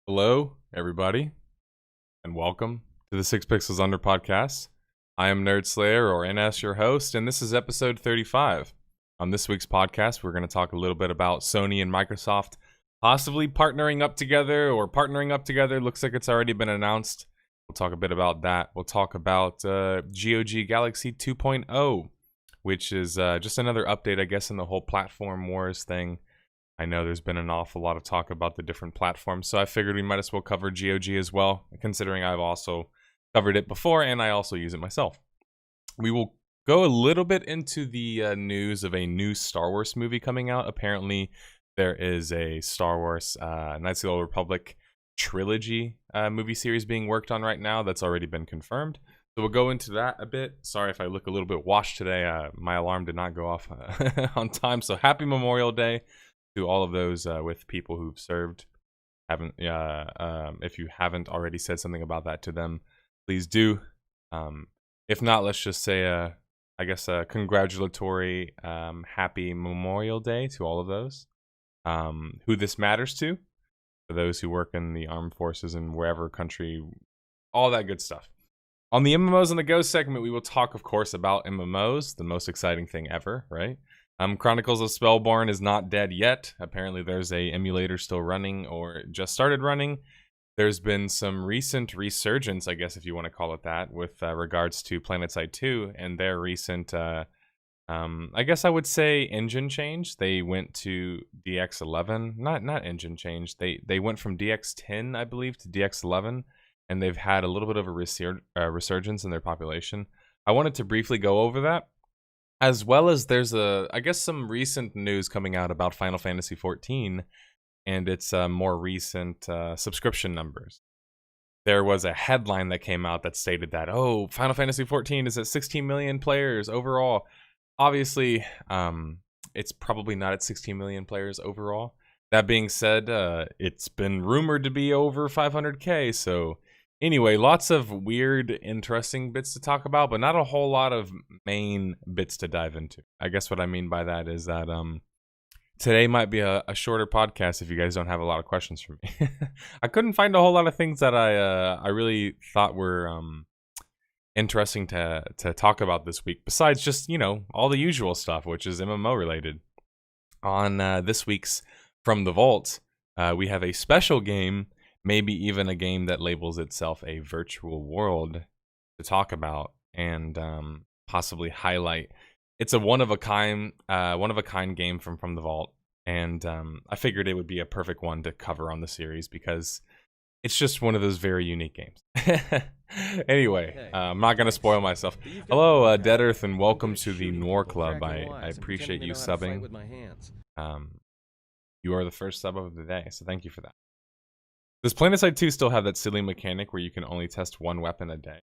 Hello, everybody, and welcome to the 6 Pixels Under podcast. I am nerdSlayer, or NS, your host, and this is episode 35. On this week's podcast, we're going to talk a little bit about Sony and Microsoft possibly partnering up together. Looks like it's already been announced. We'll talk a bit about that. We'll talk about GOG Galaxy 2.0, which is just another update, I guess, in the whole platform wars thing. I know there's been an awful lot of talk about the different platforms, so I figured we might as well cover GOG as well, considering I've also covered it before and I also use it myself. We will go a little bit into the news of a new Star Wars movie coming out. Apparently, there is a Star Wars Knights of the Old Republic trilogy movie series being worked on right now that's already been confirmed. So we'll go into that a bit. Sorry if I look a little bit washed today. My alarm did not go off on time, so happy Memorial Day to all of those with people who've served. If you haven't already said something about that to them, please do. If not, let's just say I guess a congratulatory happy Memorial Day to all of those who this matters to, for those who work in the armed forces in wherever country, all that good stuff. On the MMOs on the Go segment, we will talk, of course, about MMOs, the most exciting thing ever, right? Chronicles of Spellborn is not dead yet. Apparently there's a emulator still running or just started running. There's been some recent resurgence, I guess if you want to call it that, with regards to Planetside 2 and their recent, I guess I would say engine change. They went to DX11, not engine change. They went from DX10, I believe, to DX11, and they've had a little bit of a resurgence in their population. I wanted to briefly go over that. As well as there's I guess some recent news coming out about Final Fantasy XIV and its more recent subscription numbers. There was a headline that came out that stated that, oh, Final Fantasy XIV is at 16 million players overall. Obviously, it's probably not at 16 million players overall. That being said, it's been rumored to be over 500K, so anyway, lots of weird, interesting bits to talk about, but not a whole lot of main bits to dive into. I guess what I mean by that is that today might be a shorter podcast if you guys don't have a lot of questions for me. I couldn't find a whole lot of things that I really thought were interesting to talk about this week, besides just, you know, all the usual stuff, which is MMO related. On this week's From the Vault, we have a special game, maybe even a game that labels itself a virtual world, to talk about and possibly highlight. It's a one-of-a-kind game from the Vault, and I figured it would be a perfect one to cover on the series because it's just one of those very unique games. Anyway, I'm not going to spoil myself. Hello, Dead Earth, and welcome to the Noir Club. I appreciate you subbing. You are the first sub of the day, so thank you for that. Does Planetside 2 still have that silly mechanic where you can only test one weapon a day?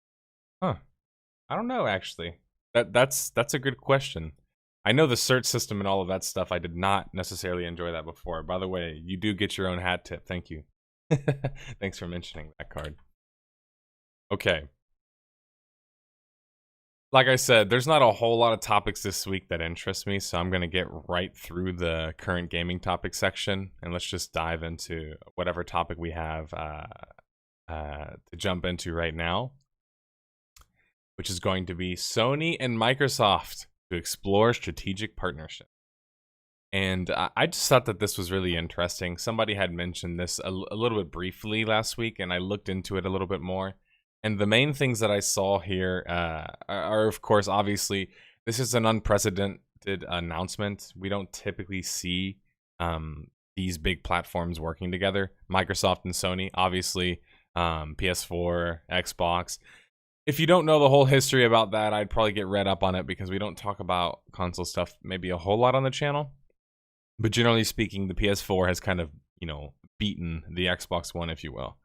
Huh. I don't know, actually. That's a good question. I know the search system and all of that stuff. I did not necessarily enjoy that before. By the way, you do get your own hat tip. Thank you. Thanks for mentioning that card. Okay. Like I said, there's not a whole lot of topics this week that interest me, so I'm going to get right through the current gaming topic section, and let's just dive into whatever topic we have to jump into right now, which is going to be Sony and Microsoft to explore strategic partnership. And I just thought that this was really interesting. Somebody had mentioned this a little bit briefly last week, and I looked into it a little bit more. And the main things that I saw here are, of course, obviously, this is an unprecedented announcement. We don't typically see these big platforms working together. Microsoft and Sony, obviously, PS4, Xbox. If you don't know the whole history about that, I'd probably get read up on it because we don't talk about console stuff maybe a whole lot on the channel. But generally speaking, the PS4 has kind of, you know, beaten the Xbox One, if you will.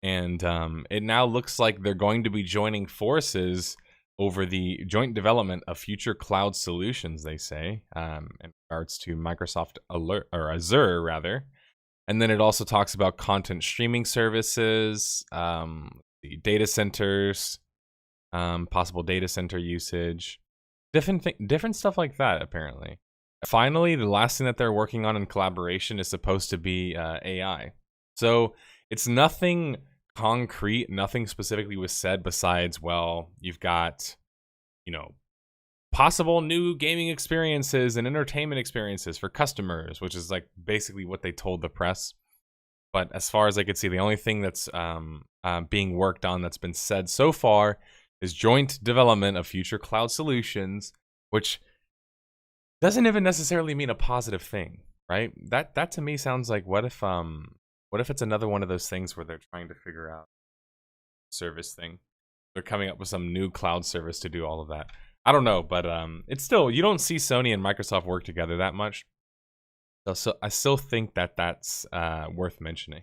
And it now looks like they're going to be joining forces over the joint development of future cloud solutions, they say, in regards to Microsoft Azure, rather. And then it also talks about content streaming services, the data centers, possible data center usage, different stuff like that, apparently. Finally, the last thing that they're working on in collaboration is supposed to be AI. So it's nothing concrete, nothing specifically was said besides, well, you've got, you know, possible new gaming experiences and entertainment experiences for customers, which is like basically what they told the press. But as far as I could see, the only thing that's being worked on that's been said so far is joint development of future cloud solutions, which doesn't even necessarily mean a positive thing, right? That to me sounds like, what if it's another one of those things where they're trying to figure out service thing? They're coming up with some new cloud service to do all of that. I don't know, but it's still, you don't see Sony and Microsoft work together that much. So I still think that that's worth mentioning,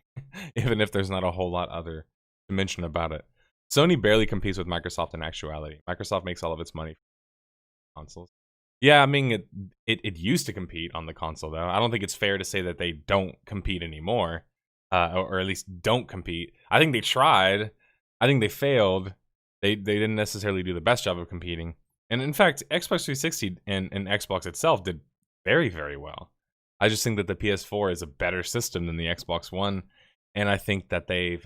even if there's not a whole lot other to mention about it. Sony barely competes with Microsoft in actuality. Microsoft makes all of its money from consoles. Yeah, I mean, it used to compete on the console, though. I don't think it's fair to say that they don't compete anymore, or at least don't compete. I think they tried. I think they failed. They didn't necessarily do the best job of competing. And in fact, Xbox 360 and Xbox itself did very, very well. I just think that the PS4 is a better system than the Xbox One, and I think that they've,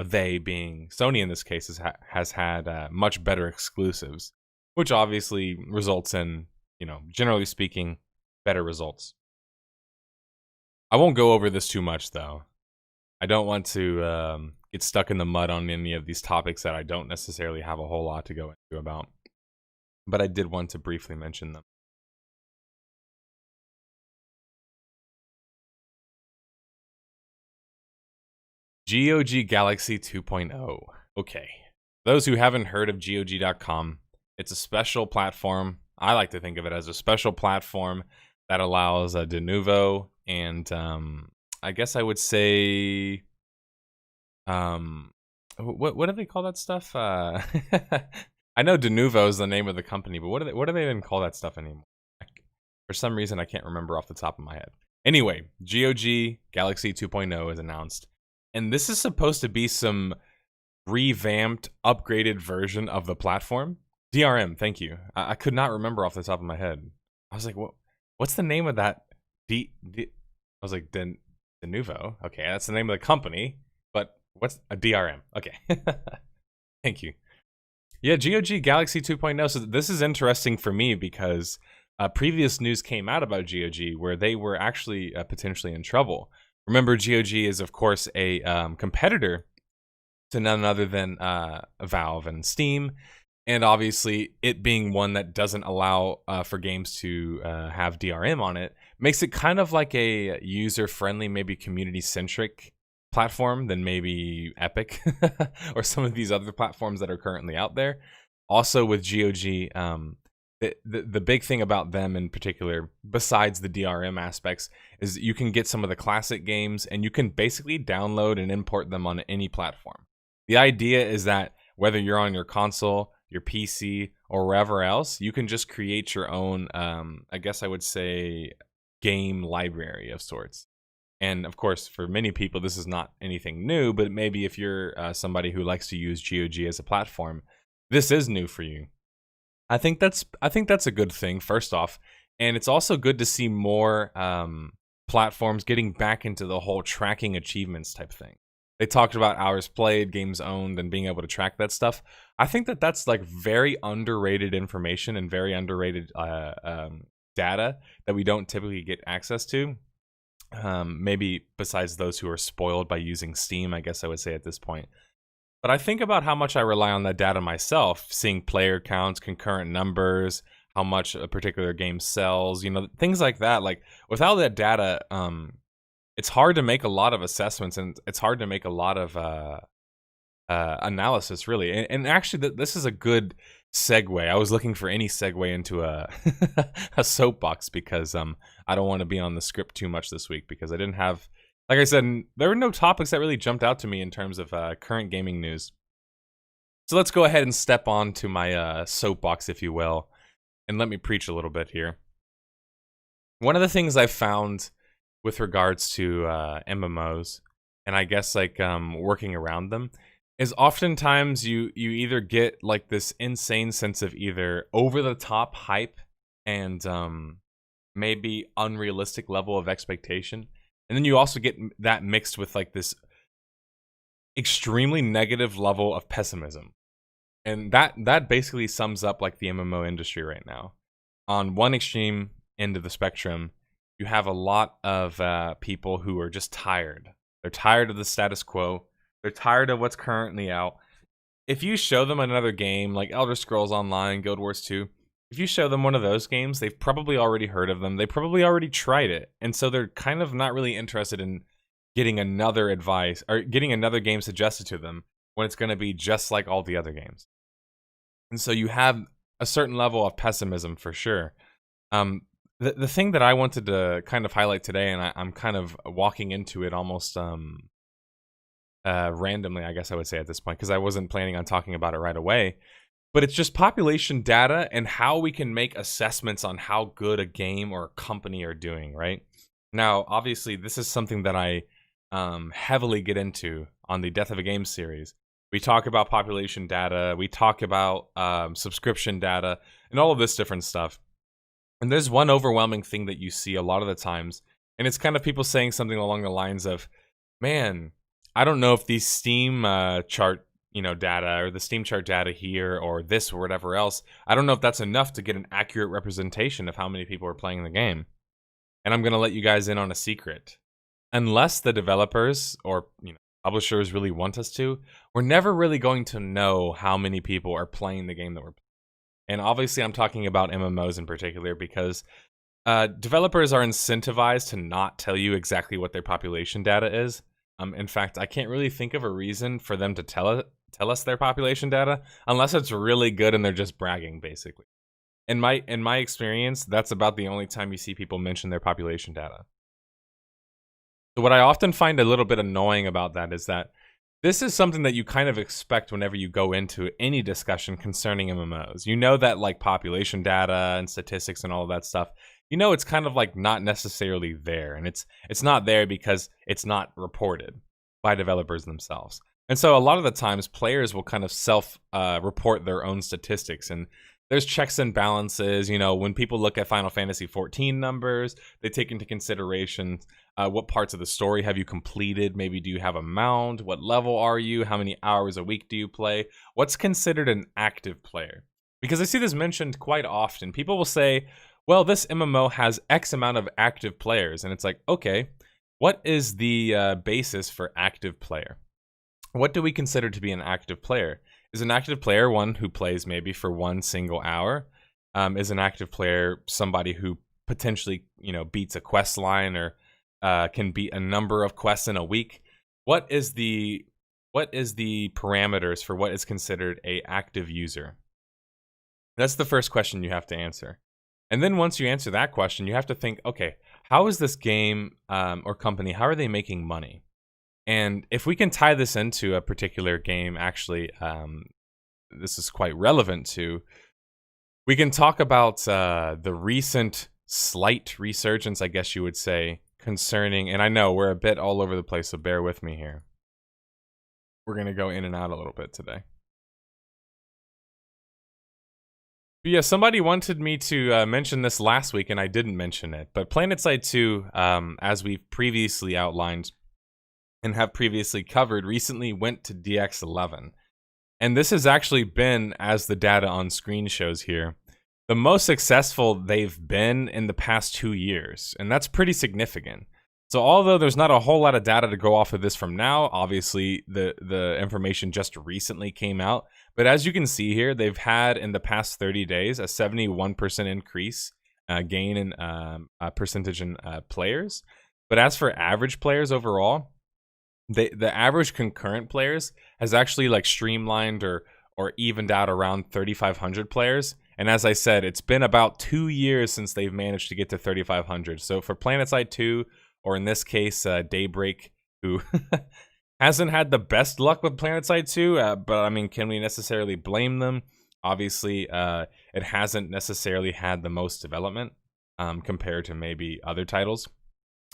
they being Sony in this case, has had much better exclusives, which obviously results in, generally speaking, better results. I won't go over this too much, though. I don't want to get stuck in the mud on any of these topics that I don't necessarily have a whole lot to go into about, but I did want to briefly mention them. GOG Galaxy 2.0. Okay. Those who haven't heard of GOG.com, it's a special platform. I like to think of it as a special platform that allows a de novo and I guess I would say, what do they call that stuff? I know de novo is the name of the company, but what do they even call that stuff anymore? For some reason, I can't remember off the top of my head. Anyway, GOG Galaxy 2.0 is announced. And this is supposed to be some revamped, upgraded version of the platform. DRM, thank you. I could not remember off the top of my head. I was like, what's the name of that? I was like, De Novo. Okay, that's the name of the company. But what's a DRM? Okay. Thank you. Yeah, GOG Galaxy 2.0. So this is interesting for me because previous news came out about GOG where they were actually potentially in trouble. Remember, GOG is, of course, a competitor to none other than Valve and Steam. And obviously, it being one that doesn't allow for games to have DRM on it makes it kind of like a user-friendly, maybe community-centric platform than maybe Epic or some of these other platforms that are currently out there. Also, with GOG, the big thing about them in particular, besides the DRM aspects, is you can get some of the classic games and you can basically download and import them on any platform. The idea is that whether you're on your console, your PC, or wherever else, you can just create your own, I guess I would say, game library of sorts. And of course, for many people, this is not anything new, but maybe if you're somebody who likes to use GOG as a platform, this is new for you. I think that's a good thing, first off, and it's also good to see more platforms getting back into the whole tracking achievements type thing. They talked about hours played, games owned, and being able to track that stuff. I think that that's like very underrated information and very underrated data that we don't typically get access to. Maybe besides those who are spoiled by using Steam, I guess I would say at this point. But I think about how much I rely on that data myself, seeing player counts, concurrent numbers, how much a particular game sells, things like that. Like, without that data, it's hard to make a lot of assessments and it's hard to make a lot of analysis, really. And actually, this is a good segue. I was looking for any segue into a soapbox because I don't want to be on the script too much this week because I didn't have... Like I said, there were no topics that really jumped out to me in terms of current gaming news. So let's go ahead and step on to my soapbox, if you will, and let me preach a little bit here. One of the things I've found with regards to MMOs, and I guess like working around them, is oftentimes you either get like this insane sense of either over-the-top hype and maybe unrealistic level of expectation. And then you also get that mixed with like this extremely negative level of pessimism. And that basically sums up like the MMO industry right now. On one extreme end of the spectrum, you have a lot of people who are just tired. They're tired of the status quo. They're tired of what's currently out. If you show them another game like Elder Scrolls Online, Guild Wars 2, if you show them one of those games, they've probably already heard of them. They probably already tried it. And so they're kind of not really interested in getting another advice or getting another game suggested to them when it's going to be just like all the other games. And so you have a certain level of pessimism for sure. The thing that I wanted to kind of highlight today, and I'm kind of walking into it almost randomly, I guess I would say at this point, because I wasn't planning on talking about it right away. But it's just population data and how we can make assessments on how good a game or a company are doing, right? Now, obviously, this is something that I heavily get into on the Death of a Game series. We talk about population data, we talk about subscription data, and all of this different stuff. And there's one overwhelming thing that you see a lot of the times, and it's kind of people saying something along the lines of, man, I don't know if these Steam chart data or the Steam chart data here or this or whatever else, I don't know if that's enough to get an accurate representation of how many people are playing the game. And I'm going to let you guys in on a secret. Unless the developers or publishers really want us to, we're never really going to know how many people are playing the game that we're playing. And obviously I'm talking about MMOs in particular because developers are incentivized to not tell you exactly what their population data is. In fact, I can't really think of a reason for them to tell us their population data unless it's really good and they're just bragging, basically. In my experience, that's about the only time you see people mention their population data. So what I often find a little bit annoying about that is that this is something that you kind of expect whenever you go into any discussion concerning MMOs. You know that like population data and statistics and all of that stuff, it's kind of like not necessarily there. And it's not there because it's not reported by developers themselves. And so a lot of the times players will kind of self-report their own statistics. And there's checks and balances. When people look at Final Fantasy 14 numbers, they take into consideration what parts of the story have you completed? Maybe do you have a mount? What level are you? How many hours a week do you play? What's considered an active player? Because I see this mentioned quite often. People will say, well, this MMO has X amount of active players. And it's like, okay, what is the basis for active player? What do we consider to be an active player? Is an active player one who plays maybe for 1 single hour? Is an active player somebody who potentially, beats a quest line or can beat a number of quests in a week? What is the parameters for what is considered a active user? That's the first question you have to answer. And then once you answer that question, you have to think, okay, how is this game or company, how are they making money? And if we can tie this into a particular game, actually, this is quite relevant to, we can talk about the recent slight resurgence, I guess you would say, concerning, and I know we're a bit all over the place, so bear with me here. We're going to go in and out a little bit today. But yeah, somebody wanted me to mention this last week, and I didn't mention it. But Planetside 2, as we've previously outlined and have previously covered, recently went to DX11. And this has actually been, as the data on screen shows here, the most successful they've been in the past 2 years. And that's pretty significant. So although there's not a whole lot of data to go off of this from now, obviously the information just recently came out. But as you can see here, they've had in the past 30 days a 71% increase gain in percentage in players. But as for average players overall, the average concurrent players has actually like streamlined or evened out around 3,500 players. And as I said, it's been about 2 years since they've managed to get to 3,500. So for Planetside 2, or in this case, Daybreak, who hasn't had the best luck with Planetside 2, but I mean, can we necessarily blame them? Obviously, it hasn't necessarily had the most development compared to maybe other titles,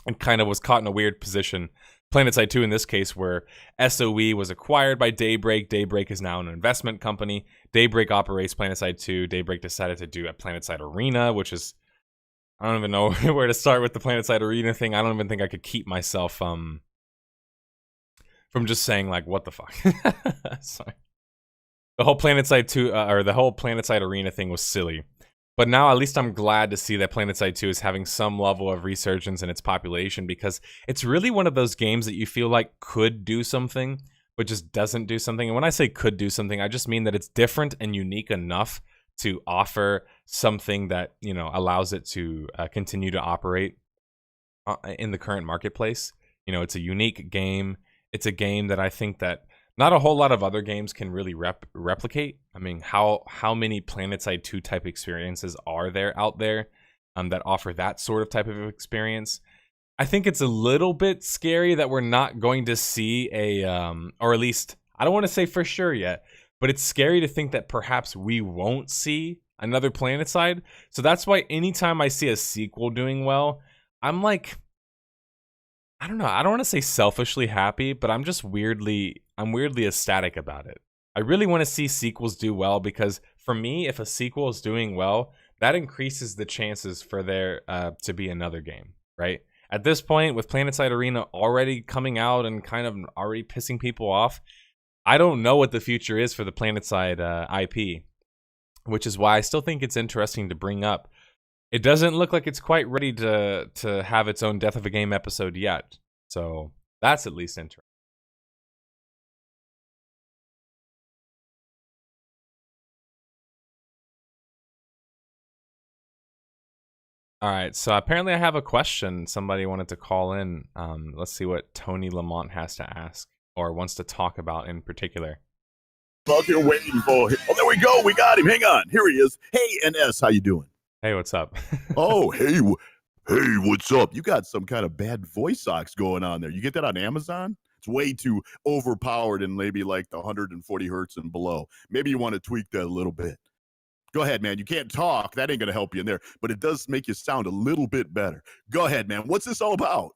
and kind of was caught in a weird position. Planetside 2 in this case, where SOE was acquired by Daybreak. Daybreak is now an investment company. Daybreak operates Planetside 2. Daybreak decided to do a Planetside Arena, which is, I don't even know where to start with the Planetside Arena thing. I don't even think I could keep myself from from just saying like, what the fuck. Sorry. The whole Planetside 2 or the whole Planetside Arena thing was silly. But now at least I'm glad to see that Planetside 2 is having some level of resurgence in its population, because it's really one of those games that you feel like could do something, but just doesn't do something. And when I say could do something, I just mean that it's different and unique enough to offer something that, you know, allows it to continue to operate in the current marketplace. You know, it's a unique game. It's a game that I think that not a whole lot of other games can really replicate. I mean, how many Planetside 2 type experiences are there out there that offer that sort of type of experience? I think it's a little bit scary that we're not going to see a, or at least, I don't want to say for sure yet, but it's scary to think that perhaps we won't see another Planetside. So that's why anytime I see a sequel doing well, I'm like, I don't know, I don't want to say selfishly happy, but I'm just weirdly ecstatic about it. I really want to see sequels do well, because for me, if a sequel is doing well, that increases the chances for there to be another game, right? At this point, with Planetside Arena already coming out and kind of already pissing people off, I don't know what the future is for the Planetside IP, which is why I still think it's interesting to bring up. It doesn't look like it's quite ready to have its own Death of a Game episode yet. So that's at least interesting. All right, so apparently I have a question. Somebody wanted to call in. Let's see what Tony Lamont has to ask or wants to talk about in particular. Out here waiting for him. Oh, there we go. We got him. Hang on. Here he is. Hey, NS, how you doing? Hey, what's up? Oh, hey, what's up? You got some kind of bad voice box going on there. You get that on Amazon? It's way too overpowered and maybe like the 140 hertz and below. Maybe you want to tweak that a little bit. Go ahead, man. You can't talk. That ain't going to help you in there, but it does make you sound a little bit better. Go ahead, man. What's this all about?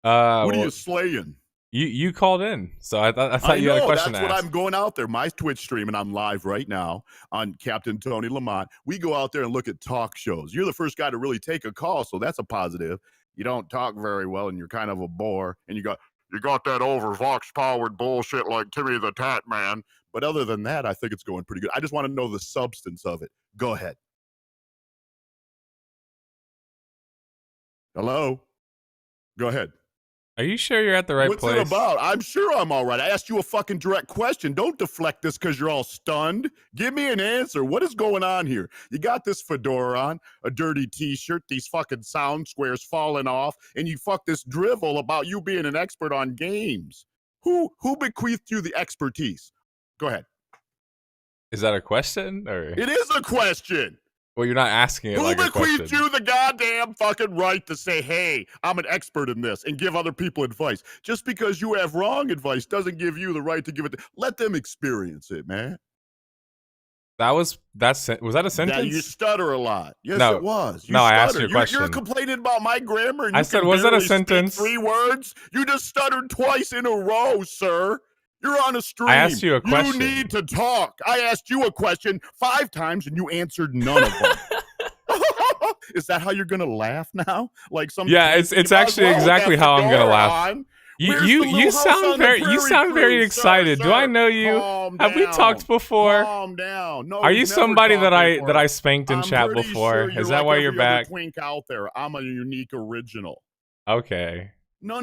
What are you slaying? You called in, so I thought you had a question to ask. That's what I'm going out there. My Twitch stream, and I'm live right now on Captain Tony Lamont. We go out there and look at talk shows. You're the first guy to really take a call, so that's a positive. You don't talk very well, and you're kind of a bore, and you got that over Vox-powered bullshit like Timmy the Tat Man. But other than that, I think it's going pretty good. I just want to know the substance of it. Go ahead. Hello? Go ahead. Are you sure you're at the right place? What's it about? I'm sure I'm all right. I asked you a fucking direct question. Don't deflect this because you're all stunned. Give me an answer. What is going on here? You got this fedora on, a dirty t-shirt, these fucking sound squares falling off, and you fuck this drivel about you being an expert on games. Who bequeathed you the expertise? Go ahead. Is that a question? Or? It is a question. Well, you're not asking it like a question. Who bequeathed you the goddamn fucking right to say, hey, I'm an expert in this and give other people advice? Just because you have wrong advice doesn't give you the right to give it. Let them experience it, man. Was that a sentence? Yeah, you stutter a lot. Yes, no, it was. I asked you a question. You're complaining about my grammar. And I said, was that a sentence? 3 words? You just stuttered twice in a row, sir. You're on a stream. I asked you a question. You need to talk. I asked you a question 5 times and you answered none of them. Is that how you're gonna laugh now? Like some? Yeah, it's actually exactly how I'm gonna laugh. You sound very excited. Sir, do I know you? Have we talked before? Calm down. No, are you somebody that I spanked in chat pretty before? Sure Is that why you're back? Twink out there. I'm a unique original. Okay. No,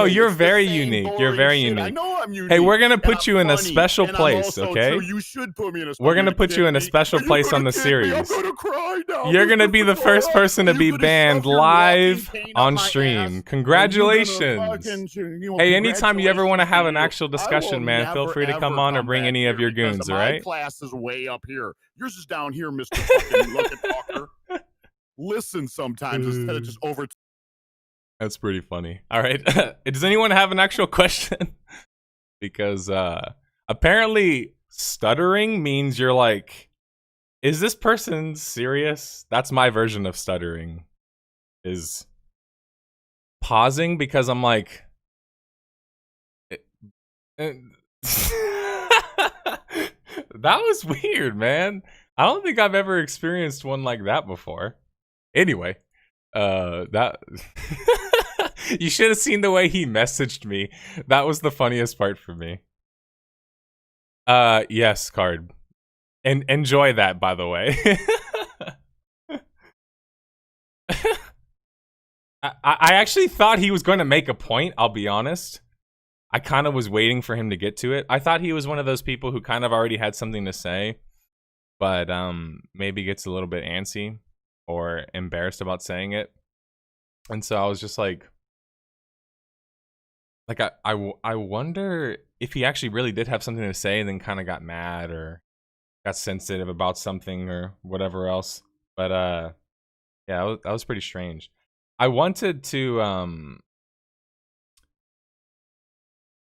you're very unique. You're very unique. I know I'm unique. Hey, we're gonna put you in a special place, okay? You should put me in a special. We're gonna put you in a special place on the series. I'm gonna cry now. You're gonna be the first person to be banned live on stream. Congratulations. Hey, anytime you ever want to have an actual discussion, man, feel free to come on or bring any of your goons, all right? My class is way up here. Yours is down here, Mr. Fucking Look at Talker. Listen sometimes instead of just over. That's pretty funny. All right. Does anyone have an actual question? Because apparently stuttering means you're like, is this person serious? That's my version of stuttering. Is pausing because I'm like... That was weird, man. I don't think I've ever experienced one like that before. Anyway, that You should have seen the way he messaged me. That was the funniest part for me. Yes, Card. And enjoy that, by the way. I actually thought he was going to make a point, I'll be honest. I kind of was waiting for him to get to it. I thought he was one of those people who kind of already had something to say, but maybe gets a little bit antsy or embarrassed about saying it. And so I was just like I wonder if he actually really did have something to say and then kind of got mad or got sensitive about something or whatever else. But yeah, that was pretty strange. I wanted to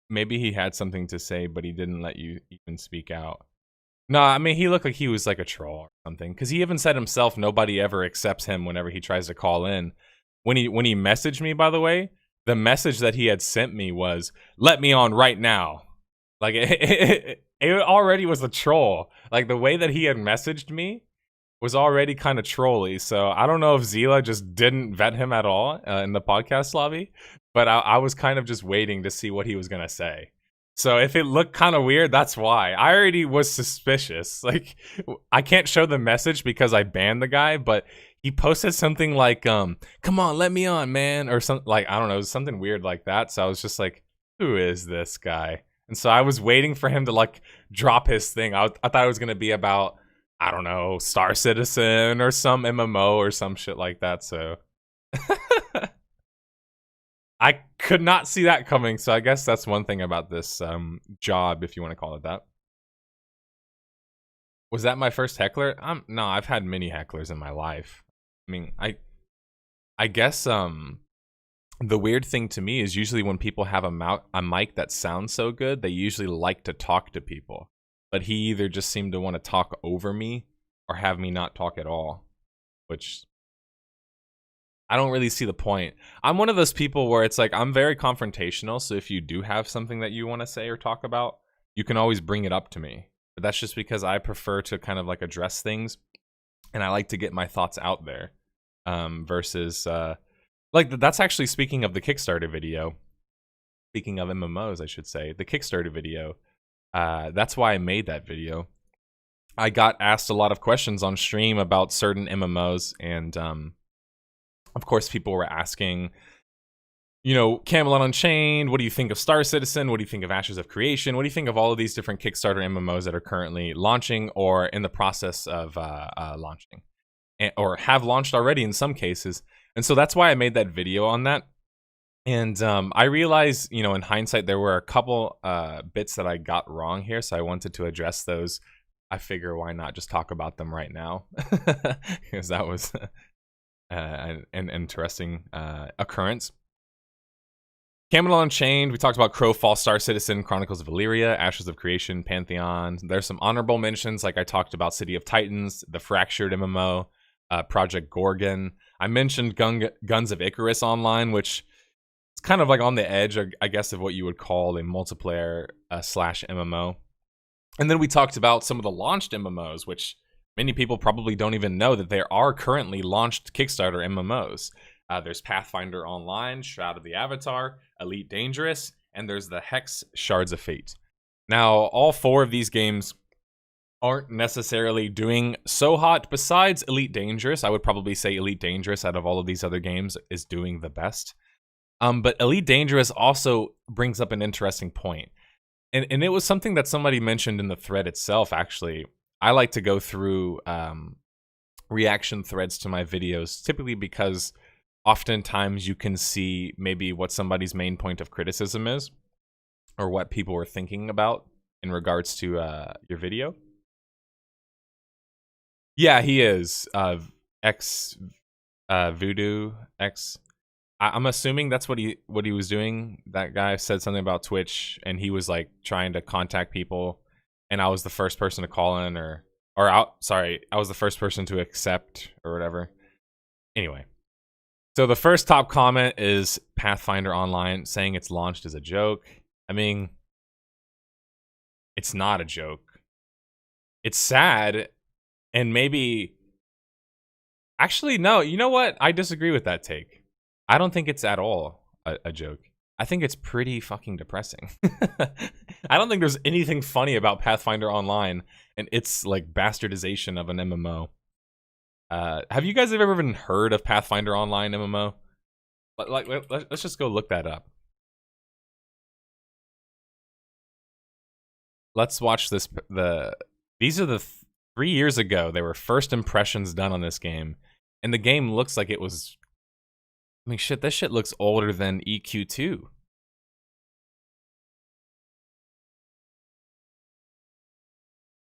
maybe he had something to say, but he didn't let you even speak out. No, I mean, he looked like he was like a troll or something, because he even said himself nobody ever accepts him whenever he tries to call in. When he messaged me, by the way, the message that he had sent me was, "Let me on right now." Like, it already was a troll. Like, the way that he had messaged me was already kind of trolly. So I don't know if Zila just didn't vet him at all in the podcast lobby, but I was kind of just waiting to see what he was going to say. So if it looked kind of weird, that's why. I already was suspicious. Like, I can't show the message because I banned the guy, but he posted something like, come on, let me on, man, or something, like, I don't know, something weird like that. So I was just like, who is this guy? And so I was waiting for him to, like, drop his thing. I thought it was going to be about, I don't know, Star Citizen or some MMO or some shit like that, so... I could not see that coming, so I guess that's one thing about this job, if you want to call it that. Was that my first heckler? No, I've had many hecklers in my life. I mean, I guess the weird thing to me is usually when people have a mic that sounds so good, they usually like to talk to people. But he either just seemed to want to talk over me or have me not talk at all, which I don't really see the point. I'm one of those people where it's like, I'm very confrontational, so if you do have something that you want to say or talk about, you can always bring it up to me. But that's just because I prefer to kind of like address things, and I like to get my thoughts out there. Versus, like, that's actually, speaking of the Kickstarter video, speaking of MMOs, I should say, the Kickstarter video, that's why I made that video. I got asked a lot of questions on stream about certain MMOs, and of course, people were asking, you know, Camelot Unchained, what do you think of Star Citizen? What do you think of Ashes of Creation? What do you think of all of these different Kickstarter MMOs that are currently launching or in the process of launching? Or have launched already in some cases. And so that's why I made that video on that. And I realized, you know, in hindsight, there were a couple bits that I got wrong here. So I wanted to address those. I figure why not just talk about them right now? Because that was... an interesting occurrence. Camelot Unchained, we talked about Crowfall, Star Citizen, Chronicles of Illyria, Ashes of Creation, Pantheon. There's some honorable mentions, like I talked about City of Titans, the Fractured MMO, Project Gorgon. I mentioned Guns of Icarus Online, which is kind of like on the edge, I guess, of what you would call a multiplayer slash MMO. And then we talked about some of the launched MMOs, which many people probably don't even know that there are currently launched Kickstarter MMOs. There's Pathfinder Online, Shroud of the Avatar, Elite Dangerous, and there's the Hex Shards of Fate. Now, all four of these games aren't necessarily doing so hot. Besides Elite Dangerous, I would probably say Elite Dangerous out of all of these other games is doing the best. But Elite Dangerous also brings up an interesting point. And it was something that somebody mentioned in the thread itself, actually. I like to go through reaction threads to my videos, typically because oftentimes you can see maybe what somebody's main point of criticism is, or what people were thinking about in regards to your video. Yeah, he is. X Voodoo X. I'm assuming that's what he was doing. That guy said something about Twitch, and he was like trying to contact people. And I was the first person to call in, I was the first person to accept or whatever. Anyway, so the first top comment is Pathfinder Online saying it's launched as a joke. I mean, it's not a joke. It's sad, and maybe... Actually, no, you know what? I disagree with that take. I don't think it's at all a joke. I think it's pretty fucking depressing. I don't think there's anything funny about Pathfinder Online and its like bastardization of an MMO. Have you guys ever even heard of Pathfinder Online MMO? Let's just go look that up. Let's watch this. These are the 3 years ago. There were first impressions done on this game, and the game looks like it was. I mean, shit. This shit looks older than EQ2.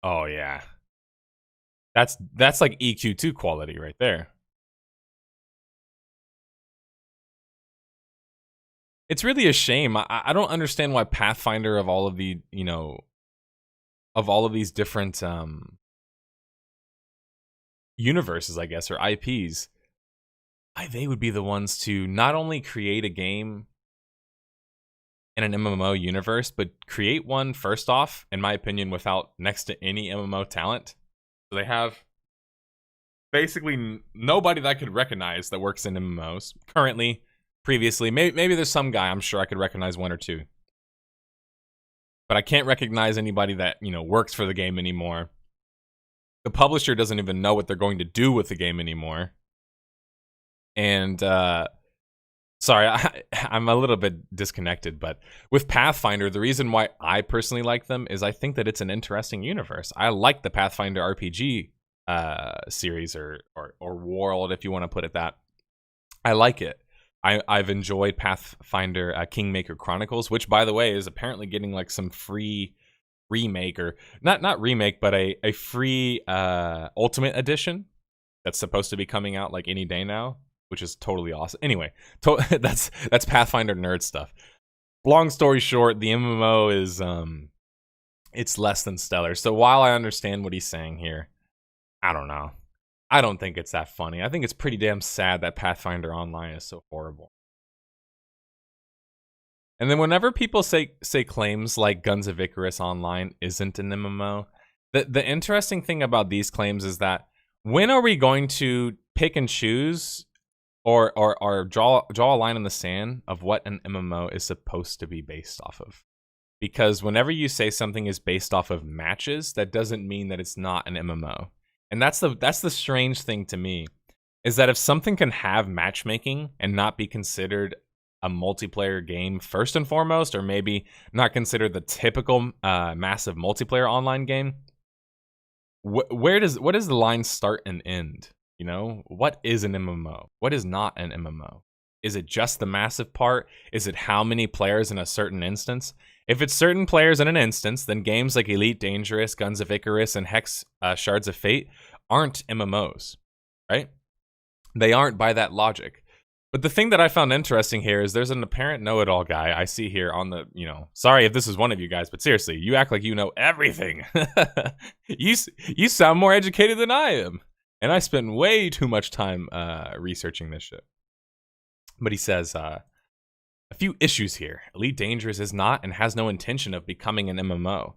Oh yeah, that's like EQ2 quality right there. It's really a shame. I don't understand why Pathfinder of all of the of all of these different universes, I guess, or IPs, why they would be the ones to not only create a game in an MMO universe, but create one first off, in my opinion, without next to any MMO talent. So they have basically nobody that I could recognize that works in MMOs currently. Previously, maybe there's some guy I'm sure I could recognize one or two, but I can't recognize anybody that works for the game anymore. The publisher doesn't even know what they're going to do with the game anymore. And sorry, I'm a little bit disconnected, but with Pathfinder, the reason why I personally like them is I think that it's an interesting universe. I like the Pathfinder RPG series or world, if you want to put it that. I like it. I've enjoyed Pathfinder Kingmaker Chronicles, which, by the way, is apparently getting like some free remake, or not remake, but a free Ultimate Edition that's supposed to be coming out like any day now, which is totally awesome. Anyway, that's Pathfinder nerd stuff. Long story short, the MMO is it's less than stellar. So while I understand what he's saying here, I don't know. I don't think it's that funny. I think it's pretty damn sad that Pathfinder Online is so horrible. And then whenever people say claims like Guns of Icarus Online isn't an MMO, the interesting thing about these claims is that when are we going to pick and choose or draw a line in the sand of what an MMO is supposed to be based off of? Because whenever you say something is based off of matches, that doesn't mean that it's not an MMO. And that's the strange thing to me, is that if something can have matchmaking and not be considered a multiplayer game first and foremost, or maybe not considered the typical massive multiplayer online game, what does the line start and end? What is an MMO? What is not an MMO? Is it just the massive part? Is it how many players in a certain instance? If it's certain players in an instance, then games like Elite Dangerous, Guns of Icarus, and Hex Shards of Fate aren't MMOs, right? They aren't by that logic. But the thing that I found interesting here is there's an apparent know-it-all guy I see here on the, sorry if this is one of you guys, but seriously, you act like you know everything. You sound more educated than I am. And I spent way too much time researching this shit. But he says, a few issues here. Elite Dangerous is not and has no intention of becoming an MMO.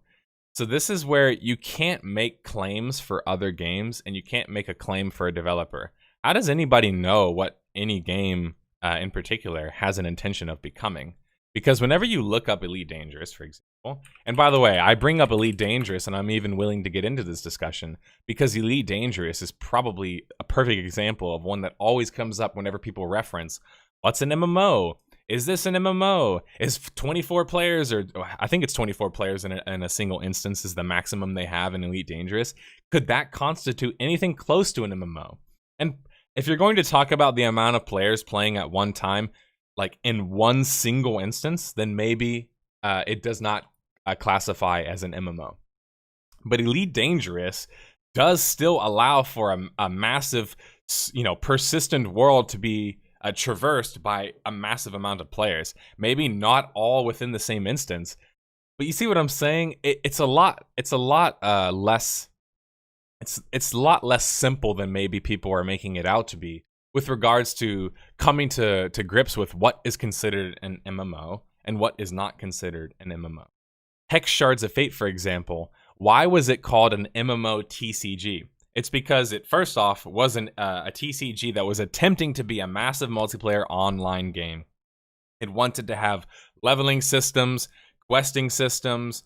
So this is where you can't make claims for other games and you can't make a claim for a developer. How does anybody know what any game in particular has an intention of becoming? Because whenever you look up Elite Dangerous, for example, and by the way, I bring up Elite Dangerous and I'm even willing to get into this discussion because Elite Dangerous is probably a perfect example of one that always comes up whenever people reference, what's an MMO? Is this an MMO? Is 24 players, or I think it's 24 players in a single instance is the maximum they have in Elite Dangerous. Could that constitute anything close to an MMO? And if you're going to talk about the amount of players playing at one time, like in one single instance, then maybe it does not classify as an MMO. But Elite Dangerous does still allow for a massive, persistent world to be traversed by a massive amount of players. Maybe not all within the same instance, but you see what I'm saying? It's a lot less. It's a lot less simple than maybe people are making it out to be with regards to coming to grips with what is considered an MMO and what is not considered an MMO. Hex Shards of Fate, for example, why was it called an MMO TCG? It's because it, first off, wasn't a TCG that was attempting to be a massive multiplayer online game. It wanted to have leveling systems, questing systems,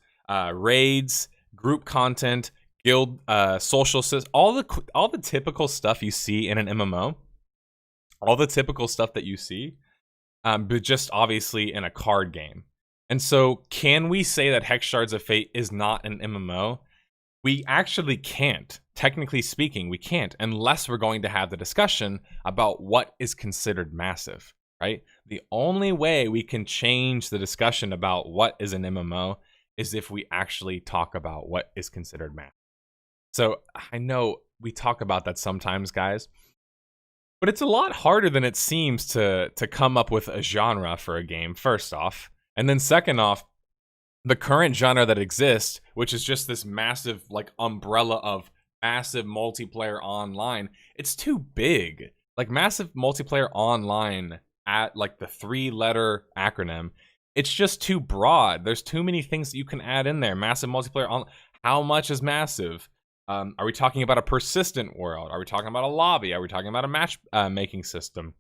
raids, group content, guild, social systems, all the typical stuff you see in an MMO, all the typical stuff that you see, but just obviously in a card game. And so, can we say that Hex Shards of Fate is not an MMO? We actually can't. Technically speaking, we can't, unless we're going to have the discussion about what is considered massive, right? The only way we can change the discussion about what is an MMO is if we actually talk about what is considered massive. So I know we talk about that sometimes, guys, but it's a lot harder than it seems to come up with a genre for a game, first off. And then second off, the current genre that exists, which is just this massive like umbrella of massive multiplayer online, it's too big. Like massive multiplayer online at like the 3-letter acronym, it's just too broad. There's too many things that you can add in there. Massive multiplayer on, how much is massive? Are we talking about a persistent world? Are we talking about a lobby? Are we talking about a match making system?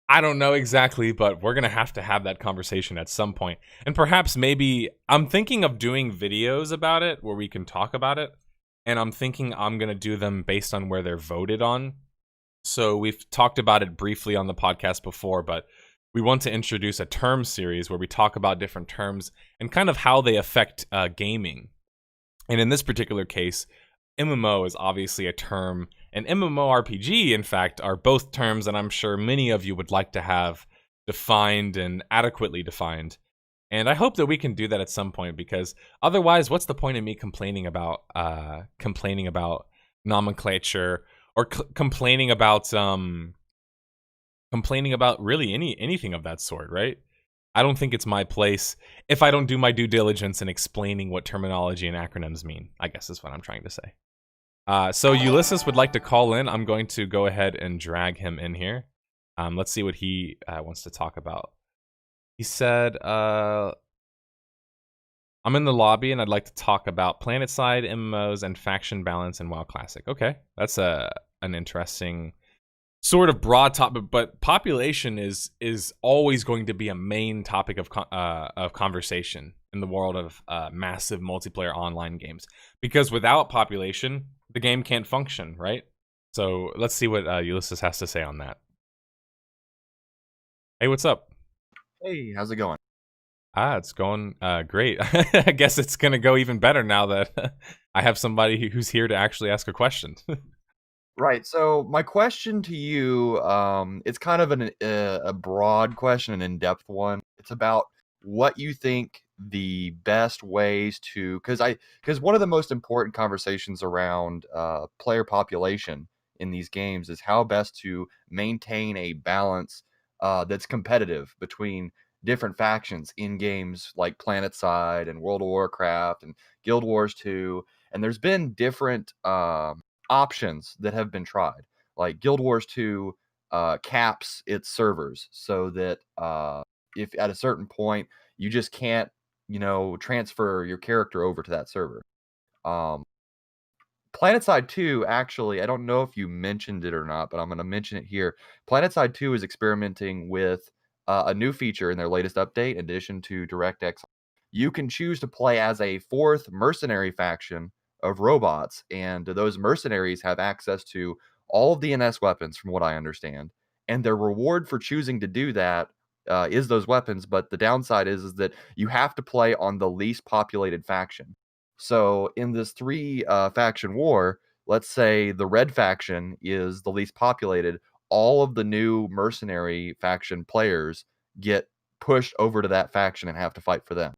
I don't know exactly, but we're going to have that conversation at some point. And perhaps maybe I'm thinking of doing videos about it where we can talk about it. And I'm thinking I'm going to do them based on where they're voted on. So we've talked about it briefly on the podcast before, but we want to introduce a term series where we talk about different terms and kind of how they affect gaming. And in this particular case, MMO is obviously a term, and MMORPG, in fact, are both terms that I'm sure many of you would like to have defined and adequately defined. And I hope that we can do that at some point, because otherwise, what's the point of me complaining about nomenclature or complaining about really anything of that sort, right? I don't think it's my place if I don't do my due diligence in explaining what terminology and acronyms mean, I guess is what I'm trying to say. So Ulysses would like to call in. I'm going to go ahead and drag him in here. Let's see what he wants to talk about. He said, I'm in the lobby and I'd like to talk about Planetside, MMOs, and faction balance in WoW Classic. Okay, that's an interesting sort of broad topic, but population is always going to be a main topic of conversation in the world of massive multiplayer online games, because without population, the game can't function, right? So let's see what Ulysses has to say on that. Hey, what's up? Hey, how's it going? It's going great. I guess it's going to go even better now that I have somebody who's here to actually ask a question. Right. So my question to you, it's kind of a broad question, an in-depth one. It's about what you think the best ways to, because one of the most important conversations around player population in these games is how best to maintain a balance that's competitive between different factions in games like Planetside and World of Warcraft and Guild Wars 2. And there's been different options that have been tried. Like Guild Wars 2 caps its servers so that if at a certain point you just can't, transfer your character over to that server. Planetside 2, actually, I don't know if you mentioned it or not, but I'm going to mention it here. Planetside 2 is experimenting with a new feature in their latest update, in addition to DirectX. You can choose to play as a 4th mercenary faction of robots, and those mercenaries have access to all of the NS weapons, from what I understand. And their reward for choosing to do that is those weapons, but the downside is that you have to play on the least populated faction. So in this 3 faction war, let's say the red faction is the least populated, all of the new mercenary faction players get pushed over to that faction and have to fight for them.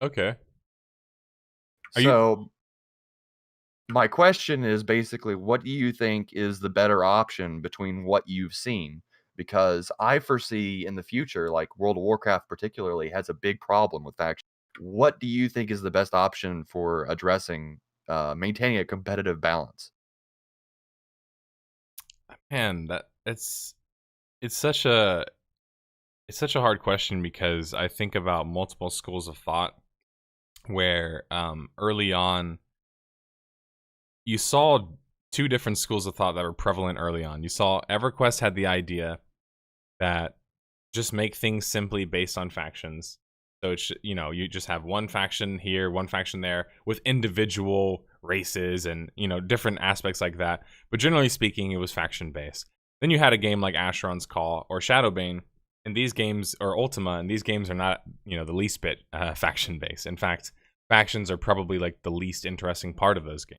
Okay. My question is basically, what do you think is the better option between what you've seen? Because I foresee in the future, like World of Warcraft particularly, has a big problem with factions. What do you think is the best option for addressing, maintaining a competitive balance? Man, it's such a hard question, because I think about multiple schools of thought where early on you saw two different schools of thought that were prevalent early on. You saw EverQuest had the idea that just make things simply based on factions. So it's, you know, you just have one faction here, one faction there, with individual races and, you know, different aspects like that. But generally speaking, it was faction based. Then you had a game like Asheron's Call or Shadowbane, and these games, or Ultima, and these games are not, you know, the least bit faction based. In fact, factions are probably like the least interesting part of those games.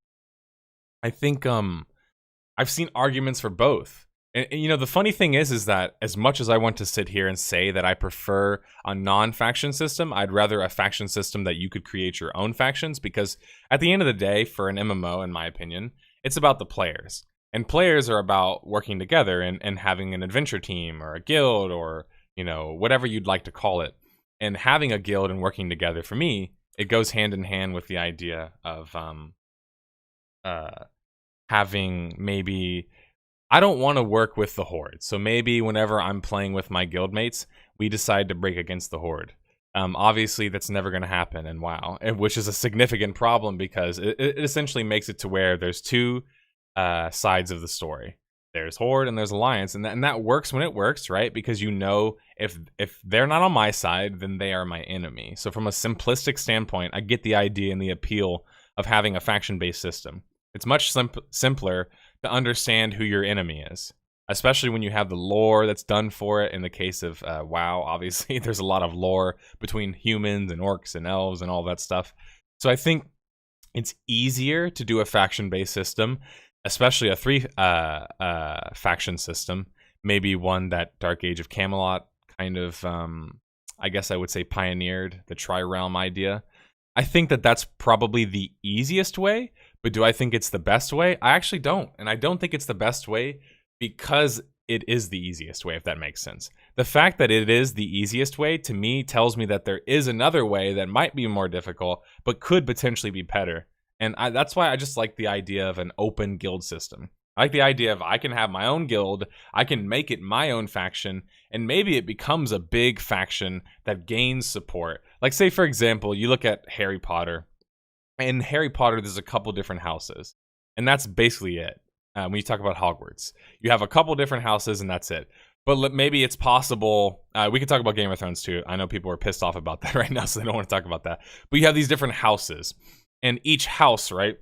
I think I've seen arguments for both. And, you know, the funny thing is that as much as I want to sit here and say that I prefer a non-faction system, I'd rather a faction system that you could create your own factions, because at the end of the day, for an MMO, in my opinion, it's about the players. And players are about working together and having an adventure team or a guild or, you know, whatever you'd like to call it. And having a guild and working together, for me, it goes hand in hand with the idea of having maybe... I don't want to work with the Horde, so maybe whenever I'm playing with my guildmates, we decide to break against the Horde. Obviously, that's never going to happen in WoW, which is a significant problem because it essentially makes it to where there's two sides of the story. There's Horde and there's Alliance, and that works when it works, right? Because you know if they're not on my side, then they are my enemy. So from a simplistic standpoint, I get the idea and the appeal of having a faction-based system. It's much simpler to understand who your enemy is, especially when you have the lore that's done for it. In the case of WoW, obviously, there's a lot of lore between humans and orcs and elves and all that stuff. So I think it's easier to do a faction-based system, especially a 3 faction system, maybe one that Dark Age of Camelot kind of, I guess I would say, pioneered, the Tri-Realm idea. I think that that's probably the easiest way, but do I think it's the best way? I actually don't. And I don't think it's the best way because it is the easiest way, if that makes sense. The fact that it is the easiest way, to me, tells me that there is another way that might be more difficult, but could potentially be better. And that's why I just like the idea of an open guild system. I like the idea of I can have my own guild, I can make it my own faction, and maybe it becomes a big faction that gains support. Like, say, for example, you look at Harry Potter. In Harry Potter, there's a couple different houses, and that's basically it. When you talk about Hogwarts, you have a couple different houses, and that's it. But maybe it's possible. We could talk about Game of Thrones too. I know people are pissed off about that right now, so they don't want to talk about that. But you have these different houses, and each house, right,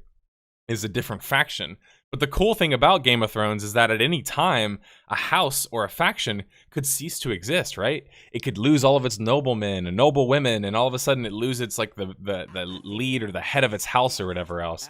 is a different faction. But the cool thing about Game of Thrones is that at any time, a house or a faction could cease to exist, right? It could lose all of its noblemen and noble women, and all of a sudden it loses like the lead or the head of its house or whatever else.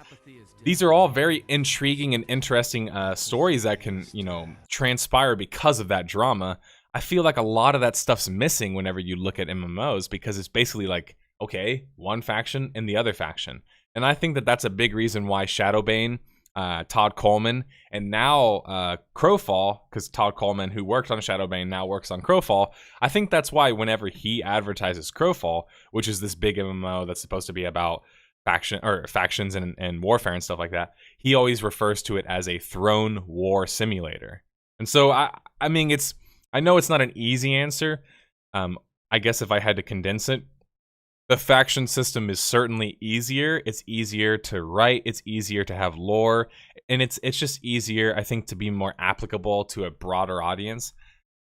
These are all very intriguing and interesting stories that can, you know, transpire because of that drama. I feel like a lot of that stuff's missing whenever you look at MMOs, because it's basically like, okay, one faction and the other faction. And I think that that's a big reason why Shadowbane, Todd Coleman, and now Crowfall, because Todd Coleman, who worked on Shadowbane, now works on Crowfall. I think that's why whenever he advertises Crowfall, which is this big MMO that's supposed to be about factions and warfare and stuff like that, he always refers to it as a throne war simulator. And so I mean, I know it's not an easy answer. I guess if I had to condense it, the faction system is certainly easier. It's easier to write. It's easier to have lore. And it's just easier, I think, to be more applicable to a broader audience.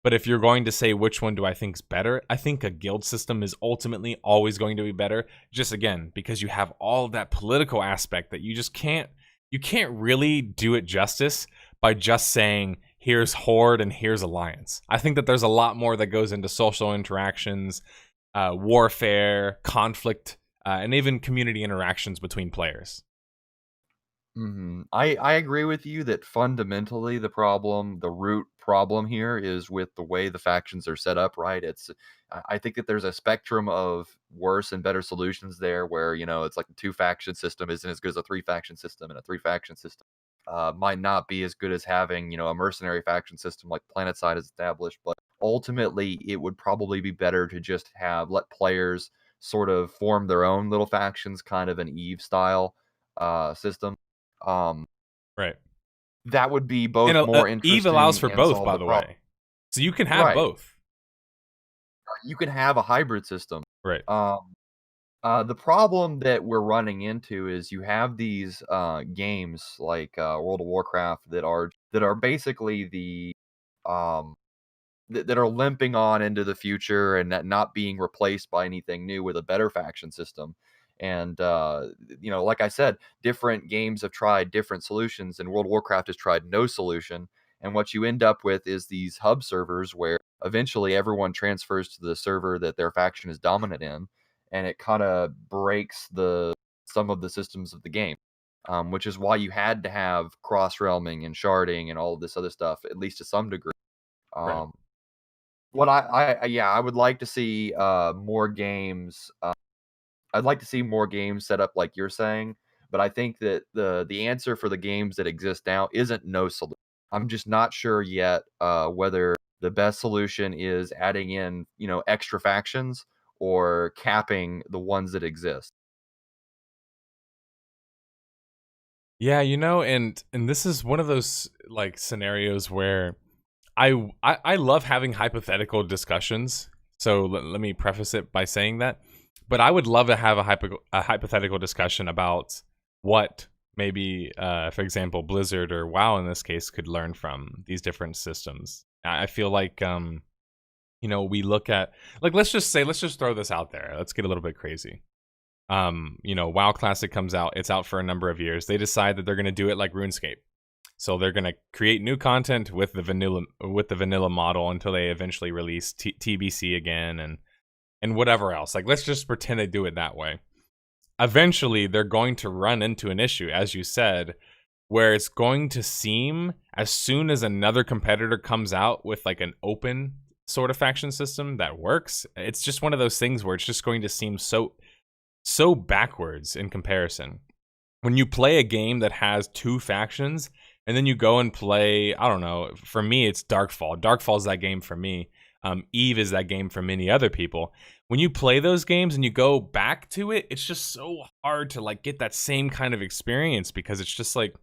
But if you're going to say which one do I think is better, I think a guild system is ultimately always going to be better. Just, again, because you have all of that political aspect that you just can't really do it justice by just saying, here's Horde and here's Alliance. I think that there's a lot more that goes into social interactions, warfare, conflict, and even community interactions between players. I agree with you that fundamentally the root problem here is with the way the factions are set up, right? I think that there's a spectrum of worse and better solutions there where, you know, it's like a 2-faction system isn't as good as a 3-faction system, and a 3-faction system might not be as good as having, you know, a mercenary faction system like Planetside is established. But ultimately, it would probably be better to just let players sort of form their own little factions, kind of an Eve style system. Right. That would be both and more interesting. Eve allows for and both, solve by the problem. way. So you can have Right. both. You can have a hybrid system. Right. The problem that we're running into is you have these games like World of Warcraft that are basically the um, that are limping on into the future and not being replaced by anything new with a better faction system. And like I said, different games have tried different solutions, and World of Warcraft has tried no solution. And what you end up with is these hub servers where eventually everyone transfers to the server that their faction is dominant in, and it kind of breaks the some of the systems of the game. Which is why you had to have cross realming and sharding and all of this other stuff, at least to some degree. Right. Um, what yeah, I would like to see more games. I'd like to see more games set up like you're saying, but I think that the answer for the games that exist now isn't no solution. I'm just not sure yet whether the best solution is adding in, extra factions or capping the ones that exist. Yeah, and this is one of those like scenarios where I love having hypothetical discussions. So let me preface it by saying that. But I would love to have a hypothetical discussion about what maybe, for example, Blizzard or WoW in this case could learn from these different systems. I feel like, we look at, like, let's just throw this out there. Let's get a little bit crazy. WoW Classic comes out. It's out for a number of years. They decide that they're going to do it like RuneScape. So they're going to create new content with the vanilla model until they eventually release TBC again and whatever else. Like, let's just pretend they do it that way. Eventually, they're going to run into an issue, as you said, where it's going to seem, as soon as another competitor comes out with like an open sort of faction system that works, it's just one of those things where it's just going to seem so backwards in comparison. When you play a game that has two factions, and then you go and play, I don't know, for me, it's Darkfall. Darkfall's that game for me. Eve is that game for many other people. When you play those games and you go back to it, it's just so hard to like get that same kind of experience, because it's just like,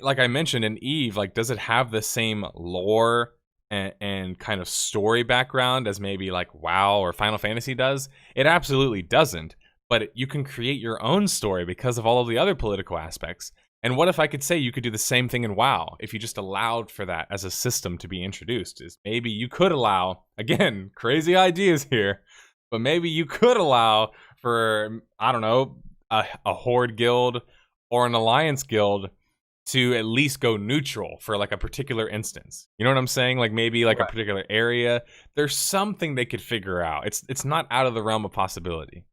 like I mentioned in Eve, like, does it have the same lore and kind of story background as maybe like WoW or Final Fantasy does? It absolutely doesn't. But you can create your own story because of all of the other political aspects. And what if I could say you could do the same thing in WoW if you just allowed for that as a system to be introduced? Is maybe you could allow, again, crazy ideas here, but maybe you could allow for, I don't know, a Horde guild or an Alliance guild to at least go neutral for like a particular instance. You know what I'm saying? Like maybe like Right. a particular area. There's something they could figure out. It's not out of the realm of possibility.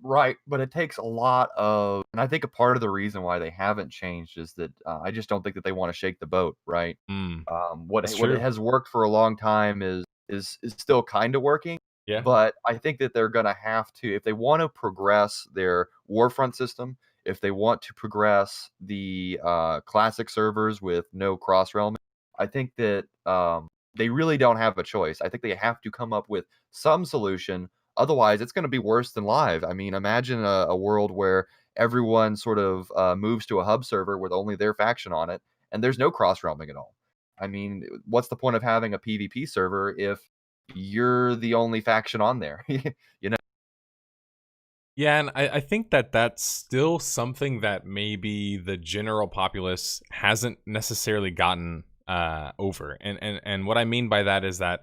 Right, but it takes a lot of, and I think a part of the reason why they haven't changed is that I just don't think that they want to shake the boat, right? That's What it true. has worked for a long time is still kind of working, Yeah. but I think that they're gonna have to, if they want to progress their Warfront system, if they want to progress the classic servers with no cross realm, I think that they really don't have a choice. I think they have to come up with some solution. Otherwise, it's going to be worse than live. I mean, imagine a world where everyone sort of moves to a hub server with only their faction on it, and there's no cross realming at all. I mean, what's the point of having a PvP server if you're the only faction on there? You know? Yeah, and I think that that's still something that maybe the general populace hasn't necessarily gotten over. And what I mean by that is that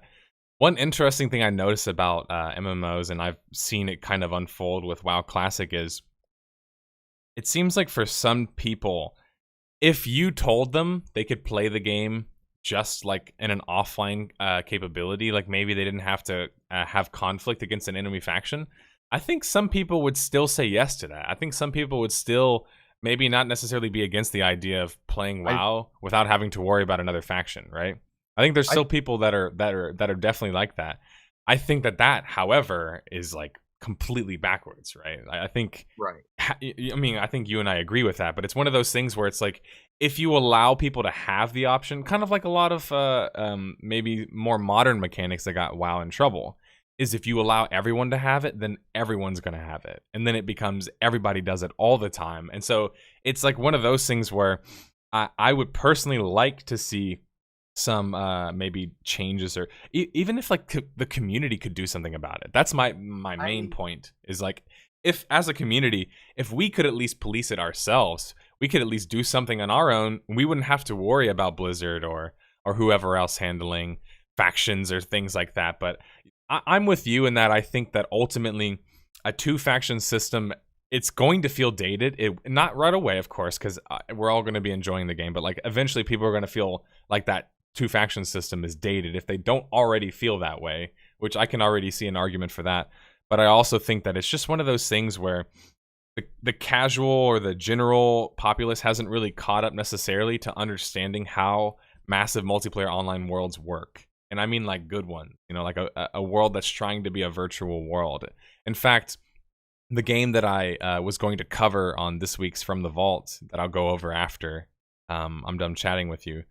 one interesting thing I notice about MMOs, and I've seen it kind of unfold with WoW Classic, is it seems like for some people, if you told them they could play the game just like in an offline capability, like maybe they didn't have to have conflict against an enemy faction, I think some people would still say yes to that. I think some people would still maybe not necessarily be against the idea of playing I WoW without having to worry about another faction, right? I think there's I still people that are definitely like that. I think that, however, is like completely backwards, right? I think right. I mean, I think you and I agree with that, but it's one of those things where it's like, if you allow people to have the option, kind of like a lot of maybe more modern mechanics that got WoW in trouble, is if you allow everyone to have it, then everyone's going to have it. And then it becomes everybody does it all the time. And so it's like one of those things where I would personally like to see some maybe changes, or even if like the community could do something about it. That's my main point, is like, if as a community, if we could at least police it ourselves, we could at least do something on our own. We wouldn't have to worry about Blizzard or whoever else handling factions or things like that. But I'm with you in that I think that ultimately a 2-faction system, it's going to feel dated. Not right away, of course, because we're all going to be enjoying the game, but like eventually people are going to feel like that 2-faction system is dated if they don't already feel that way, which I can already see an argument for that. But I also think that it's just one of those things where the casual or the general populace hasn't really caught up necessarily to understanding how massive multiplayer online worlds work. And I mean like good ones, you know, like a world that's trying to be a virtual world. In fact, the game that I was going to cover on this week's From the Vault, that I'll go over after I'm done chatting with you,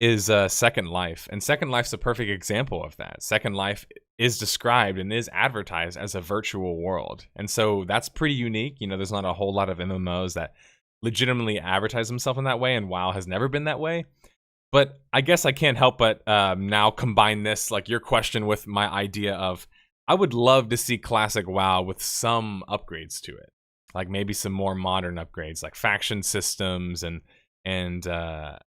is Second Life. And Second Life's a perfect example of that. Second Life is described and is advertised as a virtual world. And so that's pretty unique. You know, there's not a whole lot of MMOs that legitimately advertise themselves in that way, and WoW has never been that way. But I guess I can't help but now combine this, like your question, with my idea of, I would love to see classic WoW with some upgrades to it. Like maybe some more modern upgrades, like faction systems, and I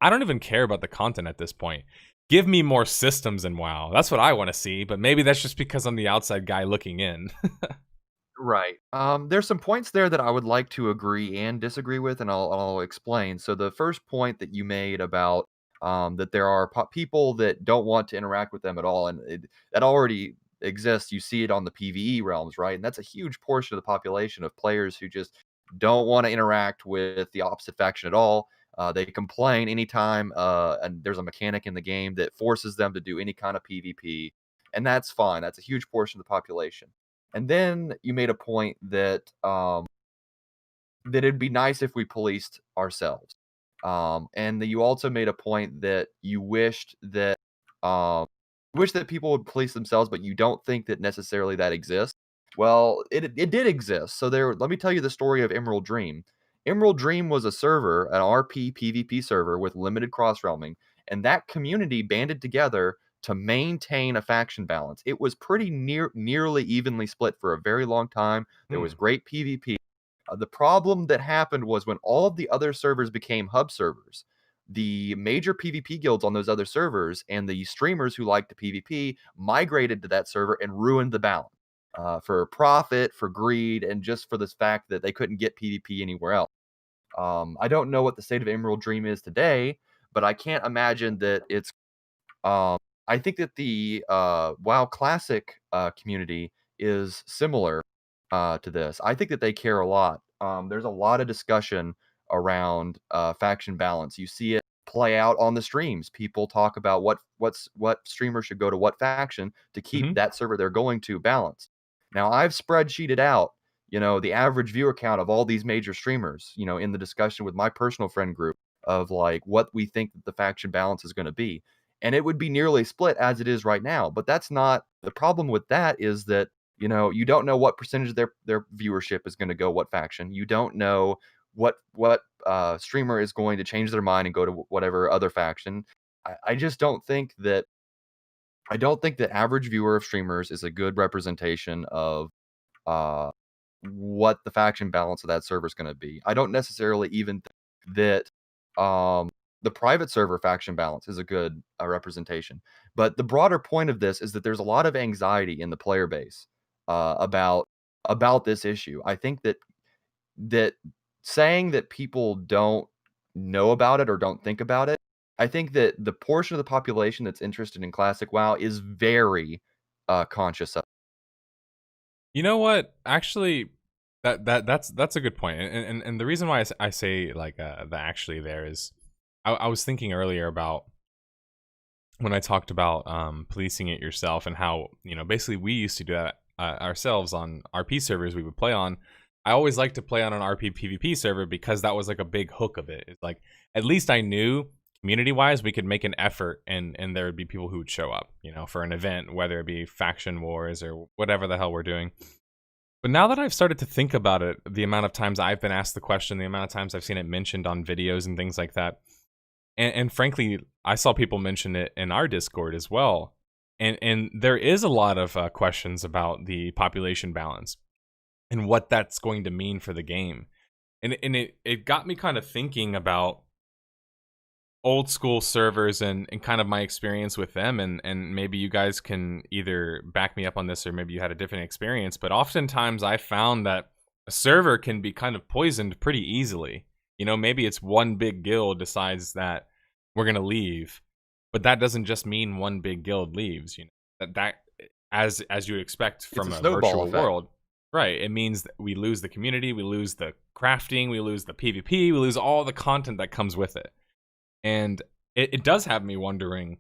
don't even care about the content at this point. Give me more systems in WoW. That's what I want to see, but maybe that's just because I'm the outside guy looking in. Right. There's some points there that I would like to agree and disagree with, and I'll explain. So the first point that you made about that there are people that don't want to interact with them at all, and that already exists. You see it on the PvE realms, right? And that's a huge portion of the population of players who just don't want to interact with the opposite faction at all. They complain anytime and there's a mechanic in the game that forces them to do any kind of PvP, and that's fine. That's a huge portion of the population. And then you made a point that that it'd be nice if we policed ourselves, and that you also made a point that you wished that people would police themselves, but you don't think that necessarily that exists. Well, it did exist. So let me tell you the story of Emerald Dream. Emerald Dream was a server, an RP PvP server with limited cross-realming, and that community banded together to maintain a faction balance. It was pretty nearly evenly split for a very long time. There was great PvP. The problem that happened was when all of the other servers became hub servers, the major PvP guilds on those other servers and the streamers who liked the PvP migrated to that server and ruined the balance for profit, for greed, and just for this fact that they couldn't get PvP anywhere else. I don't know what the state of Emerald Dream is today, but I can't imagine that it's... I think that the WoW Classic community is similar to this. I think that they care a lot. There's a lot of discussion around faction balance. You see it play out on the streams. People talk about what streamer should go to what faction to keep that server they're going to balanced. Now, I've spreadsheeted out, you know, the average viewer count of all these major streamers, you know, in the discussion with my personal friend group of like what we think that the faction balance is going to be. And it would be nearly split as it is right now. But that's not the problem with that, is that, you know, you don't know what percentage of their viewership is going to go what faction. You don't know what streamer is going to change their mind and go to whatever other faction. I just don't think that the average viewer of streamers is a good representation of what the faction balance of that server is going to be. I don't necessarily even think that the private server faction balance is a good representation. But the broader point of this is that there's a lot of anxiety in the player base about this issue. I think that saying that people don't know about it or don't think about it, I think that the portion of the population that's interested in classic WoW is very conscious of. You know what? Actually, that's a good point. And the reason why I say like the actually there is, I was thinking earlier about when I talked about policing it yourself, and how, you know, basically we used to do that ourselves on RP servers we would play on. I always liked to play on an RP PvP server because that was like a big hook of it. It's like, at least I knew community wise we could make an effort, and there would be people who would show up, you know, for an event, whether it be faction wars or whatever the hell we're doing. But now that I've started to think about it, the amount of times I've been asked the question, the amount of times I've seen it mentioned on videos and things like that, And frankly, I saw people mention it in our Discord as well. And there is a lot of questions about the population balance and what that's going to mean for the game. And it got me kind of thinking about old school servers and kind of my experience with them, and maybe you guys can either back me up on this or maybe you had a different experience. But oftentimes I found that a server can be kind of poisoned pretty easily. Maybe it's one big guild decides that we're going to leave, but that doesn't just mean one big guild leaves. That as you would expect from a virtual world. Right, it means that we lose the community, we lose the crafting, we lose the PvP, we lose all the content that comes with it. And it does have me wondering,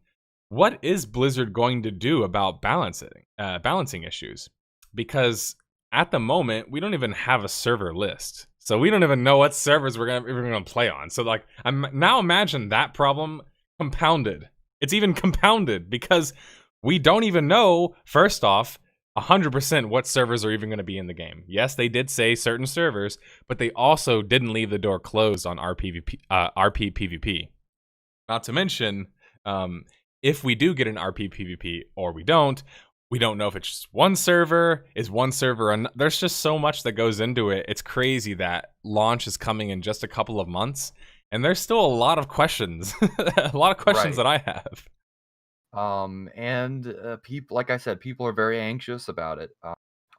what is Blizzard going to do about balancing issues? Because at the moment, we don't even have a server list. So we don't even know what servers we're gonna play on. So now imagine that problem compounded. It's even compounded because we don't even know, first off, 100% what servers are even going to be in the game. Yes, they did say certain servers, but they also didn't leave the door closed on RP PvP. Not to mention, if we do get an RP PvP or we don't know if it's just one server, is one server, and there's just so much that goes into it. It's crazy that launch is coming in just a couple of months, and there's still a lot of questions, a lot of questions that I have. People, like I said, people are very anxious about it.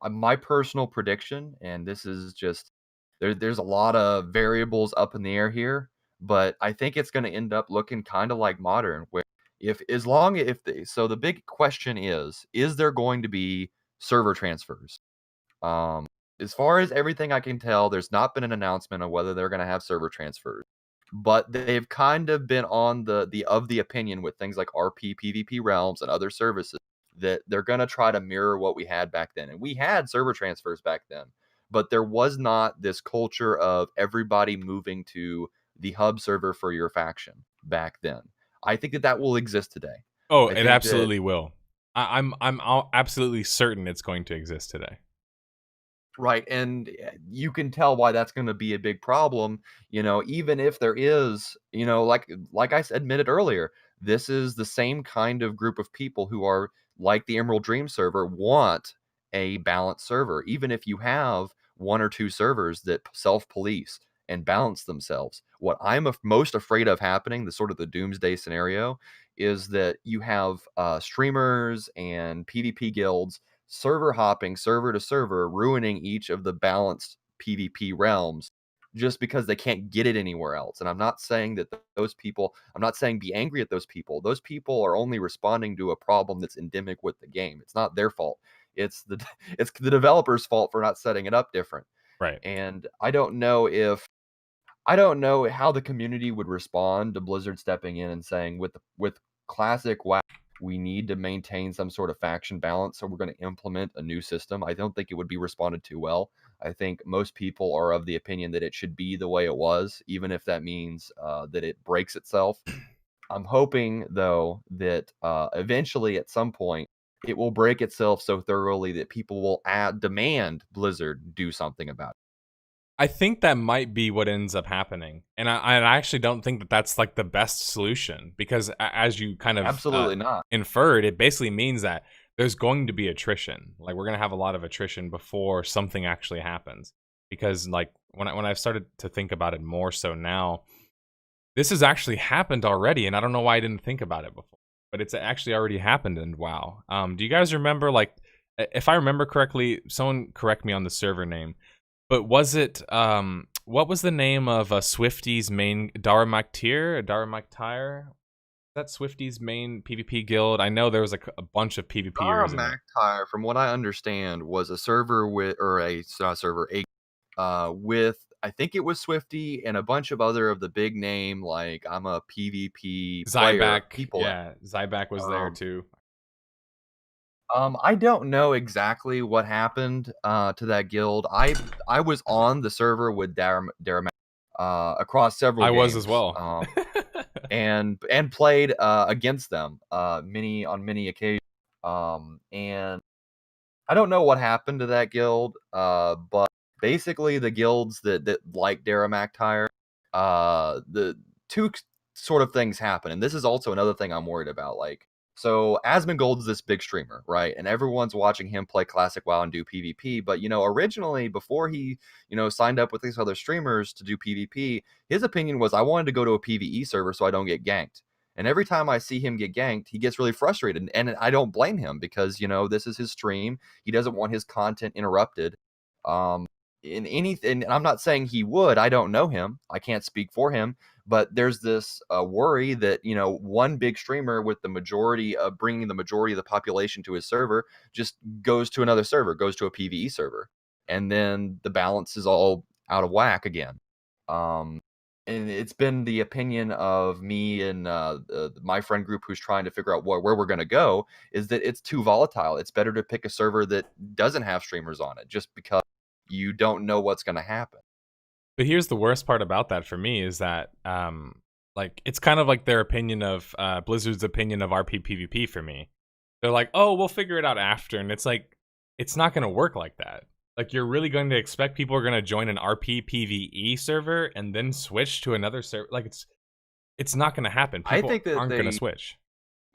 My personal prediction, and this is just there's a lot of variables up in the air here, but I think it's going to end up looking kind of like Modern, where so the big question is there going to be server transfers? As far as everything I can tell, there's not been an announcement on whether they're going to have server transfers. But they've kind of been on the opinion with things like RP, PvP realms, and other services that they're going to try to mirror what we had back then. And we had server transfers back then, but there was not this culture of everybody moving to the hub server for your faction back then. I think that will exist today. Oh, it absolutely will. I'm absolutely certain it's going to exist today. Right, and you can tell why that's going to be a big problem, even if there is, like I admitted earlier, this is the same kind of group of people who are like the Emerald Dream server, want a balanced server. Even if you have one or two servers that self-police and balance themselves. What I'm most afraid of happening, the sort of the doomsday scenario, is that you have streamers and PvP guilds server hopping server to server, ruining each of the balanced PvP realms just because they can't get it anywhere else. And I'm not saying that I'm not saying be angry at those people. Those people are only responding to a problem that's endemic with the game. It's not their fault. It's the developer's fault for not setting it up different. Right. And I don't know how the community would respond to Blizzard stepping in and saying, with classic WoW, we need to maintain some sort of faction balance, so we're going to implement a new system. I don't think it would be responded to well. I think most people are of the opinion that it should be the way it was, even if that means that it breaks itself. I'm hoping, though, that eventually at some point it will break itself so thoroughly that people will demand Blizzard do something about it. I think that might be what ends up happening. And I actually don't think that that's like the best solution, because as you kind of absolutely not inferred, it basically means that there's going to be attrition. Like, we're going to have a lot of attrition before something actually happens. Because like when I've started to think about it more so now, this has actually happened already, and I don't know why I didn't think about it before. But it's actually already happened in WoW. Do you guys remember, like, if I remember correctly, someone correct me on the server name, but was it, what was the name of Swifty's main, Daramaktir? That Swifty's main PvP guild? I know there was a bunch of PvPers. Daramaktir, from what I understand, was a server with I think it was Swifty and a bunch of other of the big name, like, I'm a PvP player people. Yeah, Zyback was there too. I don't know exactly what happened to that guild. I was on the server with Daramak across several games. I was as well. And played against them on many occasions. And I don't know what happened to that guild, but basically the guilds that like Daramaktir, the sort of things happen. And this is also another thing I'm worried about. Like, so Asmongold's this big streamer, right? And everyone's watching him play Classic WoW and do PvP. But, you know, originally, before he, you know, signed up with these other streamers to do PvP, his opinion was, I wanted to go to a PvE server so I don't get ganked. And every time I see him get ganked, he gets really frustrated. And I don't blame him because, you know, this is his stream. He doesn't want his content interrupted. In anything, and I'm not saying he would. I don't know him. I can't speak for him. But there's this worry that, you know, one big streamer with the majority of bringing the majority of the population to his server just goes to another server, goes to a PvE server. And then the balance is all out of whack again. And it's been the opinion of me and my friend group who's trying to figure out where we're going to go is that it's too volatile. It's better to pick a server that doesn't have streamers on it just because you don't know what's going to happen. But here's the worst part about that for me is that, like, it's kind of like their opinion of Blizzard's opinion of RP PvP for me. They're like, oh, we'll figure it out after. And it's like, it's not going to work like that. Like, you're really going to expect people are going to join an RP PvE server and then switch to another server? Like, it's not going to happen. People aren't going to switch.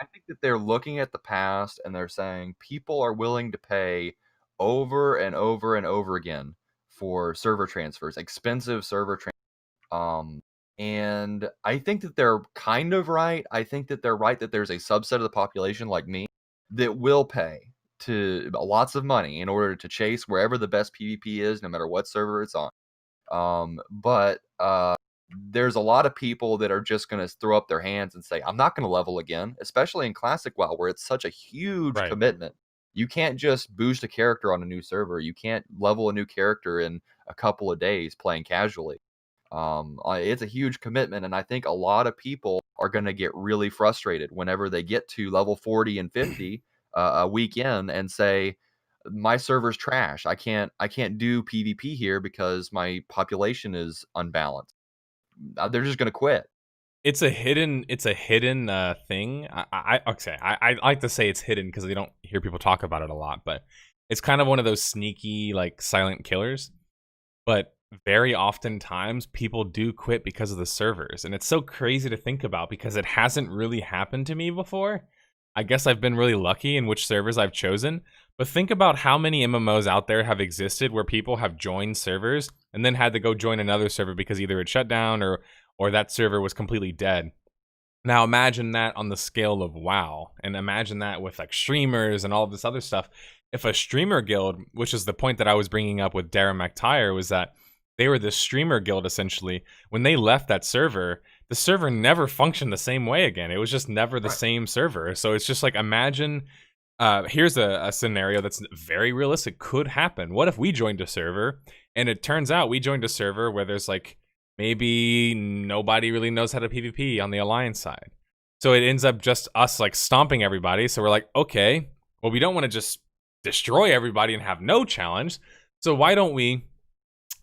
I think that they're looking at the past and they're saying people are willing to pay over and over and over again for server transfers, expensive server transfers. And I think that they're kind of right. I think that they're right that there's a subset of the population like me that will pay to lots of money in order to chase wherever the best PvP is, no matter what server it's on. But there's a lot of people that are just going to throw up their hands and say, I'm not going to level again, especially in Classic WoW, where it's such a huge commitment. You can't just boost a character on a new server. You can't level a new character in a couple of days playing casually. It's a huge commitment, and I think a lot of people are going to get really frustrated whenever they get to level 40 and 50 a week in and say, my server's trash. I can't do PvP here because my population is unbalanced. They're just going to quit. It's a hidden thing. I like to say it's hidden because we don't hear people talk about it a lot, but it's kind of one of those sneaky, like, silent killers. But very oftentimes people do quit because of the servers, and it's so crazy to think about because it hasn't really happened to me before. I guess I've been really lucky in which servers I've chosen, but think about how many MMOs out there have existed where people have joined servers and then had to go join another server because either it shut down or that server was completely dead. Now imagine that on the scale of WoW, and imagine that with like streamers and all of this other stuff. If a streamer guild, which is the point that I was bringing up with Darren McTire, was that they were this streamer guild essentially. When they left that server, the server never functioned the same way again. It was just never the same server. So it's just like, imagine, here's a scenario that's very realistic, could happen. What if we joined a server and it turns out we joined a server where there's like, maybe nobody really knows how to PvP on the Alliance side. So it ends up just us like stomping everybody. So we're like, okay, well, we don't want to just destroy everybody and have no challenge. So why don't we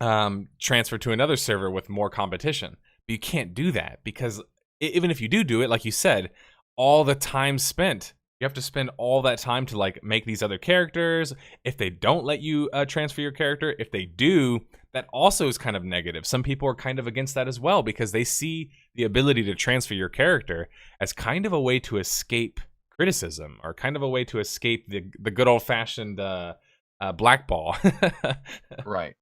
transfer to another server with more competition? But you can't do that because even if you do it, like you said, all the time spent, you have to spend all that time to like make these other characters. If they don't let you transfer your character, if they do, that also is kind of negative. Some people are kind of against that as well because they see the ability to transfer your character as kind of a way to escape criticism or kind of a way to escape the good old-fashioned blackball. Right.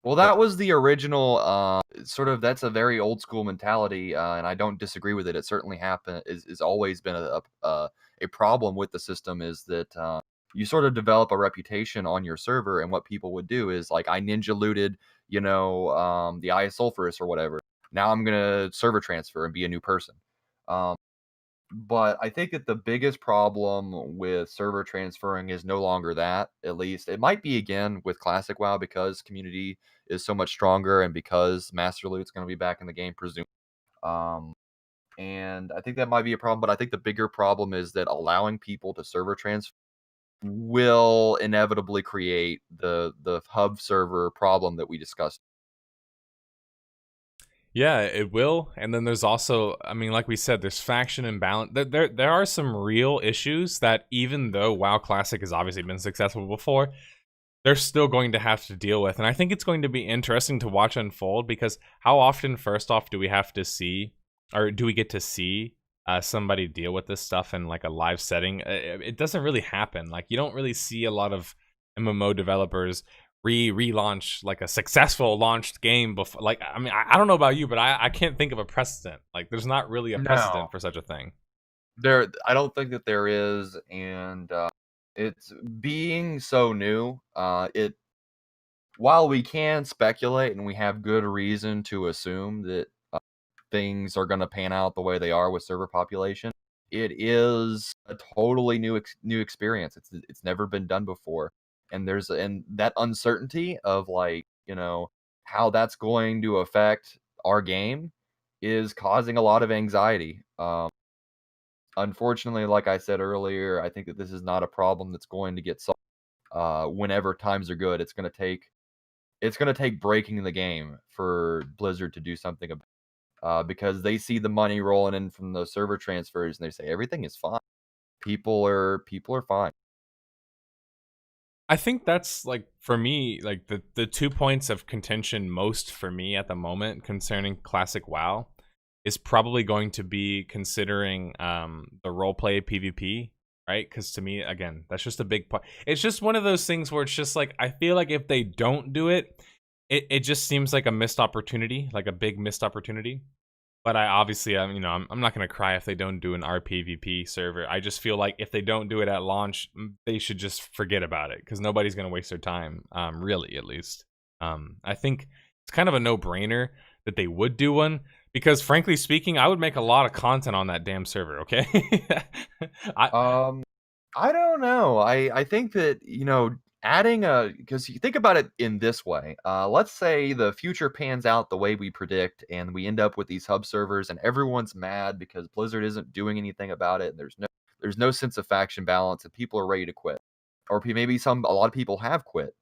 Well, that was the original sort of, that's a very old school mentality, and I don't disagree with it. It certainly is always been a problem with the system, is that you sort of develop a reputation on your server, and what people would do is like, I ninja looted, you know, the Eye of Sulphurus or whatever. Now I'm gonna server transfer and be a new person. But I think that the biggest problem with server transferring is no longer that. At least it might be again with Classic WoW because community is so much stronger and because Master Loot's going to be back in the game, presumably. And I think that might be a problem. But I think the bigger problem is that allowing people to server transfer will inevitably create the hub server problem that we discussed. Yeah, it will. And then there's also, I mean, like we said, there's faction imbalance. There are some real issues that even though WoW Classic has obviously been successful before, they're still going to have to deal with. And I think it's going to be interesting to watch unfold because how often, first off, do we have to see or do we get to see somebody deal with this stuff in like a live setting? It doesn't really happen. Like you don't really see a lot of MMO developers relaunch like a successful launched game before. Like I mean, I don't know about you, but I can't think of a precedent. Like there's not really a precedent No, for such a thing. I don't think that there is, and it's being so new. It while we can speculate and we have good reason to assume that things are going to pan out the way they are with server population, it is a totally new experience. It's never been done before, and that uncertainty of like how that's going to affect our game is causing a lot of anxiety. Unfortunately, like I said earlier, I think that this is not a problem that's going to get solved whenever times are good. It's going to take breaking the game for Blizzard to do something about because they see the money rolling in from those server transfers and they say everything is fine. People are fine. I think that's like for me, like the 2 points of contention most for me at the moment concerning classic WoW is probably going to be considering the roleplay PvP, right? Because to me, again, that's just a big part. It's just one of those things where it's just like I feel like if they don't do it, it just seems like a missed opportunity, like a big missed opportunity. But I obviously, I'm not gonna cry if they don't do an RPVP server. I just feel like if they don't do it at launch, they should just forget about it because nobody's gonna waste their time. Really, at least. I think it's kind of a no-brainer that they would do one because, frankly speaking, I would make a lot of content on that damn server. Okay. I don't know. I think that adding because you think about it in this way. Let's say the future pans out the way we predict, and we end up with these hub servers, and everyone's mad because Blizzard isn't doing anything about it, and there's no sense of faction balance, and people are ready to quit, or maybe a lot of people have quit.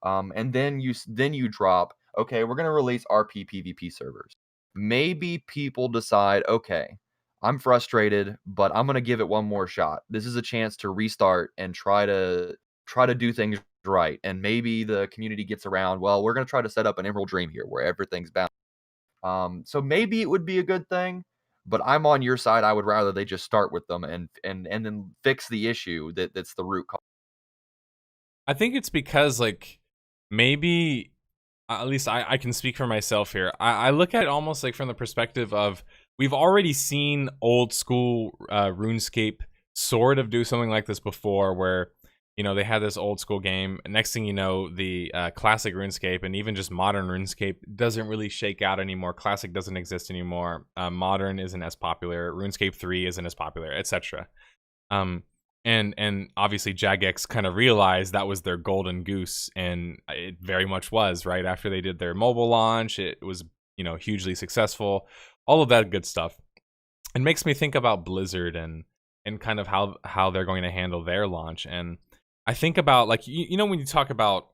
And then you drop, okay, we're gonna release RP PvP servers. Maybe people decide, okay, I'm frustrated, but I'm gonna give it one more shot. This is a chance to restart and try to do things right. And maybe the community gets around, well, we're gonna try to set up an Emerald Dream here where everything's balanced. So maybe it would be a good thing, but I'm on your side. I would rather they just start with them and then fix the issue that's the root cause. I think it's because like maybe at least I can speak for myself here. I look at it almost like from the perspective of we've already seen old school RuneScape sort of do something like this before, where they had this old school game. Next thing you know, the classic RuneScape and even just modern RuneScape doesn't really shake out anymore. Classic doesn't exist anymore. Modern isn't as popular. RuneScape 3 isn't as popular, etc. And obviously Jagex kind of realized that was their golden goose, and it very much was. Right after they did their mobile launch, it was hugely successful. All of that good stuff. It makes me think about Blizzard and kind of how they're going to handle their launch. And I think about like when you talk about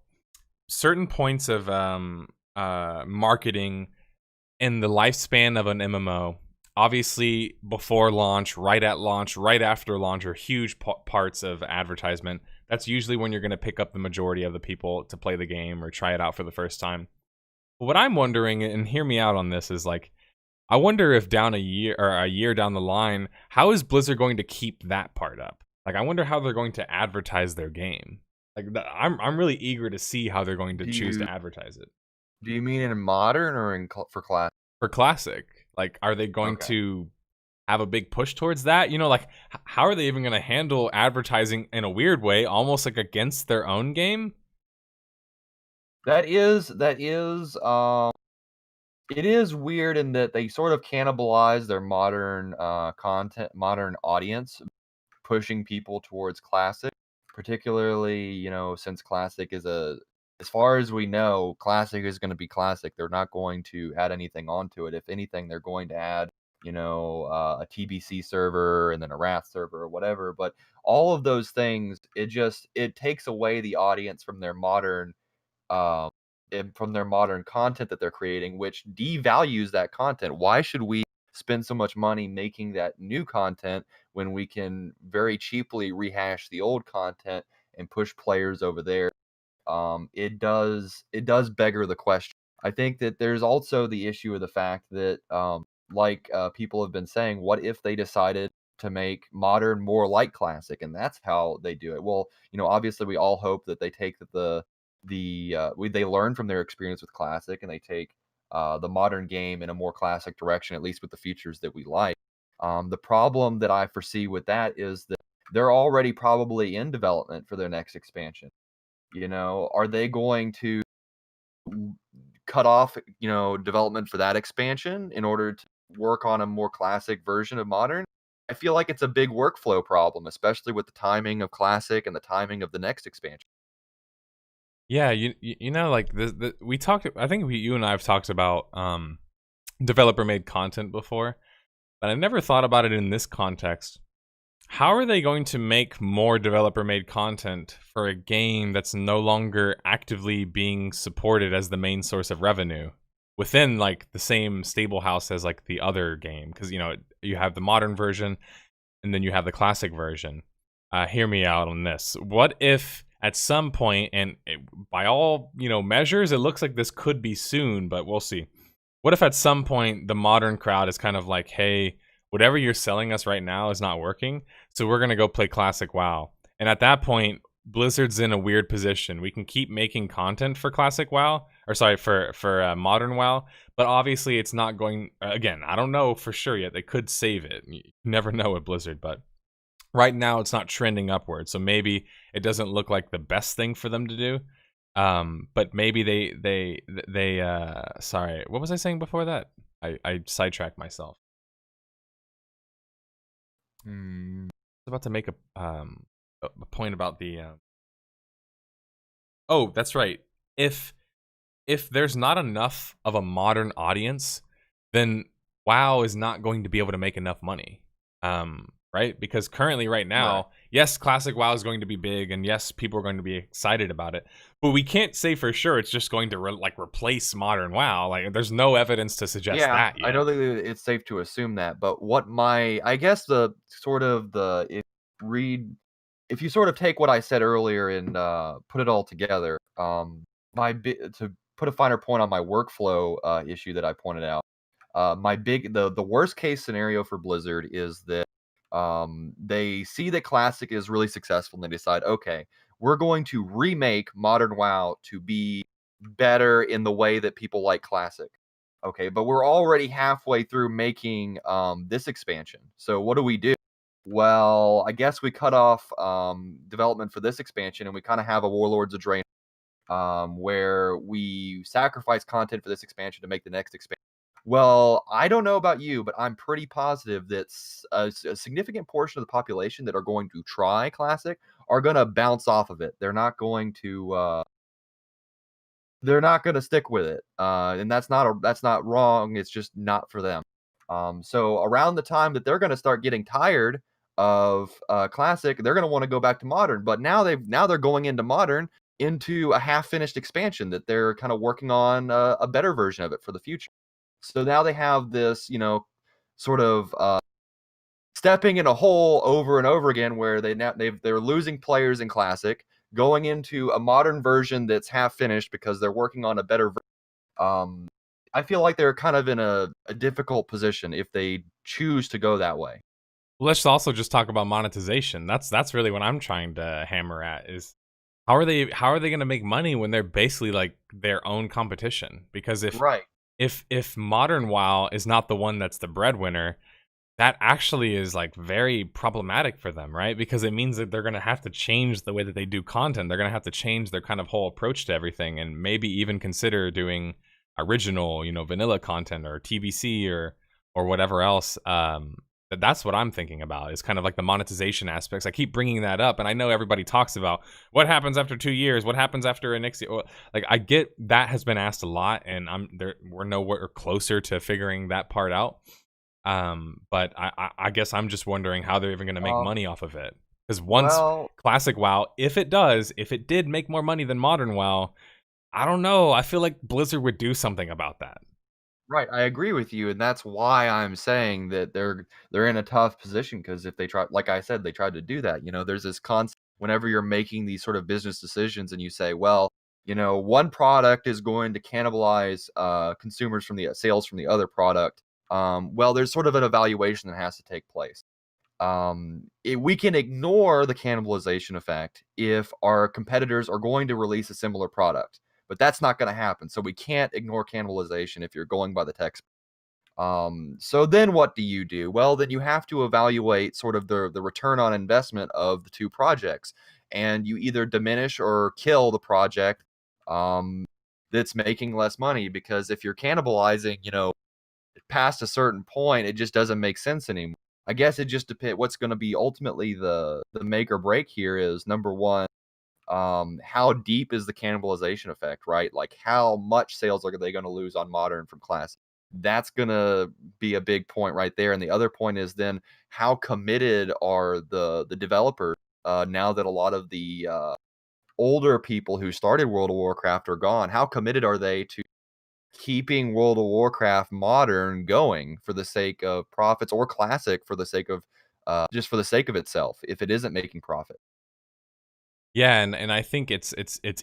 certain points of marketing in the lifespan of an MMO. Obviously, before launch, right at launch, right after launch are huge parts of advertisement. That's usually when you're going to pick up the majority of the people to play the game or try it out for the first time. But what I'm wondering, and hear me out on this, is like, I wonder if down a year down the line, how is Blizzard going to keep that part up? Like, I wonder how they're going to advertise their game. Like, I'm really eager to see how they're going to choose to advertise it. Do you mean in modern or for classic? For classic, like, are they going to have a big push towards that? Like, how are they even going to handle advertising in a weird way, almost like against their own game? That is it is weird in that they sort of cannibalize their modern content, modern audience, pushing people towards classic, particularly, since classic is as far as we know, classic is going to be classic. They're not going to add anything onto it. If anything, they're going to add, a TBC server and then a Wrath server or whatever. But all of those things, it takes away the audience from their modern um, from their modern content that they're creating, which devalues that content. Why should we spend so much money making that new content when we can very cheaply rehash the old content and push players over there? It does beggar the question. I think that there's also the issue of the fact that like people have been saying, what if they decided to make modern more like classic, and that's how they do it? Well, obviously we all hope that they take they learn from their experience with classic, and they take the modern game in a more classic direction, at least with the features that we like. The problem that I foresee with that is that they're already probably in development for their next expansion. Are they going to cut off, development for that expansion in order to work on a more classic version of modern? I feel like it's a big workflow problem, especially with the timing of classic and the timing of the next expansion. Yeah, like we talked. I think you and I have talked about developer made content before, but I never thought about it in this context. How are they going to make more developer made content for a game that's no longer actively being supported as the main source of revenue within like the same stable house as like the other game? Because you have the modern version and then you have the classic version. Hear me out on this. What if at some point, and by all measures, it looks like this could be soon, but we'll see. What if at some point the modern crowd is kind of like, hey, whatever you're selling us right now is not working, so we're gonna go play classic WoW. And at that point, Blizzard's in a weird position. We can keep making content for classic WoW, or sorry, for modern WoW, but obviously it's not going. Again, I don't know for sure yet. They could save it. You never know with Blizzard, but right now it's not trending upward. So maybe it doesn't look like the best thing for them to do. But maybe they sorry, what was I saying before that? I sidetracked myself. I was about to make a point about the oh, that's right. If there's not enough of a modern audience, then WoW is not going to be able to make enough money. Right? Because currently right now, Right. Yes, classic WoW is going to be big, and yes, people are going to be excited about it, but we can't say for sure it's just going to replace modern WoW. Like, there's no evidence to suggest Yeah, that yet. I don't think that it's safe to assume that, but I guess if you sort of take what I said earlier and put it all together, to put a finer point on my workflow issue that I pointed out, the worst case scenario for Blizzard is that they see that classic is really successful and they decide, okay, we're going to remake modern WoW to be better in the way that people like classic. Okay, but we're already halfway through making this expansion. So what do we do? Well, I guess we cut off development for this expansion, and we kind of have a Warlords of Draenor, where we sacrifice content for this expansion to make the next expansion. Well, I don't know about you, but I'm pretty positive that a significant portion of the population that are going to try Classic are going to bounce off of it. They're not going to stick with it, and that's not wrong. It's just not for them. So around the time that they're going to start getting tired of Classic, they're going to want to go back to Modern. But now they're going into Modern into a half-finished expansion that they're kind of working on a better version of it for the future. So now they have this, sort of stepping in a hole over and over again, where they're losing players in Classic, going into a modern version that's half finished because they're working on a better version. I feel like they're kind of in a difficult position if they choose to go that way. Let's also just talk about monetization. That's really what I'm trying to hammer at is how are they going to make money when they're basically like their own competition? Because Right. if modern WoW is not the one that's the breadwinner, that actually is like very problematic for them, right? Because it means that they're going to have to change the way that they do content. They're going to have to change their kind of whole approach to everything, and maybe even consider doing original, vanilla content or TBC or whatever else. That's what I'm thinking about, is kind of like the monetization aspects. I keep bringing that up, and I know everybody talks about what happens after 2 years, what happens after a next year. Like, I get that has been asked a lot, and we're nowhere closer to figuring that part out. But I guess I'm just wondering how they're even going to make money off of it. Because once classic WoW, if it did make more money than modern WoW, I don't know. I feel like Blizzard would do something about that. Right, I agree with you, and that's why I'm saying that they're in a tough position, because if they try, like I said, they tried to do that. There's this concept whenever you're making these sort of business decisions, and you say, well, one product is going to cannibalize consumers from the sales from the other product. Well, there's sort of an evaluation that has to take place. We can ignore the cannibalization effect if our competitors are going to release a similar product, but that's not going to happen. So we can't ignore cannibalization if you're going by the text. So then what do you do? Well, then you have to evaluate sort of the return on investment of the two projects, and you either diminish or kill the project that's making less money, because if you're cannibalizing, past a certain point, it just doesn't make sense anymore. I guess it just depends. What's going to be ultimately the make or break here is, number one, how deep is the cannibalization effect, right? Like, how much sales are they going to lose on modern from classic? That's going to be a big point right there. And the other point is then, how committed are the developers now that a lot of the older people who started World of Warcraft are gone? How committed are they to keeping World of Warcraft modern going for the sake of profits, or classic for the sake of just for the sake of itself, if it isn't making profit? Yeah, and I think it's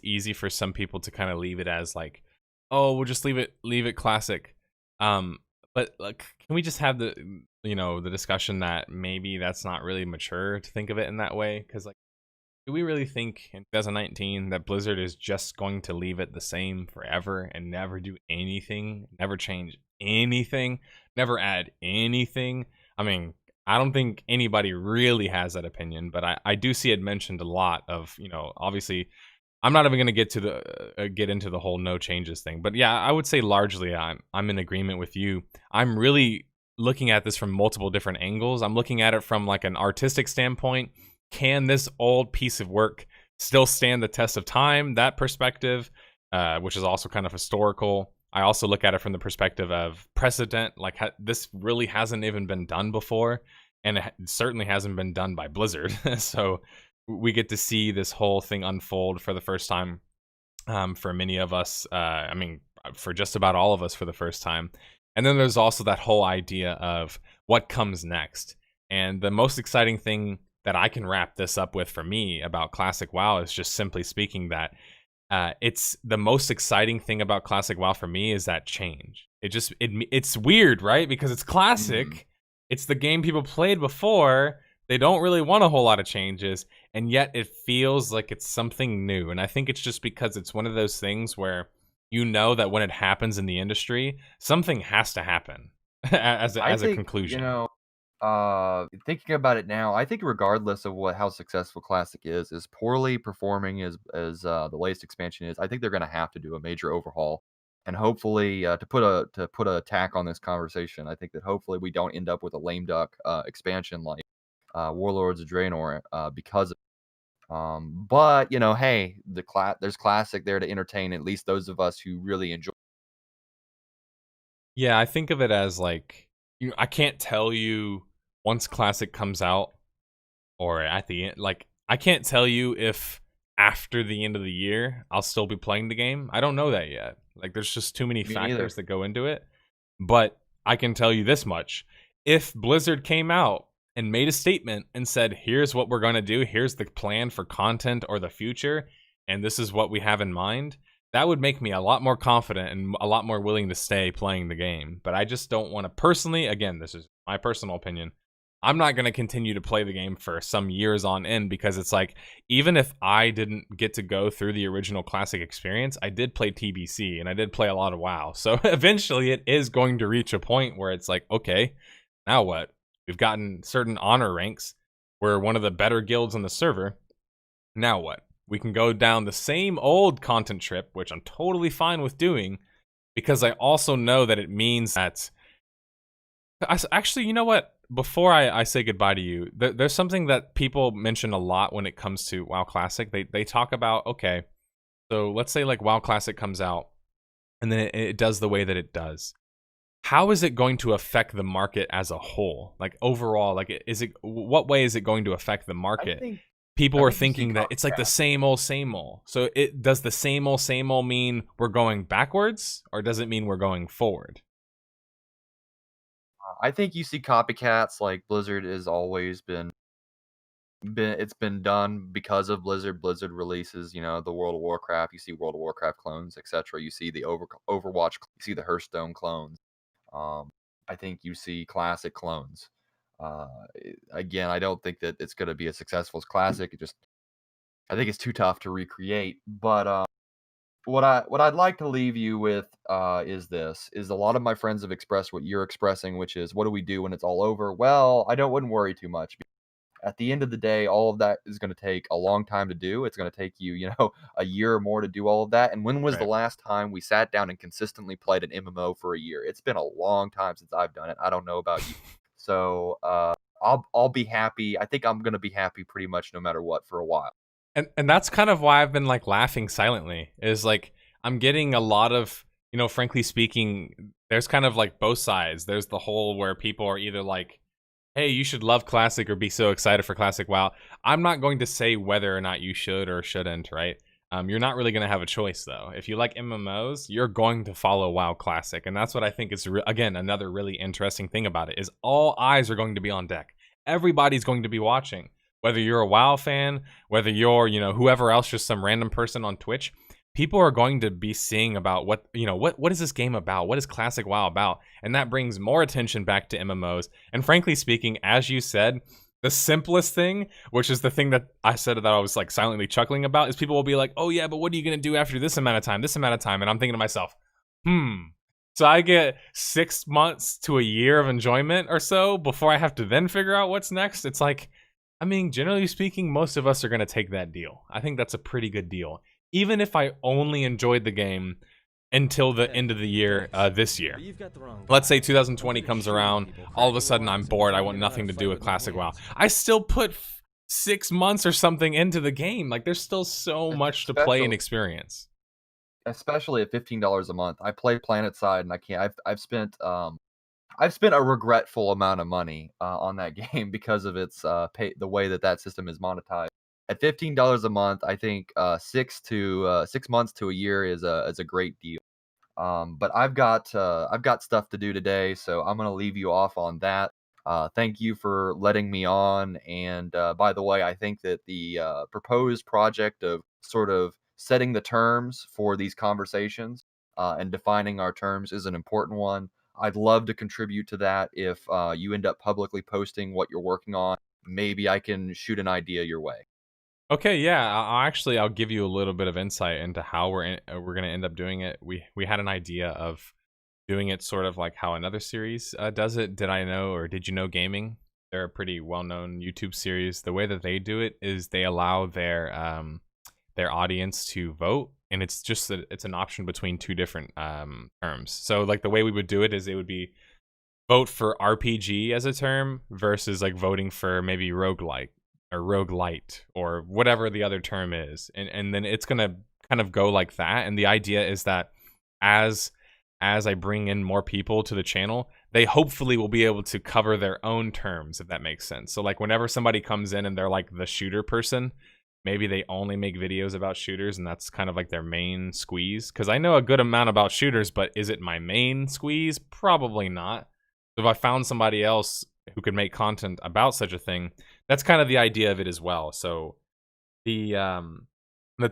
easy for some people to kind of leave it as like, oh, we'll just leave it classic. But like, can we just have the the discussion that maybe that's not really mature to think of it in that way? Because like, do we really think in 2019 that Blizzard is just going to leave it the same forever and never do anything, never change anything, never add anything? I mean, I don't think anybody really has that opinion, but I do see it mentioned a lot of, obviously, I'm not even going to get into the whole no changes thing. But yeah, I would say largely I'm in agreement with you. I'm really looking at this from multiple different angles. I'm looking at it from like an artistic standpoint. Can this old piece of work still stand the test of time? That perspective, which is also kind of historical. I also look at it from the perspective of precedent. Like, this really hasn't even been done before, and it certainly hasn't been done by Blizzard. So we get to see this whole thing unfold for the first time, for many of us. I mean, for just about all of us for the first time. And then there's also that whole idea of what comes next. And the most exciting thing that I can wrap this up with for me about Classic WoW is just simply speaking that it's the most exciting thing about Classic WoW for me is that change. It's weird, right? Because it's classic. It's the game people played before. They don't really want a whole lot of changes, and yet it feels like it's something new. And I think it's just because it's one of those things where that when it happens in the industry, something has to happen as a conclusion. Thinking about it now, I think regardless of how successful Classic is, as poorly performing as the latest expansion is, I think they're going to have to do a major overhaul. And hopefully, to put a tack on this conversation, I think that hopefully we don't end up with a lame duck expansion like Warlords of Draenor because of. But hey, there's Classic there to entertain at least those of us who really enjoy. Yeah, I think of it as like, I can't tell you once Classic comes out or at the end, like, I can't tell you if after the end of the year I'll still be playing the game. I don't know that yet. Like, there's just too many factors that go into it. But I can tell you this much. If Blizzard came out and made a statement and said, here's what we're going to do, here's the plan for content or the future, and this is what we have in mind, that would make me a lot more confident and a lot more willing to stay playing the game. But I just don't want to personally, again, this is my personal opinion, I'm not going to continue to play the game for some years on end, because it's like, even if I didn't get to go through the original Classic experience, I did play TBC and I did play a lot of WoW. So eventually it is going to reach a point where it's like, okay, now what? We've gotten certain honor ranks. We're one of the better guilds on the server. Now what? We can go down the same old content trip, which I'm totally fine with doing, because I also know that it means that... Actually, you know what? Before I say goodbye to you, there's something that people mention a lot when it comes to WoW Classic. They talk about, okay, so let's say like WoW Classic comes out, and then it does the way that it does. How is it going to affect the market as a whole? Like, overall, like, what way is it going to affect the market? People are thinking that it's like the same old. So does the same old mean we're going backwards, or does it mean we're going forward? I think you see copycats. Like, Blizzard has always been it's been done because of Blizzard. Blizzard releases, the World of Warcraft. You see World of Warcraft clones, etc. You see the Overwatch. You see the Hearthstone clones. I think you see classic clones. Again, I don't think that it's going to be as successful as classic. I think it's too tough to recreate. But what I'd like to leave you with is this: is a lot of my friends have expressed what you're expressing, which is, what do we do when it's all over? Well, wouldn't worry too much. At the end of the day, all of that is going to take a long time to do. It's going to take you, a year or more to do all of that. And when was the Right. last time we sat down and consistently played an MMO for a year? It's been a long time since I've done it. I don't know about you. So I'll be happy. I think I'm going to be happy pretty much no matter what for a while. And that's kind of why I've been like laughing silently, is like I'm getting a lot of, frankly speaking, there's kind of like both sides. There's the whole where people are either like, hey, you should love classic or be so excited for classic WoW. I'm not going to say whether or not you should or shouldn't, right? You're not really going to have a choice, though. If you like MMOs, you're going to follow WoW Classic. And that's what I think is, again, another really interesting thing about it, is all eyes are going to be on deck. Everybody's going to be watching. Whether you're a WoW fan, whether you're, whoever else, just some random person on Twitch, people are going to be seeing about what is this game about? What is classic WoW about? And that brings more attention back to MMOs. And frankly speaking, as you said, the simplest thing, which is the thing that I said that I was like silently chuckling about, is people will be like, oh yeah, but what are you going to do after this amount of time? And I'm thinking to myself, so I get 6 months to a year of enjoyment or so before I have to then figure out what's next. It's like, I mean, generally speaking, most of us are going to take that deal. I think that's a pretty good deal. Even if I only enjoyed the game until the end of the year this year. Let's say 2020 comes around, all of a sudden I'm bored, I want nothing to do with Classic WoW. I still put 6 months or something into the game. Like, there's still so much to play and experience. Especially at $15 a month. I play Planetside, and I can't. I've spent a regretful amount of money on that game because of its the way that system is monetized. At $15 a month, I think 6 months to a year is a great deal. But I've got stuff to do today, so I'm gonna leave you off on that. Thank you for letting me on. And by the way, I think that the proposed project of sort of setting the terms for these conversations and defining our terms is an important one. I'd love to contribute to that. If you end up publicly posting what you're working on, maybe I can shoot an idea your way. Okay, yeah. I'll give you a little bit of insight into how we're going to end up doing it. We had an idea of doing it sort of like how another series does it. Did you know Gaming? They're a pretty well-known YouTube series. The way that they do it is they allow their audience to vote, and it's just it's an option between two different terms. So like the way we would do it is it would be vote for RPG as a term versus like voting for maybe roguelike or roguelite or whatever the other term is, and then it's gonna kind of go like that. And the idea is that as I bring in more people to the channel, they hopefully will be able to cover their own terms, if that makes sense. So like whenever somebody comes in and they're like the shooter person, maybe they only make videos about shooters, and that's kind of like their main squeeze. Because I know a good amount about shooters, but is it my main squeeze? Probably not. So if I found somebody else who could make content about such a thing, that's kind of the idea of it as well. So the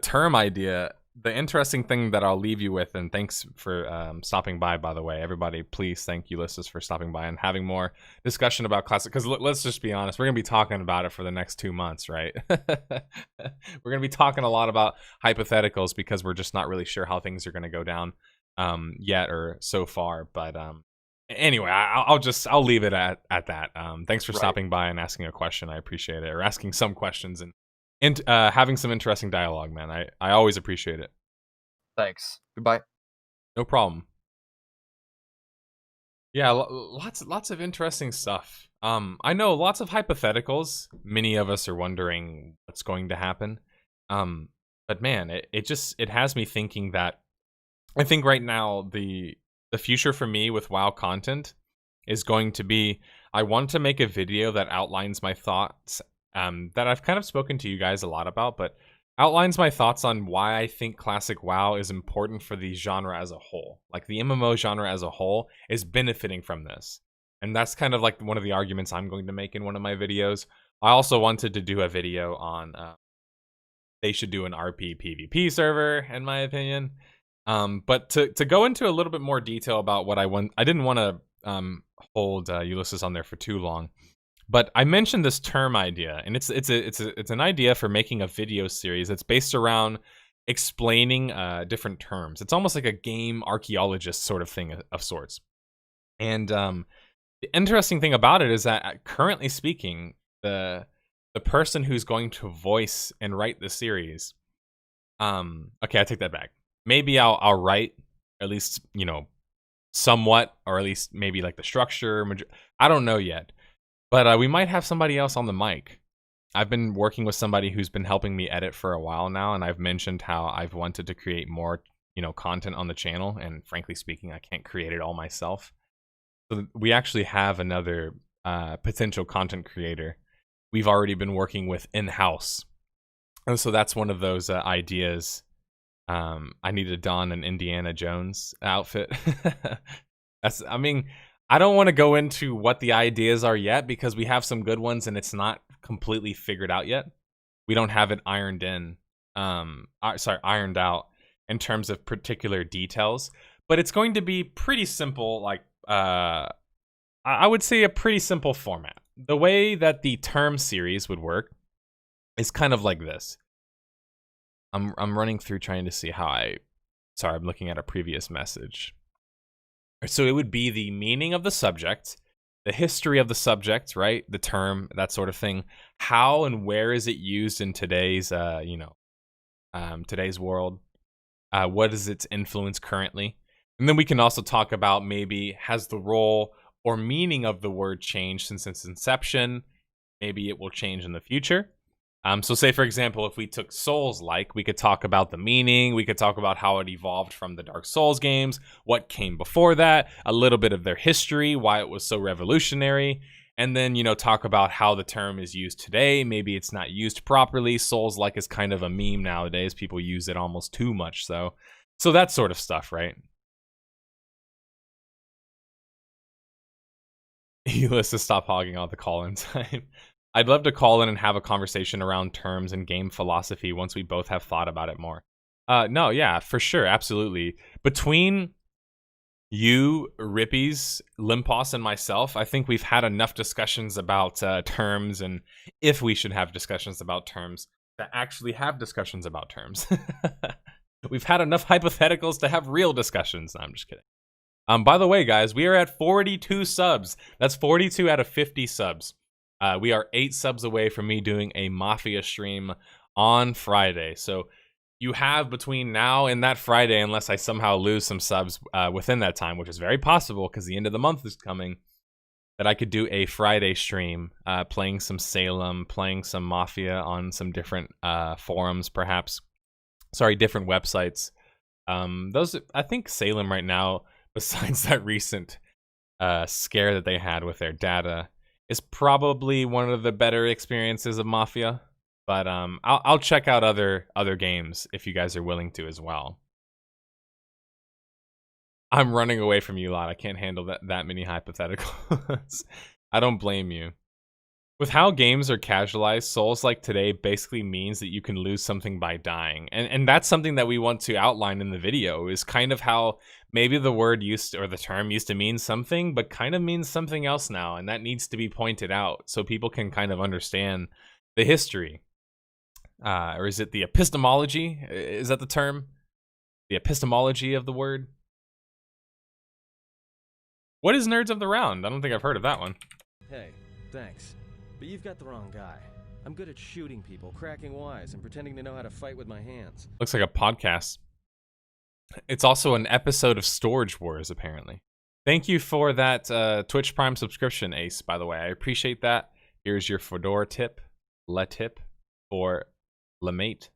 term idea, the interesting thing that I'll leave you with, and thanks for stopping by the way, everybody, please thank Ulysses for stopping by and having more discussion about classic, because let's just be honest, we're gonna be talking about it for the next 2 months, right? We're gonna be talking a lot about hypotheticals because we're just not really sure how things are gonna go down yet or so far. But anyway, I'll leave it at that. Thanks for stopping by and asking a question. I appreciate it, or asking some questions and having some interesting dialogue, man. I always appreciate it. Thanks. Goodbye. No problem. Yeah, lots of interesting stuff. I know lots of hypotheticals. Many of us are wondering what's going to happen. But man, it has me thinking that I think right now the future for me with WoW content is going to be, I want to make a video that outlines my thoughts that I've kind of spoken to you guys a lot about, but outlines my thoughts on why I think classic WoW is important for the genre as a whole. Like the MMO genre as a whole is benefiting from this. And that's kind of like one of the arguments I'm going to make in one of my videos. I also wanted to do a video on they should do an RP PvP server, in my opinion. But to go into a little bit more detail about what I didn't want to hold Ulysses on there for too long. But I mentioned this term idea, and it's an idea for making a video series that's based around explaining different terms. It's almost like a game archaeologist sort of thing of sorts. And the interesting thing about it is that currently speaking, the person who's going to voice and write the series, okay, I take that back. Maybe I'll write at least, you know, somewhat, or at least maybe like the structure. I don't know yet. But we might have somebody else on the mic. I've been working with somebody who's been helping me edit for a while now, and I've mentioned how I've wanted to create more, you know, content on the channel, and frankly speaking, I can't create it all myself. So we actually have another potential content creator we've already been working with in-house. And so that's one of those ideas. I need to don an Indiana Jones outfit. I mean, I don't want to go into what the ideas are yet, because we have some good ones and it's not completely figured out yet. We don't have it ironed out in terms of particular details, but it's going to be pretty simple. Like, I would say a pretty simple format. The way that the term series would work is kind of like this. I'm running through trying to see how I'm looking at a previous message. So it would be the meaning of the subject, the history of the subject, right? The term, that sort of thing. How and where is it used in today's, today's world? What is its influence currently? And then we can also talk about maybe has the role or meaning of the word changed since its inception? Maybe it will change in the future. So say, for example, if we took Souls-like, we could talk about the meaning, we could talk about how it evolved from the Dark Souls games, what came before that, a little bit of their history, why it was so revolutionary, and then, you know, talk about how the term is used today. Maybe it's not used properly. Souls-like is kind of a meme nowadays. People use it almost too much, so that sort of stuff, right? Ulysses, stop hogging all the call-in time. I'd love to call in and have a conversation around terms and game philosophy once we both have thought about it more. No, yeah, for sure, absolutely. Between you, Rippies, Limpos, and myself, I think we've had enough discussions about terms, and if we should have discussions about terms, to actually have discussions about terms. We've had enough hypotheticals to have real discussions. No, I'm just kidding. By the way, guys, we are at 42 subs. That's 42 out of 50 subs. We are 8 subs away from me doing a Mafia stream on Friday. So you have between now and that Friday, unless I somehow lose some subs within that time, which is very possible because the end of the month is coming, that I could do a Friday stream playing some Salem, playing some Mafia on some different forums, perhaps. Sorry, different websites. Those, I think Salem right now, besides that recent scare that they had with their data, is probably one of the better experiences of Mafia, but I'll check out other games if you guys are willing to as well. I'm running away from you lot. I can't handle that many hypotheticals. I don't blame you. With how games are casualized, Souls-like today basically means that you can lose something by dying. And that's something that we want to outline in the video, is kind of how maybe the word or the term used to mean something, but kind of means something else now. And that needs to be pointed out so people can kind of understand the history. Or is it the epistemology? Is that the term? The epistemology of the word? What is Nerds of the Round? I don't think I've heard of that one. Hey, thanks. But you've got the wrong guy. I'm good at shooting people, cracking wise, and pretending to know how to fight with my hands. Looks like a podcast. It's also an episode of Storage Wars, apparently. Thank you for that Twitch Prime subscription, Ace, by the way. I appreciate that. Here's your Fedora tip, tip for Lemate.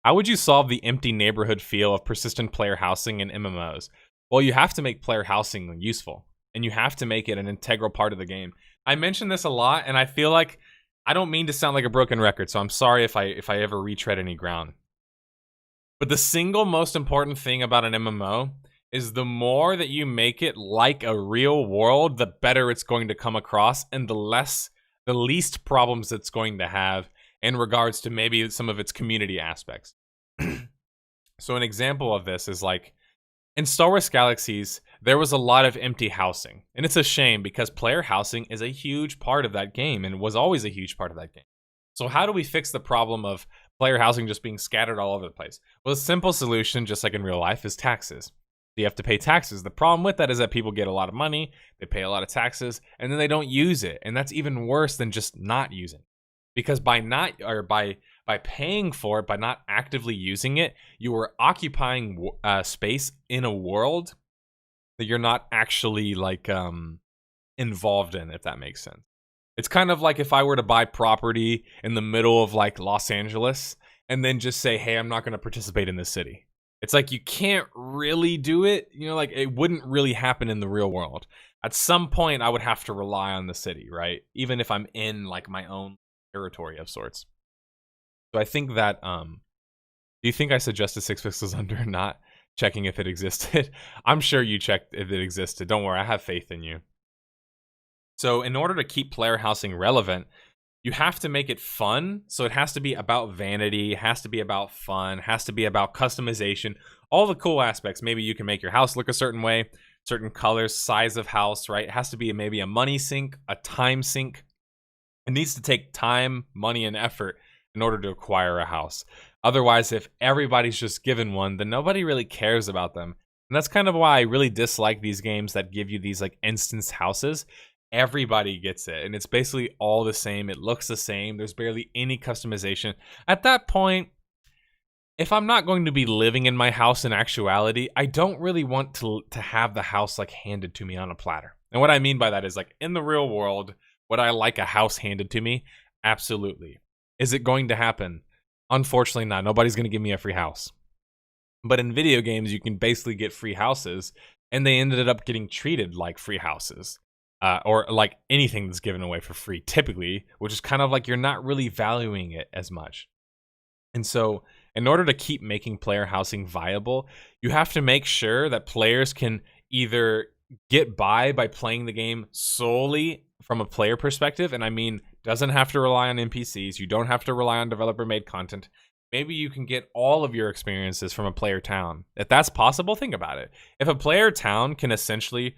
How would you solve the empty neighborhood feel of persistent player housing in MMOs? Well, you have to make player housing useful, and you have to make it an integral part of the game. I mention this a lot, and I feel like I don't mean to sound like a broken record, so I'm sorry if I ever retread any ground. But the single most important thing about an MMO is the more that you make it like a real world, the better it's going to come across, and the least problems it's going to have in regards to maybe some of its community aspects. So an example of this is like in Star Wars Galaxies, there was a lot of empty housing. And it's a shame because player housing is a huge part of that game and was always a huge part of that game. So how do we fix the problem of player housing just being scattered all over the place? Well, a simple solution, just like in real life, is taxes. You have to pay taxes. The problem with that is that people get a lot of money, they pay a lot of taxes, and then they don't use it. And that's even worse than just not using it. Because by paying for it, by not actively using it, you are occupying space in a world that you're not actually like involved in, if that makes sense. It's kind of like if I were to buy property in the middle of like Los Angeles and then just say, hey, I'm not going to participate in this city. It's like you can't really do it. You know, like it wouldn't really happen in the real world. At some point, I would have to rely on the city, right? Even if I'm in like my own territory of sorts. So I think that, do you think I suggested 6 Pixels Under not checking if it existed? I'm sure you checked if it existed. Don't worry, I have faith in you. So in order to keep player housing relevant, you have to make it fun. So it has to be about vanity, it has to be about fun, it has to be about customization, all the cool aspects. Maybe you can make your house look a certain way, certain colors, size of house, right? It has to be maybe a money sink, a time sink. It needs to take time, money, and effort in order to acquire a house. Otherwise, if everybody's just given one, then nobody really cares about them. And that's kind of why I really dislike these games that give you these like instance houses. Everybody gets it, and it's basically all the same. It looks the same. There's barely any customization. At that point, if I'm not going to be living in my house in actuality, I don't really want to have the house like handed to me on a platter. And what I mean by that is like in the real world, would I like a house handed to me? Absolutely. Is it going to happen? Unfortunately not. Nobody's going to give me a free house. But in video games, you can basically get free houses, and they ended up getting treated like free houses. Or like anything that's given away for free, typically, which is kind of like you're not really valuing it as much. And so in order to keep making player housing viable, you have to make sure that players can either get by playing the game solely from a player perspective. And I mean, doesn't have to rely on NPCs. You don't have to rely on developer-made content. Maybe you can get all of your experiences from a player town. If that's possible, think about it. If a player town can essentially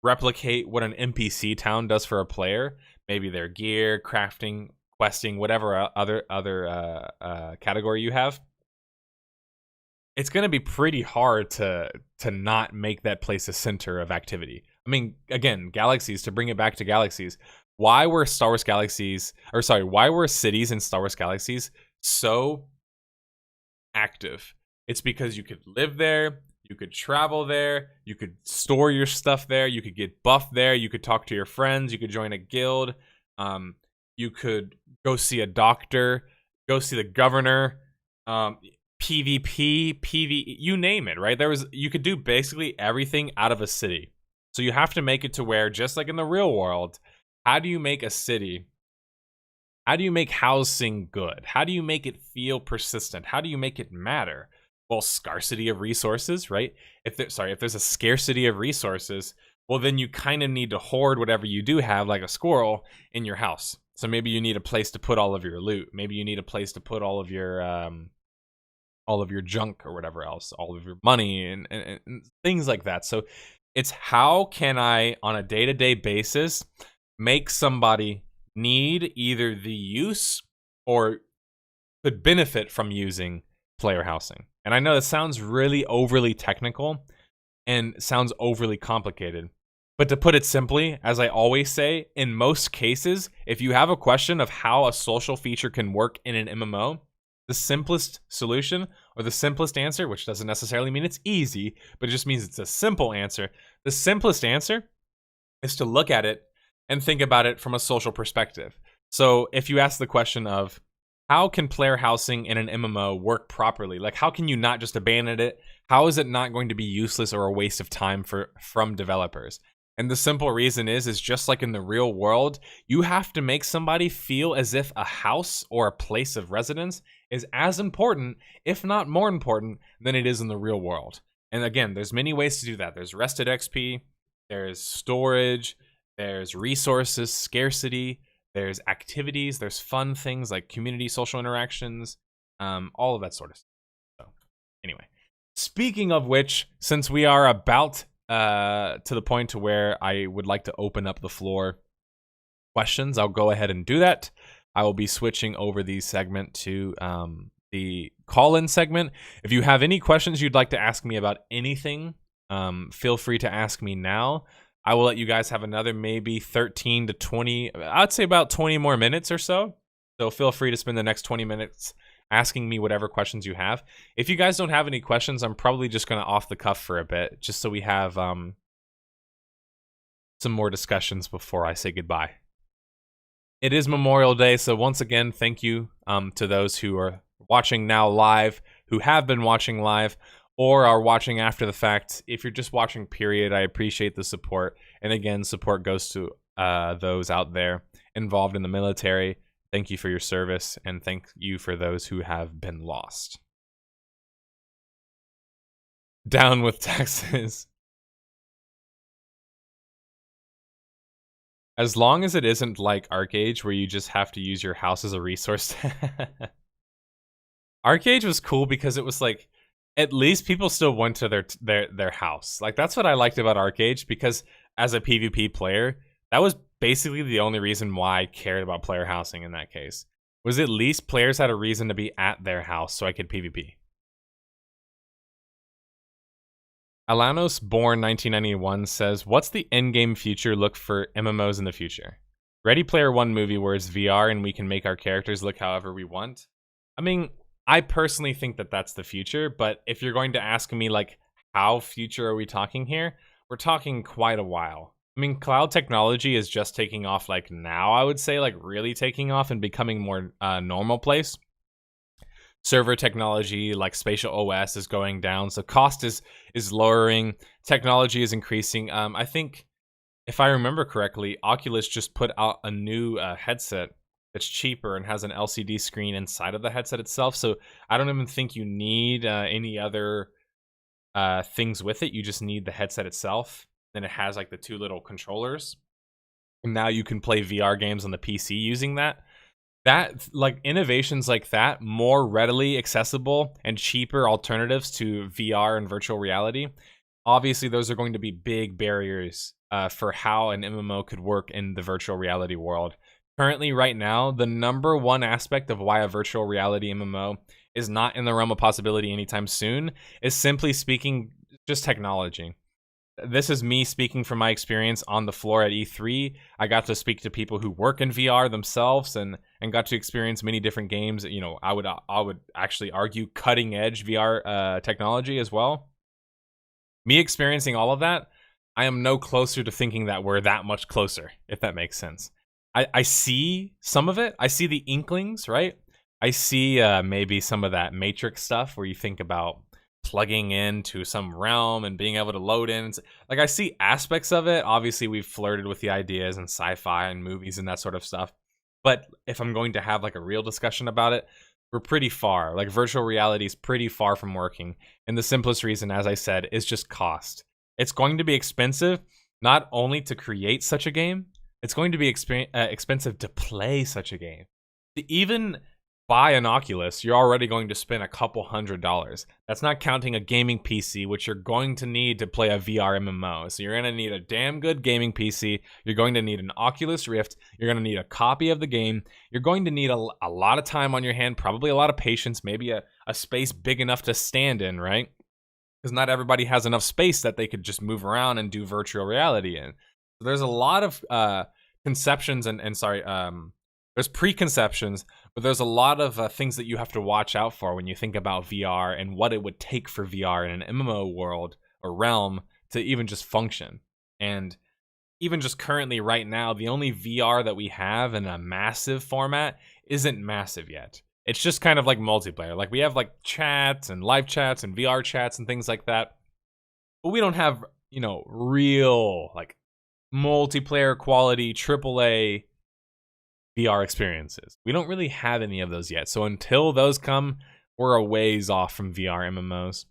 replicate what an NPC town does for a player, maybe their gear, crafting, questing, whatever other category you have, it's going to be pretty hard to not make that place a center of activity. I mean, again, Galaxies, to bring it back to Galaxies, why were cities in Star Wars Galaxies so active? It's because you could live there, you could travel there, you could store your stuff there, you could get buffed there, you could talk to your friends, you could join a guild, you could go see a doctor, go see the governor, PvP, PvE, you name it, right? You could do basically everything out of a city. So you have to make it to where, just like in the real world, how do you make a city? How do you make housing good? How do you make it feel persistent? How do you make it matter? Well, scarcity of resources, right? If there's a scarcity of resources, well, then you kind of need to hoard whatever you do have, like a squirrel, in your house. So maybe you need a place to put all of your loot. Maybe you need a place to put all of your junk or whatever else, all of your money and things like that. So it's how can I, on a day-to-day basis, make somebody need either the use or could benefit from using player housing. And I know that sounds really overly technical and sounds overly complicated. But to put it simply, as I always say, in most cases, if you have a question of how a social feature can work in an MMO, the simplest solution or the simplest answer, which doesn't necessarily mean it's easy, but it just means it's a simple answer. The simplest answer is to look at it and think about it from a social perspective. So if you ask the question of, how can player housing in an MMO work properly? Like, how can you not just abandon it? How is it not going to be useless or a waste of time from developers? And the simple reason is just like in the real world, you have to make somebody feel as if a house or a place of residence is as important, if not more important, than it is in the real world. And again, there's many ways to do that. There's rested XP, there's storage, there's resources, scarcity, there's activities, there's fun things like community, social interactions, all of that sort of stuff. So anyway, speaking of which, since we are about to the point to where I would like to open up the floor questions, I'll go ahead and do that. I will be switching over the segment to the call-in segment. If you have any questions you'd like to ask me about anything, feel free to ask me now. I will let you guys have another maybe 13 to 20, I'd say about 20 more minutes or so. So feel free to spend the next 20 minutes asking me whatever questions you have. If you guys don't have any questions, I'm probably just going to off the cuff for a bit, just so we have some more discussions before I say goodbye. It is Memorial Day, so once again, thank you to those who are watching now live, who have been watching live, or are watching after the fact. If you're just watching, period, I appreciate the support. And again, support goes to those out there involved in the military. Thank you for your service, and thank you for those who have been lost. Down with taxes. As long as it isn't like Arcade, where you just have to use your house as a resource. Arcade was cool because it was like, at least people still went to their house. Like, that's what I liked about Arcade, because as a PvP player, that was basically the only reason why I cared about player housing in that case. Was at least players had a reason to be at their house so I could PvP. Alanos Born 1991 says, what's the endgame future look for MMOs in the future? Ready Player One movie where it's VR and we can make our characters look however we want? I mean, I personally think that that's the future, but if you're going to ask me, like, how future are we talking here? We're talking quite a while. I mean, cloud technology is just taking off, like, now, I would say, like, really taking off and becoming more normal place. Server technology, like spatial OS, is going down, so cost is lowering, technology is increasing. I think, if I remember correctly, Oculus just put out a new headset that's cheaper and has an LCD screen inside of the headset itself, so I don't even think you need any other things with it. You just need the headset itself. Then it has like the two little controllers, and now you can play VR games on the PC using that. That, like, innovations like that, more readily accessible and cheaper alternatives to VR and virtual reality, obviously those are going to be big barriers for how an MMO could work in the virtual reality world. Currently, right now, the number one aspect of why a virtual reality MMO is not in the realm of possibility anytime soon is, simply speaking, just technology. This is me speaking from my experience on the floor at E3. I got to speak to people who work in VR themselves and got to experience many different games. You know, I would actually argue cutting edge VR technology as well. Me experiencing all of that, I am no closer to thinking that we're that much closer, if that makes sense. I see some of it. I see the inklings, right? I see maybe some of that Matrix stuff where you think about plugging into some realm and being able to load in. Like, I see aspects of it. Obviously, we've flirted with the ideas in sci-fi and movies and that sort of stuff. But if I'm going to have like a real discussion about it, we're pretty far. Like, virtual reality is pretty far from working. And the simplest reason, as I said, is just cost. It's going to be expensive, not only to create such a game, it's going to be expensive to play such a game. To even buy an Oculus, you're already going to spend a couple $100s. That's not counting a gaming PC, which you're going to need to play a VR MMO. So you're going to need a damn good gaming PC. You're going to need an Oculus Rift. You're going to need a copy of the game. You're going to need a lot of time on your hand, probably a lot of patience, maybe a space big enough to stand in, right? Because not everybody has enough space that they could just move around and do virtual reality in. So there's a lot of conceptions there's preconceptions, but there's a lot of things that you have to watch out for when you think about VR and what it would take for VR in an MMO world or realm to even just function. And even just currently right now, the only VR that we have in a massive format isn't massive yet. It's just kind of like multiplayer. Like, we have like chats and live chats and VR chats and things like that. But we don't have, you know, real like multiplayer quality AAA VR experiences. We don't really have any of those yet. So until those come, we're a ways off from VR MMOs.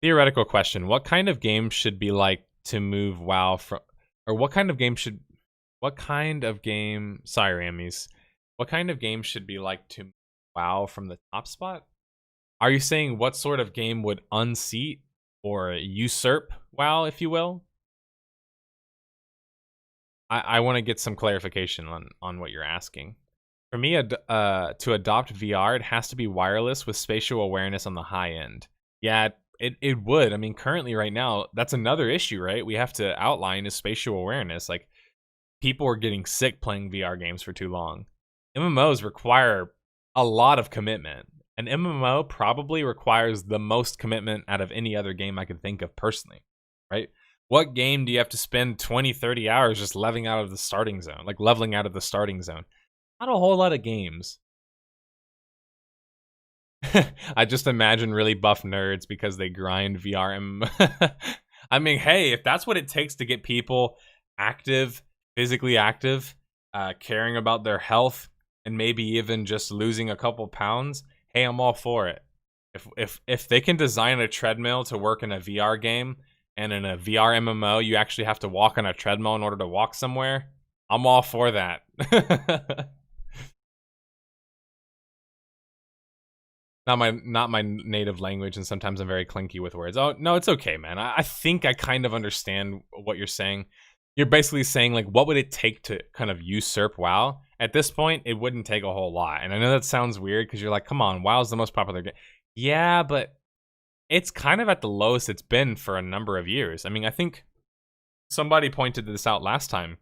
Theoretical question. What kind of game should be like to move WoW from, or what kind of game should be like to move WoW from the top spot? Are you saying what sort of game would unseat or usurp WoW, if you will? I want to get some clarification on what you're asking. For me, to adopt VR, it has to be wireless with spatial awareness on the high end. Yeah, it would. I mean, currently right now, that's another issue, right? We have to outline is spatial awareness. Like, people are getting sick playing VR games for too long. MMOs require a lot of commitment. An MMO probably requires the most commitment out of any other game I could think of personally, right? What game do you have to spend 20, 30 hours just leveling out of the starting zone? Like, leveling out of the starting zone. Not a whole lot of games. I just imagine really buff nerds because they grind VR MMO. I mean, hey, if that's what it takes to get people active, physically active, caring about their health, and maybe even just losing a couple pounds, hey, I'm all for it. If they can design a treadmill to work in a VR game, and in a VR MMO, you actually have to walk on a treadmill in order to walk somewhere, I'm all for that. Not my native language, and sometimes I'm very clinky with words. Oh, no, it's okay, man. I think I kind of understand what you're saying. You're basically saying, like, what would it take to kind of usurp WoW? At this point, it wouldn't take a whole lot. And I know that sounds weird because you're like, come on, WoW's the most popular game. Yeah, but it's kind of at the lowest it's been for a number of years. I mean, I think somebody pointed this out last time.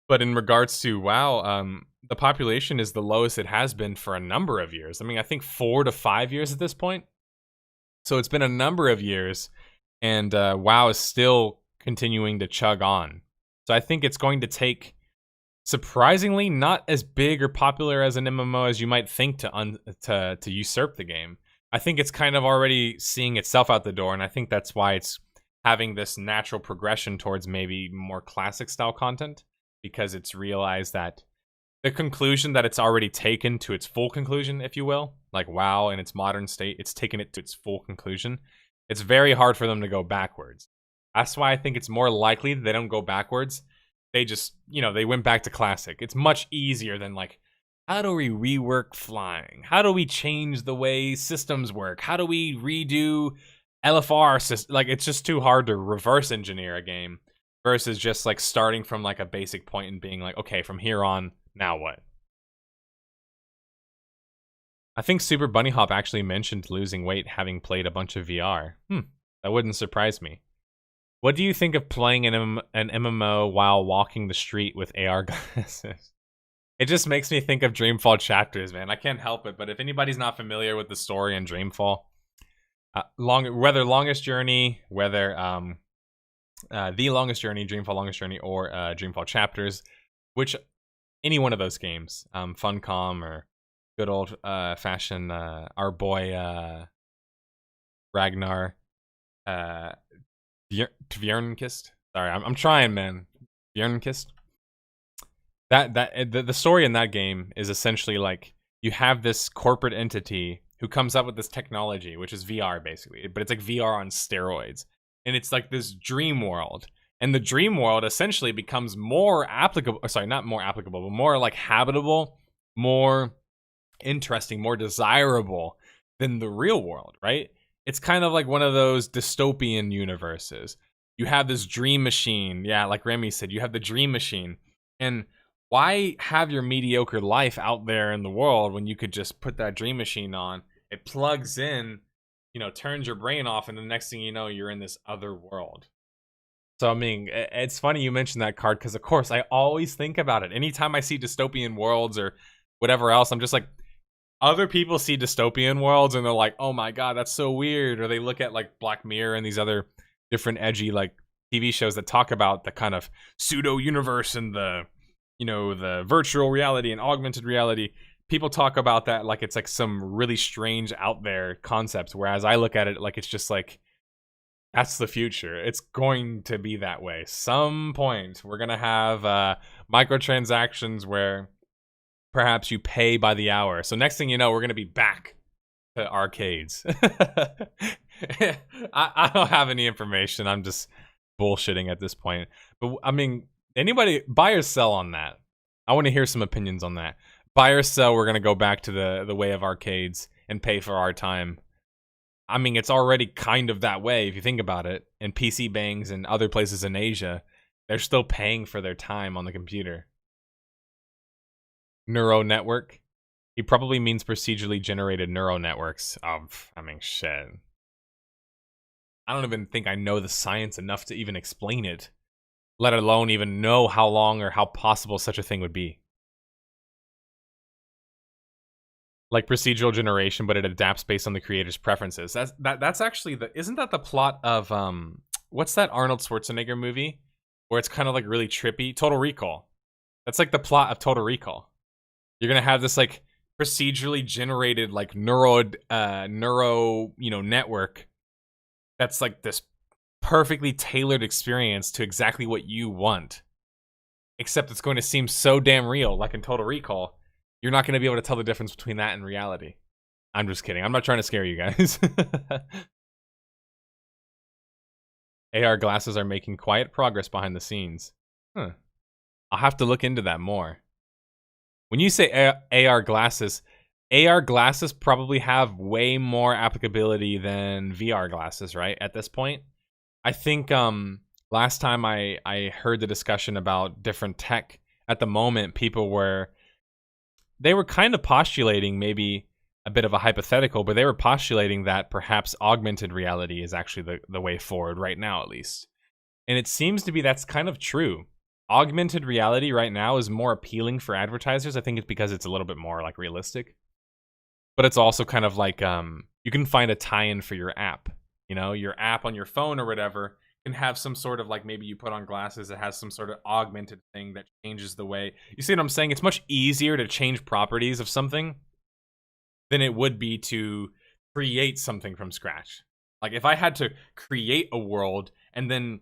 But in regards to WoW, the population is the lowest it has been for a number of years. I mean, I think 4 to 5 years at this point. So it's been a number of years, and WoW is still continuing to chug on. So I think it's going to take, surprisingly, not as big or popular as an MMO as you might think to usurp the game. I think it's kind of already seeing itself out the door, and I think that's why it's having this natural progression towards maybe more classic style content, because it's realized that the conclusion that it's already taken to its full conclusion, if you will, like WoW in its modern state, it's taken it to its full conclusion. It's very hard for them to go backwards. That's why I think it's more likely that they don't go backwards. They just, they went back to classic. It's much easier than, like, how do we rework flying? How do we change the way systems work? How do we redo LFR system? Like, it's just too hard to reverse engineer a game versus just, like, starting from, like, a basic point and being like, okay, from here on, now what? I think Super Bunny Hop actually mentioned losing weight having played a bunch of VR. That wouldn't surprise me. What do you think of playing an MMO while walking the street with AR glasses? It just makes me think of Dreamfall chapters, man. I can't help it, but if anybody's not familiar with the story in Dreamfall, whether Longest Journey, whether The Longest Journey, Dreamfall Longest Journey, or Dreamfall chapters, which any one of those games, Funcom or good old fashioned our boy Ragnar Björnkist. Sorry, I'm trying, man. Björnkist. The story in that game is essentially like you have this corporate entity who comes up with this technology, which is VR basically, but it's like VR on steroids, and it's like this dream world. And the dream world essentially becomes more applicable, sorry, not more applicable, but more like habitable, more interesting, more desirable than the real world, right? It's kind of like one of those dystopian universes. You have this dream machine. Yeah, like Remy said, you have the dream machine. And why have your mediocre life out there in the world when you could just put that dream machine on? It plugs in, turns your brain off, and the next thing you know, you're in this other world. So, I mean, it's funny you mentioned that card because, of course, I always think about it. Anytime I see dystopian worlds or whatever else, I'm just like, other people see dystopian worlds and they're like, oh my God, that's so weird. Or they look at like Black Mirror and these other different edgy like TV shows that talk about the kind of pseudo universe and the, the virtual reality and augmented reality. People talk about that like it's like some really strange out there concept. Whereas I look at it like it's just like, that's the future. It's going to be that way. Some point we're going to have microtransactions where perhaps you pay by the hour. So next thing you know, we're going to be back to arcades. I don't have any information. I'm just bullshitting at this point. But I mean, anybody buy or sell on that? I want to hear some opinions on that. Buy or sell, we're going to go back to the way of arcades. and pay for our time. I mean, it's already kind of that way if you think about it. In PC bangs and other places in Asia, they're still paying for their time on the computer. Neural network. He probably means procedurally generated neural networks. I mean, shit. I don't even think I know the science enough to even explain it, let alone even know how long or how possible such a thing would be. Like procedural generation, but it adapts based on the creator's preferences. That's actually isn't that the plot of what's that Arnold Schwarzenegger movie where it's kind of like really trippy? Total Recall. That's like the plot of Total Recall. You're gonna have this like procedurally generated like neuro network that's like this perfectly tailored experience to exactly what you want. Except it's going to seem so damn real, like in Total Recall. You're not going to be able to tell the difference between that and reality. I'm just kidding. I'm not trying to scare you guys. AR glasses are making quiet progress behind the scenes. Huh. I'll have to look into that more. When you say AR glasses probably have way more applicability than VR glasses, right? At this point, I think last time I heard the discussion about different tech, at the moment, people were kind of postulating, maybe a bit of a hypothetical, but they were postulating that perhaps augmented reality is actually the way forward right now, at least. And it seems to be that's kind of true. Augmented reality right now is more appealing for advertisers. I think it's because it's a little bit more like realistic. But it's also kind of like you can find a tie-in for your app. You know, your app on your phone or whatever can have some sort of like, maybe you put on glasses, it has some sort of augmented thing that changes the way. You see what I'm saying? It's much easier to change properties of something than it would be to create something from scratch. Like if I had to create a world and then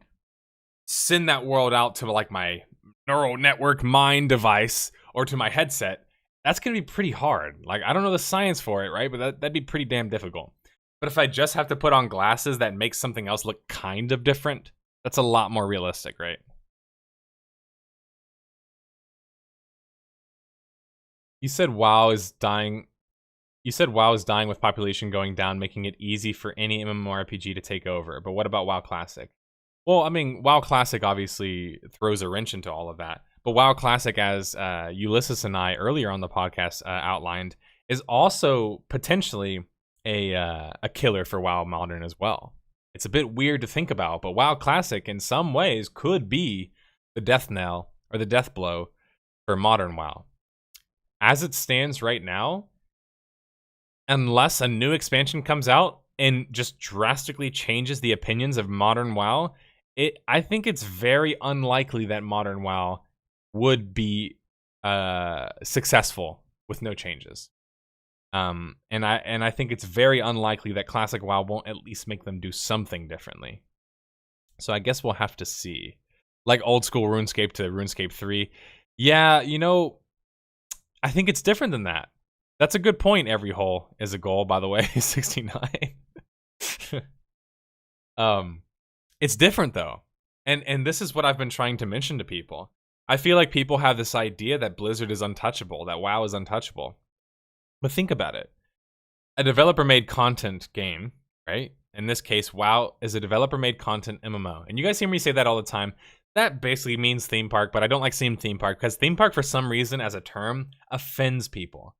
send that world out to like my neural network mind device or to my headset, that's going to be pretty hard. Like, I don't know the science for it, right? But that'd be pretty damn difficult. But if I just have to put on glasses that make something else look kind of different, that's a lot more realistic, right? You said WoW is dying. You said WoW is dying with population going down, making it easy for any MMORPG to take over. But what about WoW Classic? Well, I mean, WoW Classic obviously throws a wrench into all of that. But WoW Classic, as Ulysses and I earlier on the podcast outlined, is also potentially a killer for WoW Modern as well. It's a bit weird to think about, but WoW Classic in some ways could be the death knell or the death blow for Modern WoW. As it stands right now, unless a new expansion comes out and just drastically changes the opinions of Modern WoW, I think it's very unlikely that Modern WoW would be successful with no changes. And I think it's very unlikely that Classic WoW won't at least make them do something differently. So I guess we'll have to see. Like old school RuneScape to RuneScape 3. Yeah, you know, I think it's different than that. That's a good point. Every hole is a goal, by the way. 69. It's different though. And this is what I've been trying to mention to people. I feel like people have this idea that Blizzard is untouchable, that WoW is untouchable. But think about it. A developer-made content game, right? In this case, WoW is a developer-made content MMO. And you guys hear me say that all the time. That basically means theme park, but I don't like saying theme park because theme park, for some reason, as a term, offends people.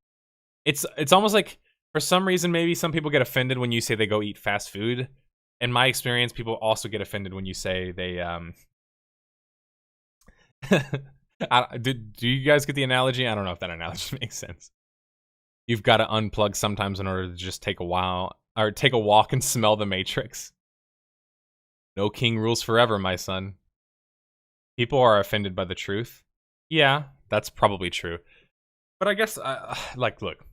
It's almost like, for some reason, maybe some people get offended when you say they go eat fast food. In my experience, people also get offended when you say they do you guys get the analogy? I don't know if that analogy makes sense. You've got to unplug sometimes in order to just take a while or take a walk and smell the Matrix. No king rules forever, my son. People are offended by the truth. Yeah, that's probably true. But I guess, like, look.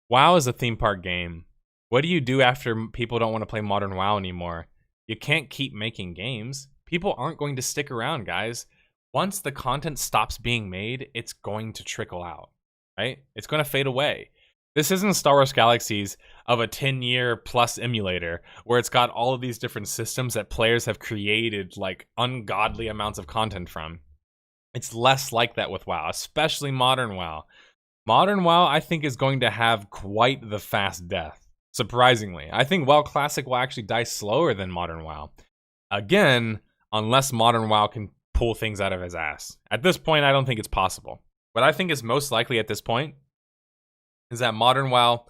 WoW is a theme park game. What do you do after people don't want to play Modern WoW anymore? You can't keep making games. People aren't going to stick around, guys. Once the content stops being made, it's going to trickle out, right? It's going to fade away. This isn't Star Wars Galaxies of a 10-year plus emulator where it's got all of these different systems that players have created like ungodly amounts of content from. It's less like that with WoW, especially Modern WoW. Modern WoW, I think, is going to have quite the fast death. Surprisingly, I think WoW Classic will actually die slower than Modern WoW. Again, unless Modern WoW can pull things out of his ass. At this point, I don't think it's possible. What I think is most likely at this point is that Modern WoW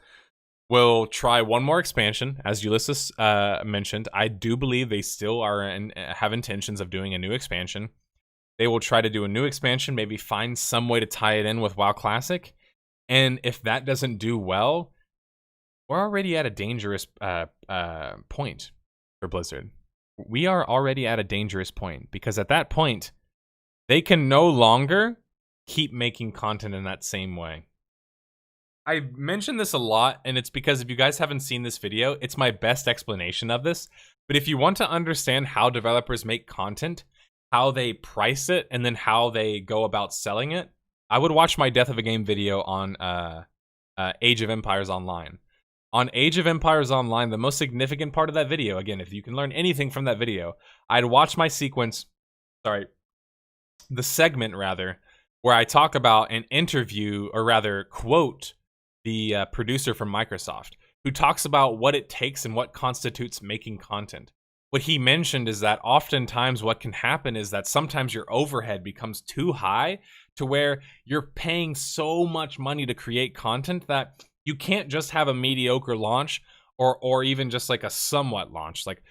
will try one more expansion, as Ulysses mentioned. I do believe they still have intentions of doing a new expansion. They will try to do a new expansion, maybe find some way to tie it in with WoW Classic. And if that doesn't do well, we're already at a dangerous point for Blizzard. We are already at a dangerous point, because at that point, they can no longer keep making content in that same way. I mention this a lot, and it's because if you guys haven't seen this video, it's my best explanation of this. But if you want to understand how developers make content, how they price it, and then how they go about selling it, I would watch my Death of a Game video on Age of Empires Online. On Age of Empires Online, the most significant part of that video, again, if you can learn anything from that video, I'd watch my the segment rather, where I talk about an interview, or rather quote the producer from Microsoft, who talks about what it takes and what constitutes making content. What he mentioned is that oftentimes what can happen is that sometimes your overhead becomes too high to where you're paying so much money to create content that you can't just have a mediocre launch or even just like a somewhat launch, like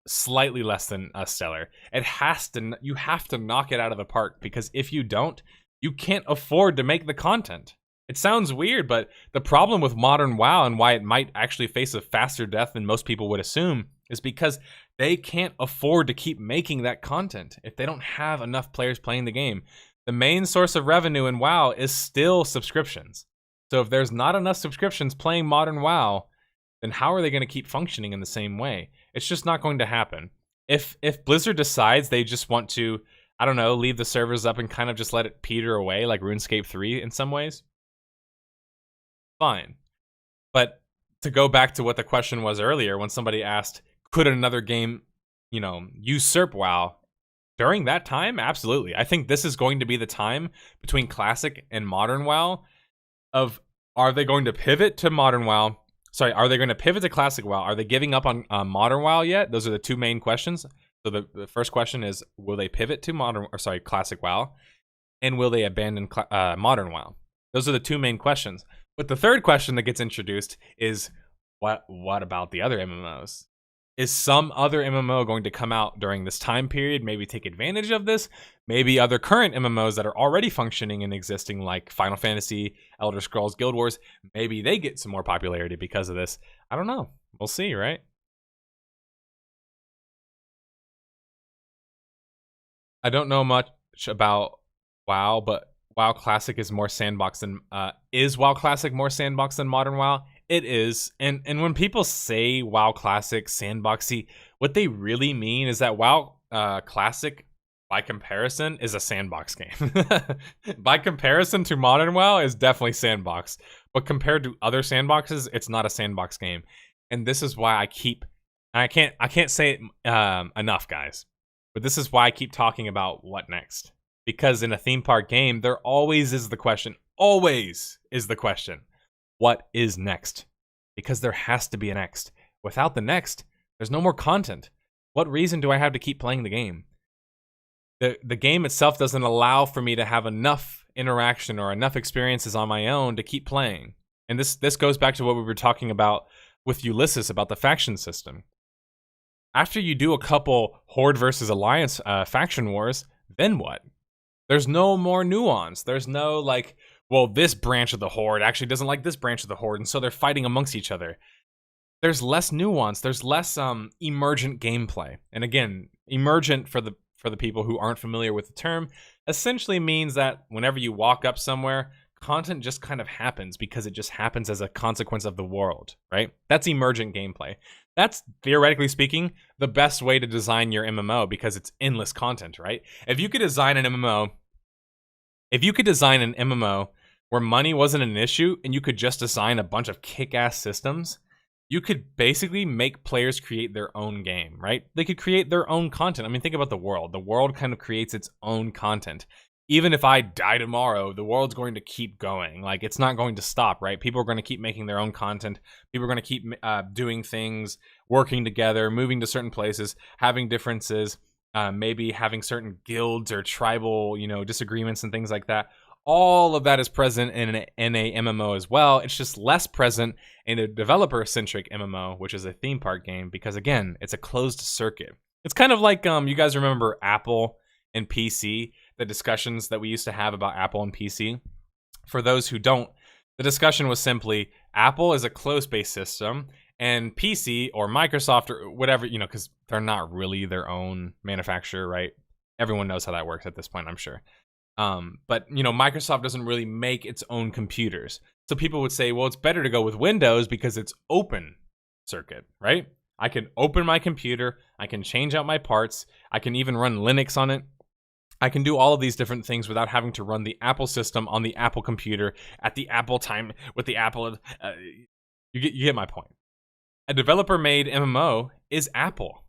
slightly less than a stellar. You have to knock it out of the park, because if you don't, you can't afford to make the content. It sounds weird, but the problem with Modern WoW and why it might actually face a faster death than most people would assume is because they can't afford to keep making that content if they don't have enough players playing the game. The main source of revenue in WoW is still subscriptions. So if there's not enough subscriptions playing Modern WoW, then how are they going to keep functioning in the same way? It's just not going to happen. If Blizzard decides they just want to, I don't know, leave the servers up and kind of just let it peter away like RuneScape 3 in some ways, fine. But to go back to what the question was earlier, when somebody asked, could another game, usurp WoW? During that time, absolutely. I think this is going to be the time between Classic and Modern WoW of, are they going to pivot to Modern WoW? Sorry, are they going to pivot to Classic WoW? Are they giving up on Modern WoW yet? Those are the two main questions. So the first question is, will they pivot to Classic WoW? And will they abandon Modern WoW? Those are the two main questions. But the third question that gets introduced is, what about the other MMOs? Is some other MMO going to come out during this time period, maybe take advantage of this? Maybe other current MMOs that are already functioning and existing, like Final Fantasy, Elder Scrolls, Guild Wars, maybe they get some more popularity because of this. I don't know. We'll see, right? I don't know much about WoW, but WoW Classic is more sandbox than is WoW Classic more sandbox than Modern WoW? It is. And when people say WoW Classic sandboxy, what they really mean is that WoW Classic, by comparison, is a sandbox game. By comparison to Modern WoW, is definitely sandbox. But compared to other sandboxes, it's not a sandbox game. And this is why I can't say it enough, guys. But this is why I keep talking about what next. Because in a theme park game, there always is the question, what is next? Because there has to be a next. Without the next, there's no more content. What reason do I have to keep playing the game? The game itself doesn't allow for me to have enough interaction or enough experiences on my own to keep playing. And this goes back to what we were talking about with Ulysses about the faction system. After you do a couple Horde versus Alliance faction wars, then what? There's no more nuance. There's no like, well, this branch of the Horde actually doesn't like this branch of the Horde, and so they're fighting amongst each other. There's less nuance. There's less emergent gameplay. And again, emergent, for the people who aren't familiar with the term, essentially means that whenever you walk up somewhere, content just kind of happens because it just happens as a consequence of the world, right? That's emergent gameplay. That's, theoretically speaking, the best way to design your MMO, because it's endless content, right? If you could design an MMO where money wasn't an issue and you could just design a bunch of kick-ass systems, you could basically make players create their own game, right? They could create their own content. I mean, think about the world. The world kind of creates its own content. even if I die tomorrow, the world's going to keep going. Like, it's not going to stop, right? People are going to keep making their own content. People are going to keep doing things, working together, moving to certain places, having differences, maybe having certain guilds or tribal, disagreements and things like that. All of that is present in a MMO as well. It's just less present in a developer-centric MMO, which is a theme park game, because again, it's a closed circuit. It's kind of like you guys remember Apple and PC, the discussions that we used to have about Apple and PC. For those who don't, the discussion was simply Apple is a closed-based system, and PC or Microsoft or whatever, because they're not really their own manufacturer, right? Everyone knows how that works at this point, I'm sure. But Microsoft doesn't really make its own computers. So people would say, well, it's better to go with Windows because it's open circuit, right? I can open my computer, I can change out my parts, I can even run Linux on it. I can do all of these different things without having to run the Apple system on the Apple computer at the Apple time with the Apple. You get my point. A developer-made MMO is Apple.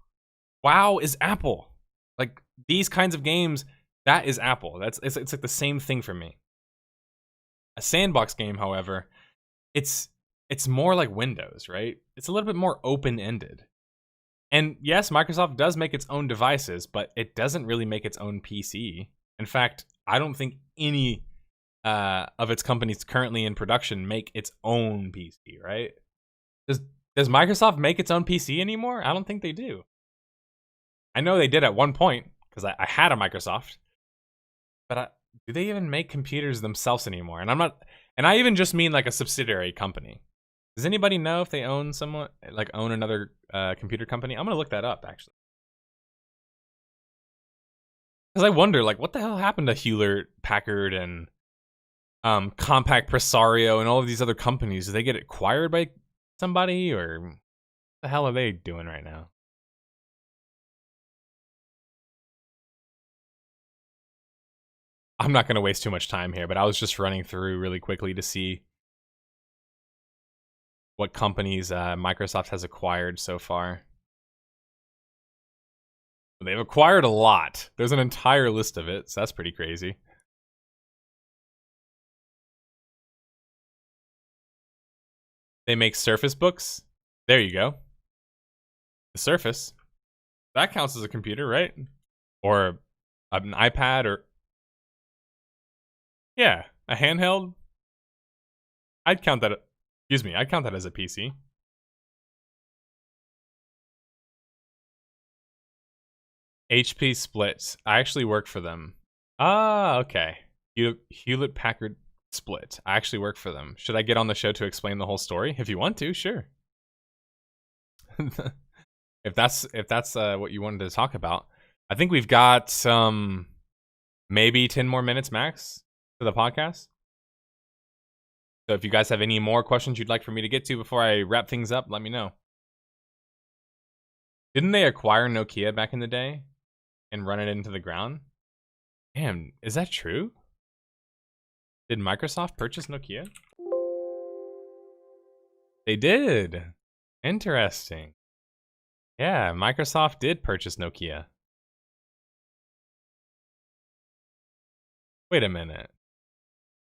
WoW is Apple. Like, these kinds of games, that is Apple. It's like the same thing for me. A sandbox game, however, it's more like Windows, right? It's a little bit more open-ended. And yes, Microsoft does make its own devices, but it doesn't really make its own PC. In fact, I don't think any of its companies currently in production make its own PC, right? Does Microsoft make its own PC anymore? I don't think they do. I know they did at one point, because I had a Microsoft. But do they even make computers themselves anymore? And I even just mean like a subsidiary company. Does anybody know if they own another computer company? I'm gonna look that up actually, because I wonder, like, what the hell happened to Hewlett Packard and Compaq Presario and all of these other companies? Did they get acquired by somebody, or what the hell are they doing right now? I'm not going to waste too much time here, but I was just running through really quickly to see what companies Microsoft has acquired so far. They've acquired a lot. There's an entire list of it, so that's pretty crazy. They make Surface books. There you go. The Surface. That counts as a computer, right? Or an iPad, or... yeah, a handheld. I'd count that as a PC. HP Split. I actually work for them. Ah, okay. Hewlett Packard Split. I actually work for them. Should I get on the show to explain the whole story? If you want to, sure. if that's what you wanted to talk about. I think we've got maybe 10 more minutes max for the podcast. So if you guys have any more questions you'd like for me to get to before I wrap things up, let me know. Didn't they acquire Nokia back in the day and run it into the ground? Damn, is that true? Did Microsoft purchase Nokia? They did. Interesting. Yeah, Microsoft did purchase Nokia. Wait a minute.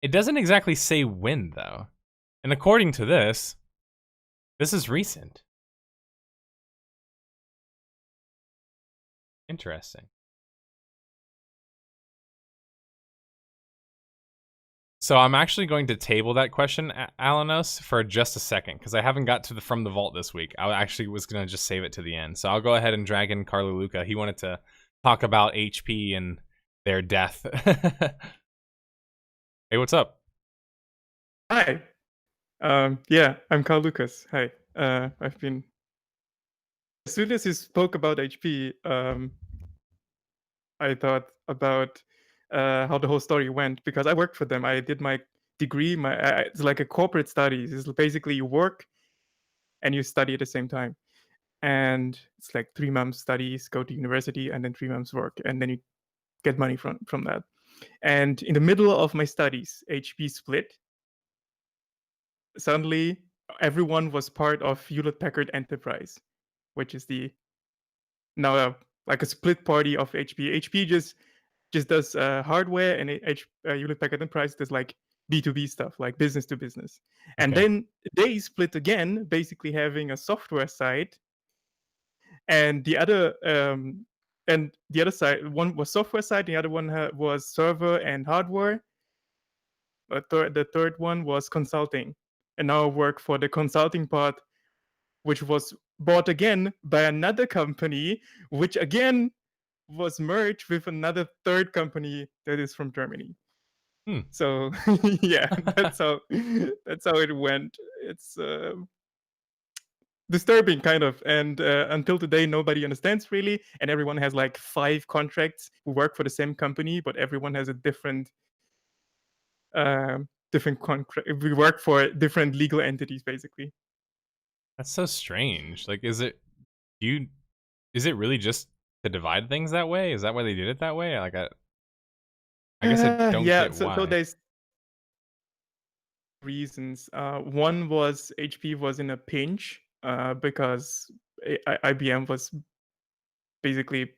It doesn't exactly say when, though. And according to this is recent. Interesting. So I'm actually going to table that question, Alanos, for just a second, because I haven't got to From the Vault this week. I actually was going to just save it to the end. So I'll go ahead and drag in CarloLucas. He wanted to talk about HP and their death. Hey, what's up? Hi. Yeah, I'm CarloLucas. Hi. I've been... As soon as you spoke about HP, I thought about how the whole story went, because I worked for them. I did my degree. It's like a corporate studies. It's basically you work and you study at the same time. And it's like 3 months studies, go to university, and then 3 months work. And then you get money from that. And in the middle of my studies, HP split. Suddenly, everyone was part of Hewlett Packard Enterprise, which is now like a split party of HP. HP just just does hardware, and Hewlett Packard Enterprise does like B2B stuff, like business to business. And Okay. then they split again, basically having a software side, and the other side, one was software side, the other one was server and hardware. The third one was consulting, and now I work for the consulting part, which was bought again by another company, which again was merged with another third company that is from Germany. So yeah, that's how it went. It's disturbing, kind of, and until today nobody understands really, and everyone has like 5 contracts who work for the same company, but everyone has a different contract. We work for different legal entities, basically. That's so strange. Like, is it really just to divide things that way? Is that why they did it that way? Like, I guess I don't yeah, get so why. there's reasons. One was HP was in a pinch because IBM was basically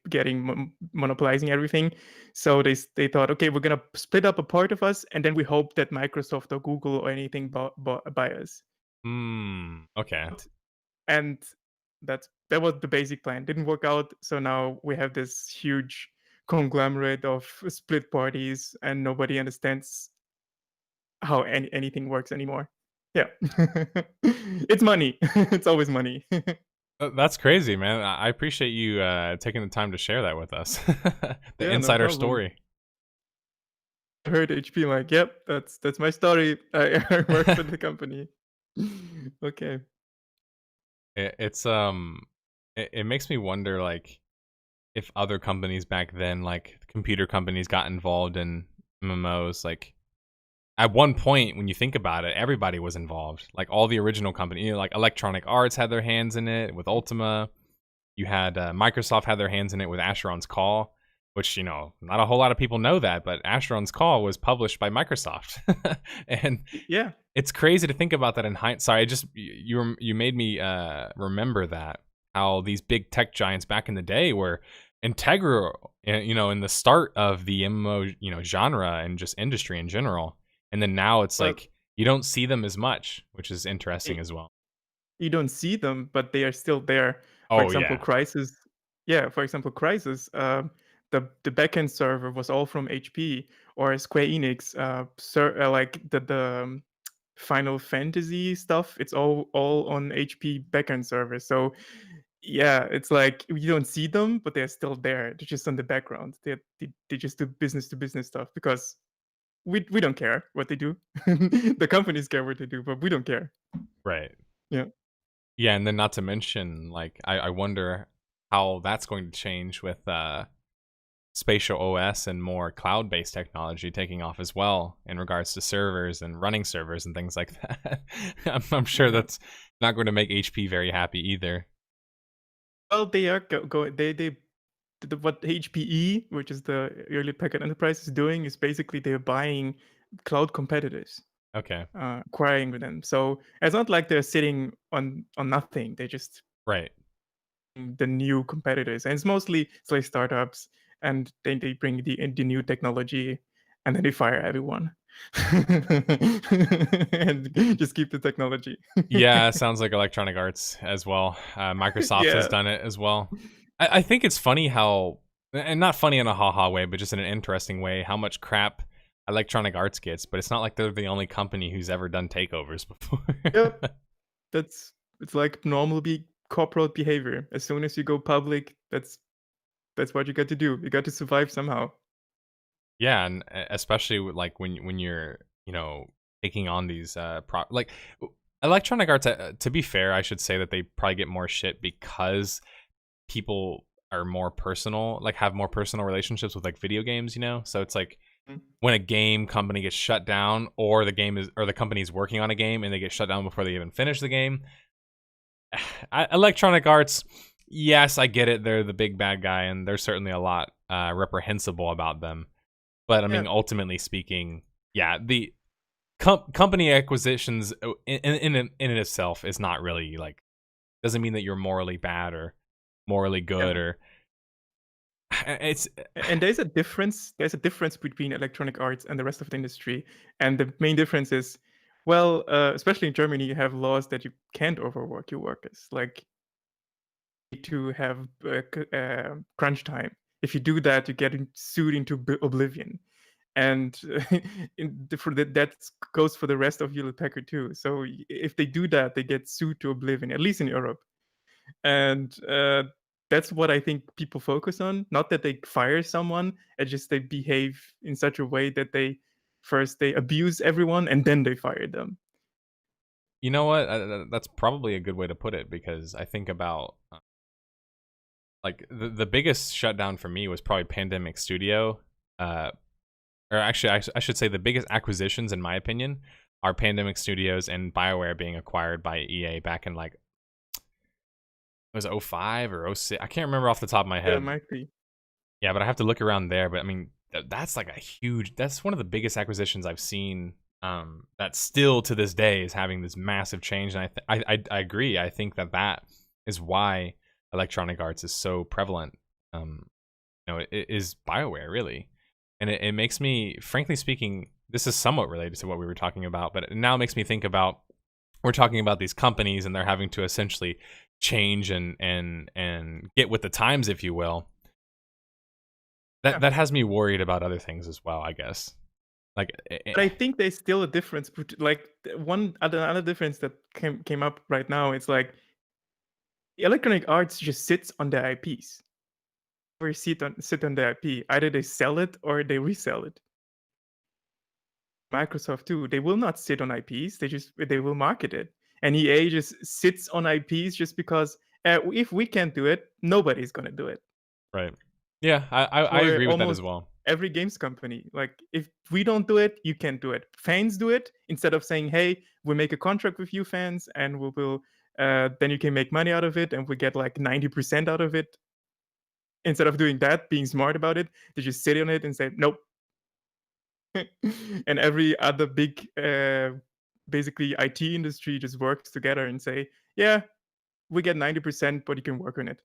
monopolizing everything. So they thought, okay, we're gonna split up a part of us, and then we hope that Microsoft or Google or anything buy us. Okay. And that was the basic plan. Didn't work out, so now we have this huge conglomerate of split parties, and nobody understands how anything works anymore. Yeah. It's money. It's always money. That's crazy, man. I appreciate you taking the time to share that with us. The insider no story. I heard HP like, yep, that's my story. I work for the company. Okay. It makes me wonder, like, if other companies back then, like computer companies, got involved in MMOs. Like, at one point, when you think about it, everybody was involved. Like, all the original companies, you know, like Electronic Arts had their hands in it with Ultima. You had Microsoft had their hands in it with Asheron's Call, which, you know, not a whole lot of people know that, but Asheron's Call was published by Microsoft. And yeah, it's crazy to think about that in hindsight. Sorry, you made me remember that, how these big tech giants back in the day were integral, you know, in the start of the MMO, you know, genre and just industry in general. And then now it's like you don't see them as much, which is interesting as well. You don't see them, but they are still there. For example, Crysis. Yeah, for example, Crysis. The backend server was all from HP, or Square Enix. Like the Final Fantasy stuff. It's all on HP backend server. So yeah, it's like you don't see them, but they're still there. They're just on the background. They just do business to business stuff because we don't care what they do. The companies care what they do, but we don't care. Right. Yeah. Yeah, and then not to mention, like, I wonder how that's going to change with spatial OS and more cloud-based technology taking off as well in regards to servers and running servers and things like that. I'm sure that's not going to make HP very happy either. Well, they are going. What HPE, which is the Hewlett Packard Enterprise, is doing is basically they're buying cloud competitors. Okay. Acquiring with them. So it's not like they're sitting on nothing. They just right the new competitors, and it's mostly like startups, and then they bring the new technology, and then they fire everyone. And just keep the technology. Yeah, sounds like Electronic Arts as well. Microsoft has done it as well. I think it's funny how, and not funny in a ha-ha way, but just in an interesting way, how much crap Electronic Arts gets, but it's not like they're the only company who's ever done takeovers before. Yep. It's like normal corporate behavior. As soon as you go public, that's what you got to do. You got to survive somehow. Yeah, and especially with, like, when you're, you know, taking on these like Electronic Arts, to be fair, I should say that they probably get more shit because people are more personal, like have more personal relationships with like video games, you know? So it's like when a game company gets shut down, or the company's working on a game and they get shut down before they even finish the game. Electronic Arts, yes, I get it. They're the big bad guy, and there's certainly a lot reprehensible about them. But I mean, ultimately speaking, yeah, the company acquisitions in itself is not really, like, doesn't mean that you're morally bad or morally good, or it's And there's a difference. There's a difference between Electronic Arts and the rest of the industry, and the main difference is, well, especially in Germany, you have laws that you can't overwork your workers. Like, to have crunch time. If you do that, you get sued into oblivion, and that goes for the rest of Hewlett Packard too. So if they do that, they get sued to oblivion, at least in Europe. And that's what I think people focus on. Not that they fire someone, it's just they behave in such a way that they abuse everyone and then they fire them. You know what? That's probably a good way to put it, because I think about like the biggest shutdown for me was probably Pandemic Studio. Or actually, I should say the biggest acquisitions, in my opinion, are Pandemic Studios and BioWare being acquired by EA back in like, it was 05 or 06. I can't remember off the top of my head. Yeah, it might be. Yeah, but I have to look around there. But I mean, that's like that's one of the biggest acquisitions I've seen. That still to this day is having this massive change, and I agree. I think that is why Electronic Arts is so prevalent. It is BioWare really, and it makes me, frankly speaking, this is somewhat related to what we were talking about, but it now makes me think about, we're talking about these companies and they're having to essentially change and get with the times, if you will. That has me worried about other things as well, I guess. Like, but I think there's still a difference. Like another difference that came up right now. It's like Electronic Arts just sits on their IPs. Or sit on their IP. Either they sell it or they resell it. Microsoft too. They will not sit on IPs. They will market it. And EA just sits on IPs just because if we can't do it, nobody's gonna do it. Right. Yeah, I agree with that as well. Every games company, like, if we don't do it, you can't do it. Fans do it instead of saying, "Hey, we'll make a contract with you, fans, and we will. Then you can make money out of it, and we get like 90% out of it." Instead of doing that, being smart about it, they just sit on it and say, "Nope." And every other big, basically IT industry just works together and say, "Yeah, we get 90%, but you can work on it."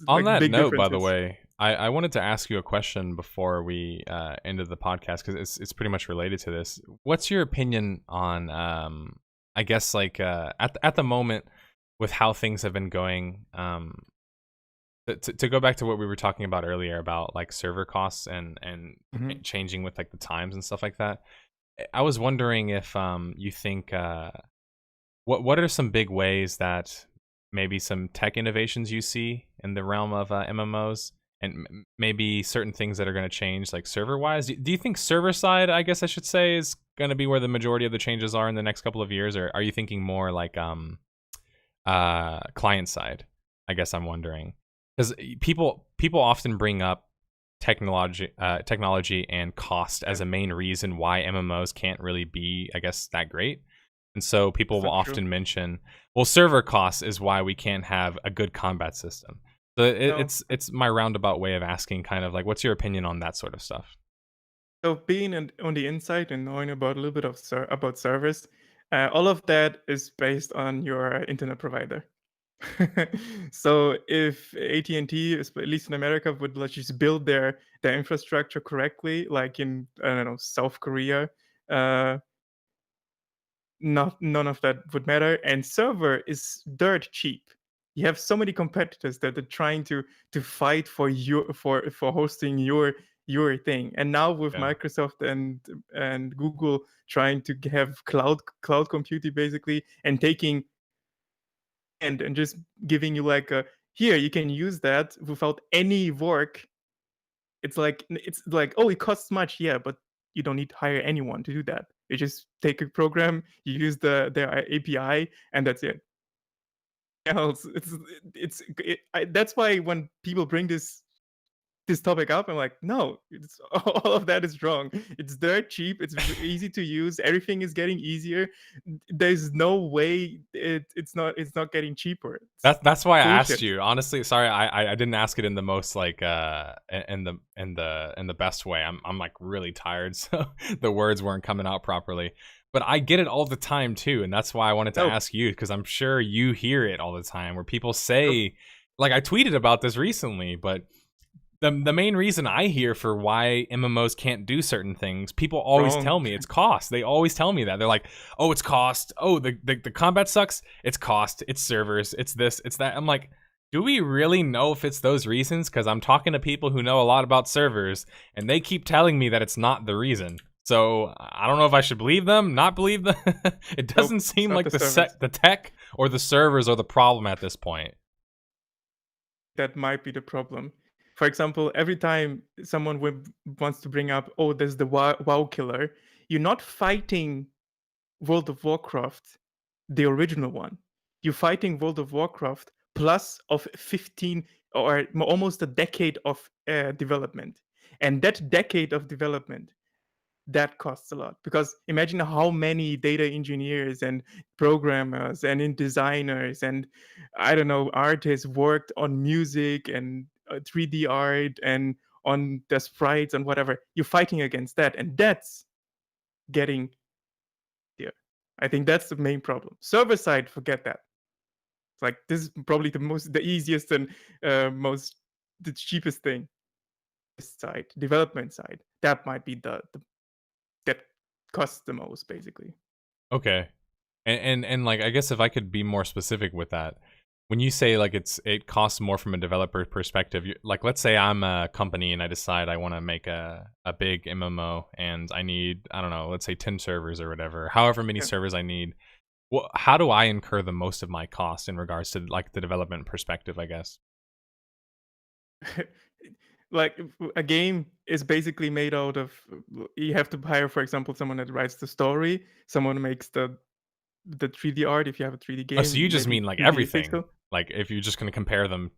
On that note, by the way, I wanted to ask you a question before we ended the podcast, because it's pretty much related to this. What's your opinion on, I guess, like at the moment with how things have been going? To go back to what we were talking about earlier about like server costs and changing with like the times and stuff like that. I was wondering if you think what are some big ways that maybe some tech innovations you see in the realm of MMOs, and maybe certain things that are going to change like server wise? Do you think server side, I guess I should say, is going to be where the majority of the changes are in the next couple of years, or are you thinking more like client side? I guess I'm wondering, because people often bring up technology and cost as a main reason why MMOs can't really be, I guess, that great. And so people will often mention, well, server costs is why we can't have a good combat system. So it's my roundabout way of asking, kind of like, what's your opinion on that sort of stuff? So being on the inside and knowing about a little bit of about servers, all of that is based on your internet provider. So if AT&T, at least in America, would just build their infrastructure correctly, like in, I don't know, South Korea, none of that would matter. And server is dirt cheap. You have so many competitors that are trying to fight for hosting your thing. And now with Microsoft and Google trying to have cloud computing basically, and taking and just giving you like here, you can use that without any work. It's like, oh, it costs much, yeah, but you don't need to hire anyone to do that. You just take a program, you use their API, and that's it. Else, that's why when people bring this topic up, I'm like, no, all of that is wrong. It's dirt cheap. It's easy to use. Everything is getting easier. There's no way it's not getting cheaper. That's why I asked you. Honestly, sorry, I didn't ask it in the most like in the best way. I'm like really tired, so the words weren't coming out properly. But I get it all the time too, and that's why I wanted to ask you, because I'm sure you hear it all the time where people say like I tweeted about this recently, but the main reason I hear for why MMOs can't do certain things, people always Wrong. tell me it's cost. They always tell me that. They're like, oh, it's cost. Oh, the combat sucks. It's cost. It's servers. It's this. It's that. I'm like, do we really know if it's those reasons? Because I'm talking to people who know a lot about servers, and they keep telling me that it's not the reason. So I don't know if I should believe them, not believe them. It doesn't seem not like the the tech or the servers are the problem at this point. That might be the problem. For example, every time someone wants to bring up, oh, there's the WoW killer, you're not fighting World of Warcraft, the original one. You're fighting World of Warcraft plus of 15 or almost a decade of development. And that decade of development, that costs a lot, because imagine how many data engineers and programmers and designers and I don't know, artists worked on music and 3D art and on the sprites and whatever. You're fighting against that, and that's getting there. I think that's the main problem. Server side, forget that. It's like this is probably the easiest and the cheapest thing. This side, development side, that might be the that costs the most, basically. Okay. And like, I guess if I could be more specific with that, when you say like it costs more from a developer perspective, like let's say I'm a company and I decide I want to make a big MMO and I need, I don't know, let's say 10 servers or whatever, however many servers I need. Well, how do I incur the most of my cost in regards to like the development perspective, I guess? Like a game is basically made out of, you have to hire, for example, someone that writes the story, someone makes the 3D art if you have a 3D game. Oh, so you just mean like 3D everything? pixel. Like if you're just going to compare them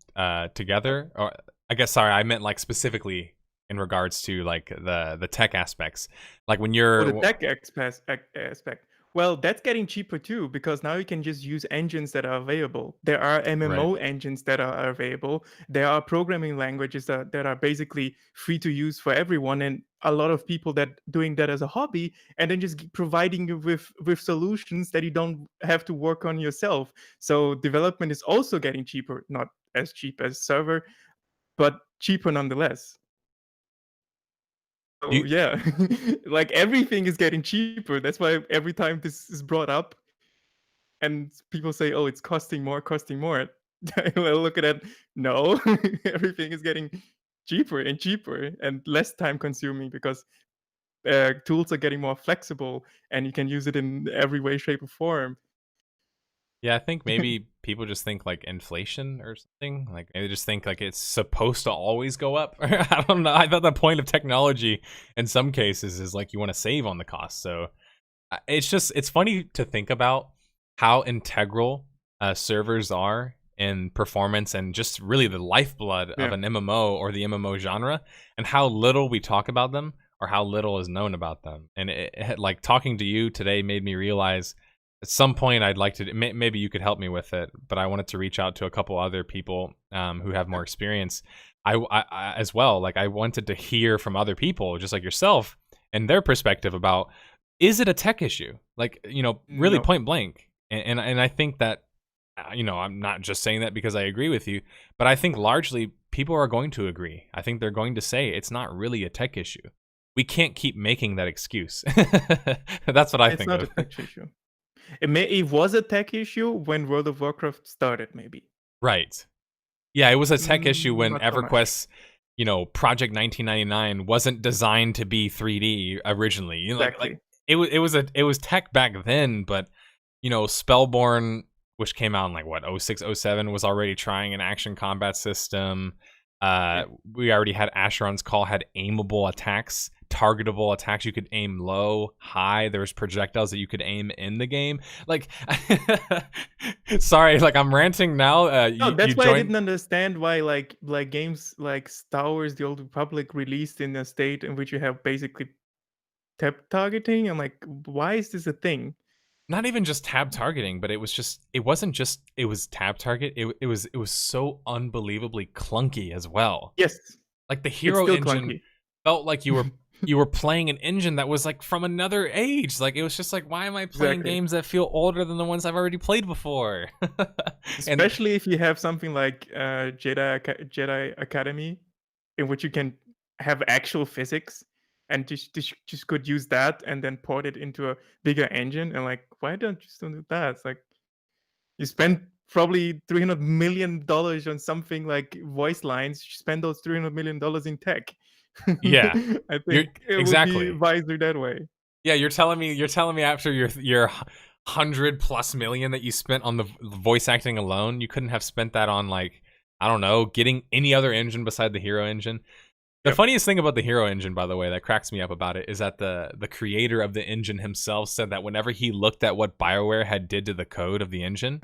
together? Or I guess, sorry, I meant like specifically in regards to like the tech aspects. Like when you're... Oh, the tech aspect. Well, that's getting cheaper too, because now you can just use engines that are available. There are MMO engines that are available. There are programming languages that are basically free to use for everyone, and a lot of people that doing that as a hobby, and then just providing you with solutions that you don't have to work on yourself. So development is also getting cheaper, not as cheap as server, but cheaper nonetheless. So yeah, like everything is getting cheaper. That's why every time this is brought up and people say, oh, it's costing more, I look at it, no, everything is getting cheaper and cheaper and less time consuming, because tools are getting more flexible and you can use it in every way, shape, or form. Yeah, I think maybe people just think like inflation or something. Like they just think like it's supposed to always go up. I don't know. I thought the point of technology in some cases is like you want to save on the cost. So it's funny to think about how integral servers are in performance and just really the lifeblood of an MMO or the MMO genre, and how little we talk about them or how little is known about them. And like talking to you today made me realize at some point I'd like to, maybe you could help me with it, but I wanted to reach out to a couple other people who have more experience. I as well, like I wanted to hear from other people just like yourself and their perspective about, is it a tech issue? Like, you know, really point blank. And I think that, you know, I'm not just saying that because I agree with you, but I think largely people are going to agree. I think they're going to say it's not really a tech issue. We can't keep making that excuse. That's what I think. It's not a tech issue. It was a tech issue when World of Warcraft started, maybe. Right. Yeah, it was a tech issue when EverQuest, you know, Project 1999 wasn't designed to be 3D originally. You know, Exactly. like it was tech back then, but you know, Spellborn, which came out in like what 06, 07, was already trying an action combat system. We already had Asheron's Call had aimable attacks, targetable attacks. You could aim low, high. There was projectiles that you could aim in the game. Like, sorry, like I'm ranting now. No, that's why I didn't understand why like games like Star Wars: The Old Republic released in a state in which you have basically tab targeting. I'm like, why is this a thing? Not even just tab targeting, but it was tab target. It was so unbelievably clunky as well. Yes. Like the hero engine felt like you were you were playing an engine that was like from another age. Like it was just like, why am I playing Exactly. games that feel older than the ones I've already played before? And Especially if you have something like Jedi Academy, in which you can have actual physics, and just could use that and then port it into a bigger engine. And like, why don't you still do that? It's like you spend probably $300 million on something like voice lines. You spend those $300 million in tech. Yeah, I you're think it would exactly. be wiser that way. Yeah, you're telling me after your 100+ million that you spent on the voice acting alone, you couldn't have spent that on, like, I don't know, getting any other engine beside the Hero engine. The Yep. funniest thing about the Hero engine, by the way, that cracks me up about it is that the creator of the engine himself said that whenever he looked at what BioWare had did to the code of the engine,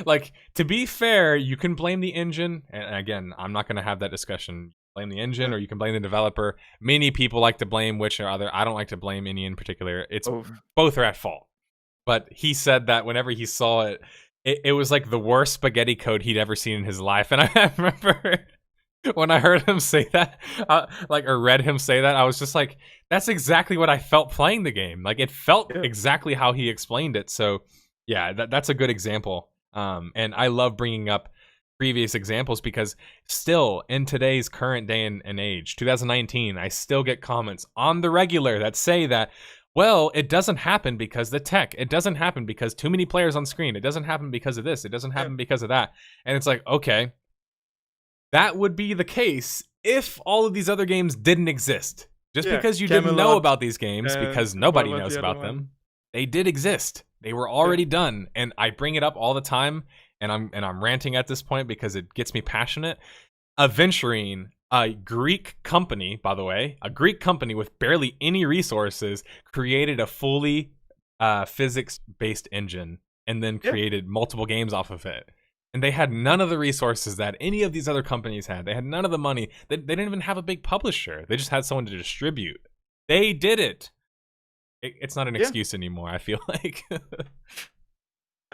like, to be fair, you can blame the engine, and again, I'm not going to have that discussion. Blame the engine, or you can blame the developer. Many people like to blame which or other. I don't like to blame any in particular. It's both are at fault. But he said that whenever he saw it, it was like the worst spaghetti code he'd ever seen in his life. And I remember when I heard him say that, or read him say that, I was just like, that's exactly what I felt playing the game. Like, it felt exactly how he explained it. So yeah, that's a good example. And I love bringing up previous examples because still in today's current day and age, 2019, I still get comments on the regular that say that, well, it doesn't happen because the tech, it doesn't happen because too many players on screen, it doesn't happen because of this, it doesn't happen because of that. And it's like, okay, that would be the case if all of these other games didn't exist. Just because you didn't know about these games, because nobody knows about them, they did exist. They were already done. And I bring it up all the time, and I'm ranting at this point because it gets me passionate. Aventurine, a Greek company, by the way, a Greek company with barely any resources, created a fully physics-based engine and then created multiple games off of it. And they had none of the resources that any of these other companies had. They had none of the money. They didn't even have a big publisher. They just had someone to distribute. They did it. It's not an excuse anymore, I feel like.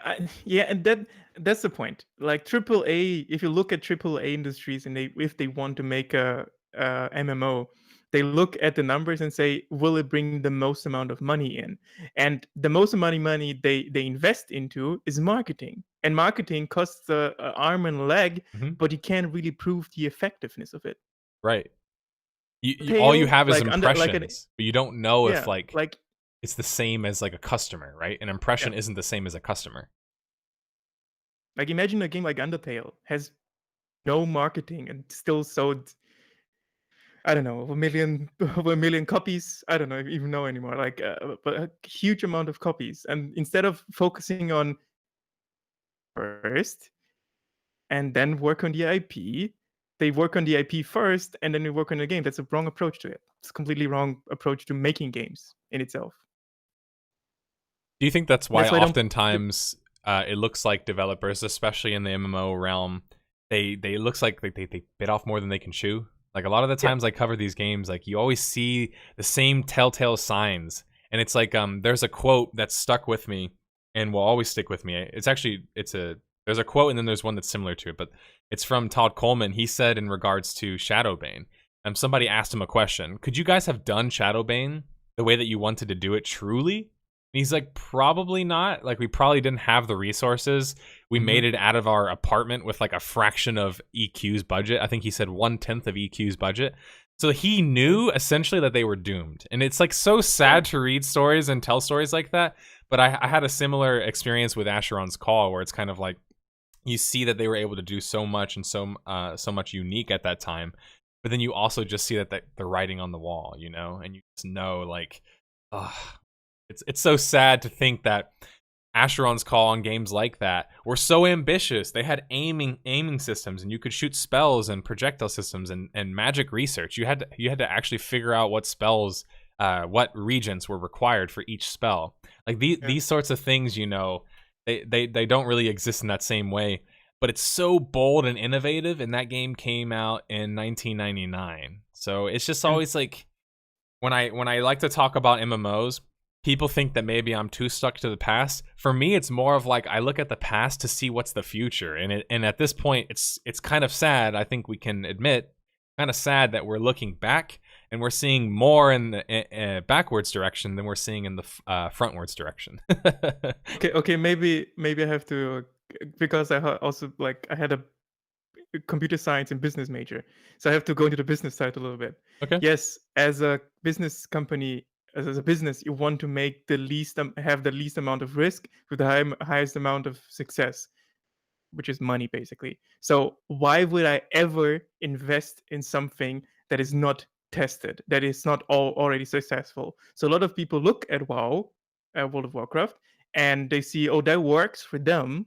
And that's the point. Like AAA, if you look at AAA industries and if they want to make a MMO, they look at the numbers and say, will it bring the most amount of money in? And the most amount of money they invest into is marketing. And marketing costs an arm and a leg, but you can't really prove the effectiveness of it. Right. All you have is impressions, but you don't know if like it's the same as like a customer, right? An impression isn't the same as a customer. Like imagine a game like Undertale has no marketing and still sold, I don't know, over a million copies. I don't know even know anymore. Like, but a huge amount of copies. And instead of focusing on first and then work on the IP, they work on the IP first and then they work on the game. That's a wrong approach to it. It's a completely wrong approach to making games in itself. Do you think that's why oftentimes it looks like developers, especially in the MMO realm, they looks like they bit off more than they can chew? Like a lot of the times I cover these games, like you always see the same telltale signs. And it's like there's a quote that's stuck with me and will always stick with me. There's a quote and then there's one that's similar to it, but it's from Todd Coleman. He said in regards to Shadowbane, somebody asked him a question. Could you guys have done Shadowbane the way that you wanted to do it truly? And he's like, probably not. Like, we probably didn't have the resources. We made it out of our apartment with like a fraction of EQ's budget. I think he said 1/10 of EQ's budget. So he knew essentially that they were doomed. And it's like so sad to read stories and tell stories like that. But I had a similar experience with Asheron's Call, where it's kind of like you see that they were able to do so much and so much unique at that time. But then you also just see that they're writing on the wall, you know, and you just know like, it's so sad to think that Asheron's Call on games like that were so ambitious. They had aiming systems, and you could shoot spells and projectile systems and magic research. You had to actually figure out what spells, what regents were required for each spell. Like these sorts of things, you know, they don't really exist in that same way. But it's so bold and innovative, and that game came out in 1999. So it's just always like when I like to talk about MMOs, people think that maybe I'm too stuck to the past. For me, it's more of like I look at the past to see what's the future. And at this point, it's kind of sad, I think we can admit, kind of sad that we're looking back and we're seeing more in the backwards direction than we're seeing in the frontwards direction. Okay, maybe I have to, because also like I had a computer science and business major, so I have to go into the business side a little bit. Okay. Yes, as a business company, as a business, you want to make have the least amount of risk with the highest amount of success, which is money basically. So why would I ever invest in something that is not tested, that is not already successful? So a lot of people look at WoW, World of Warcraft, and they see, oh, that works for them.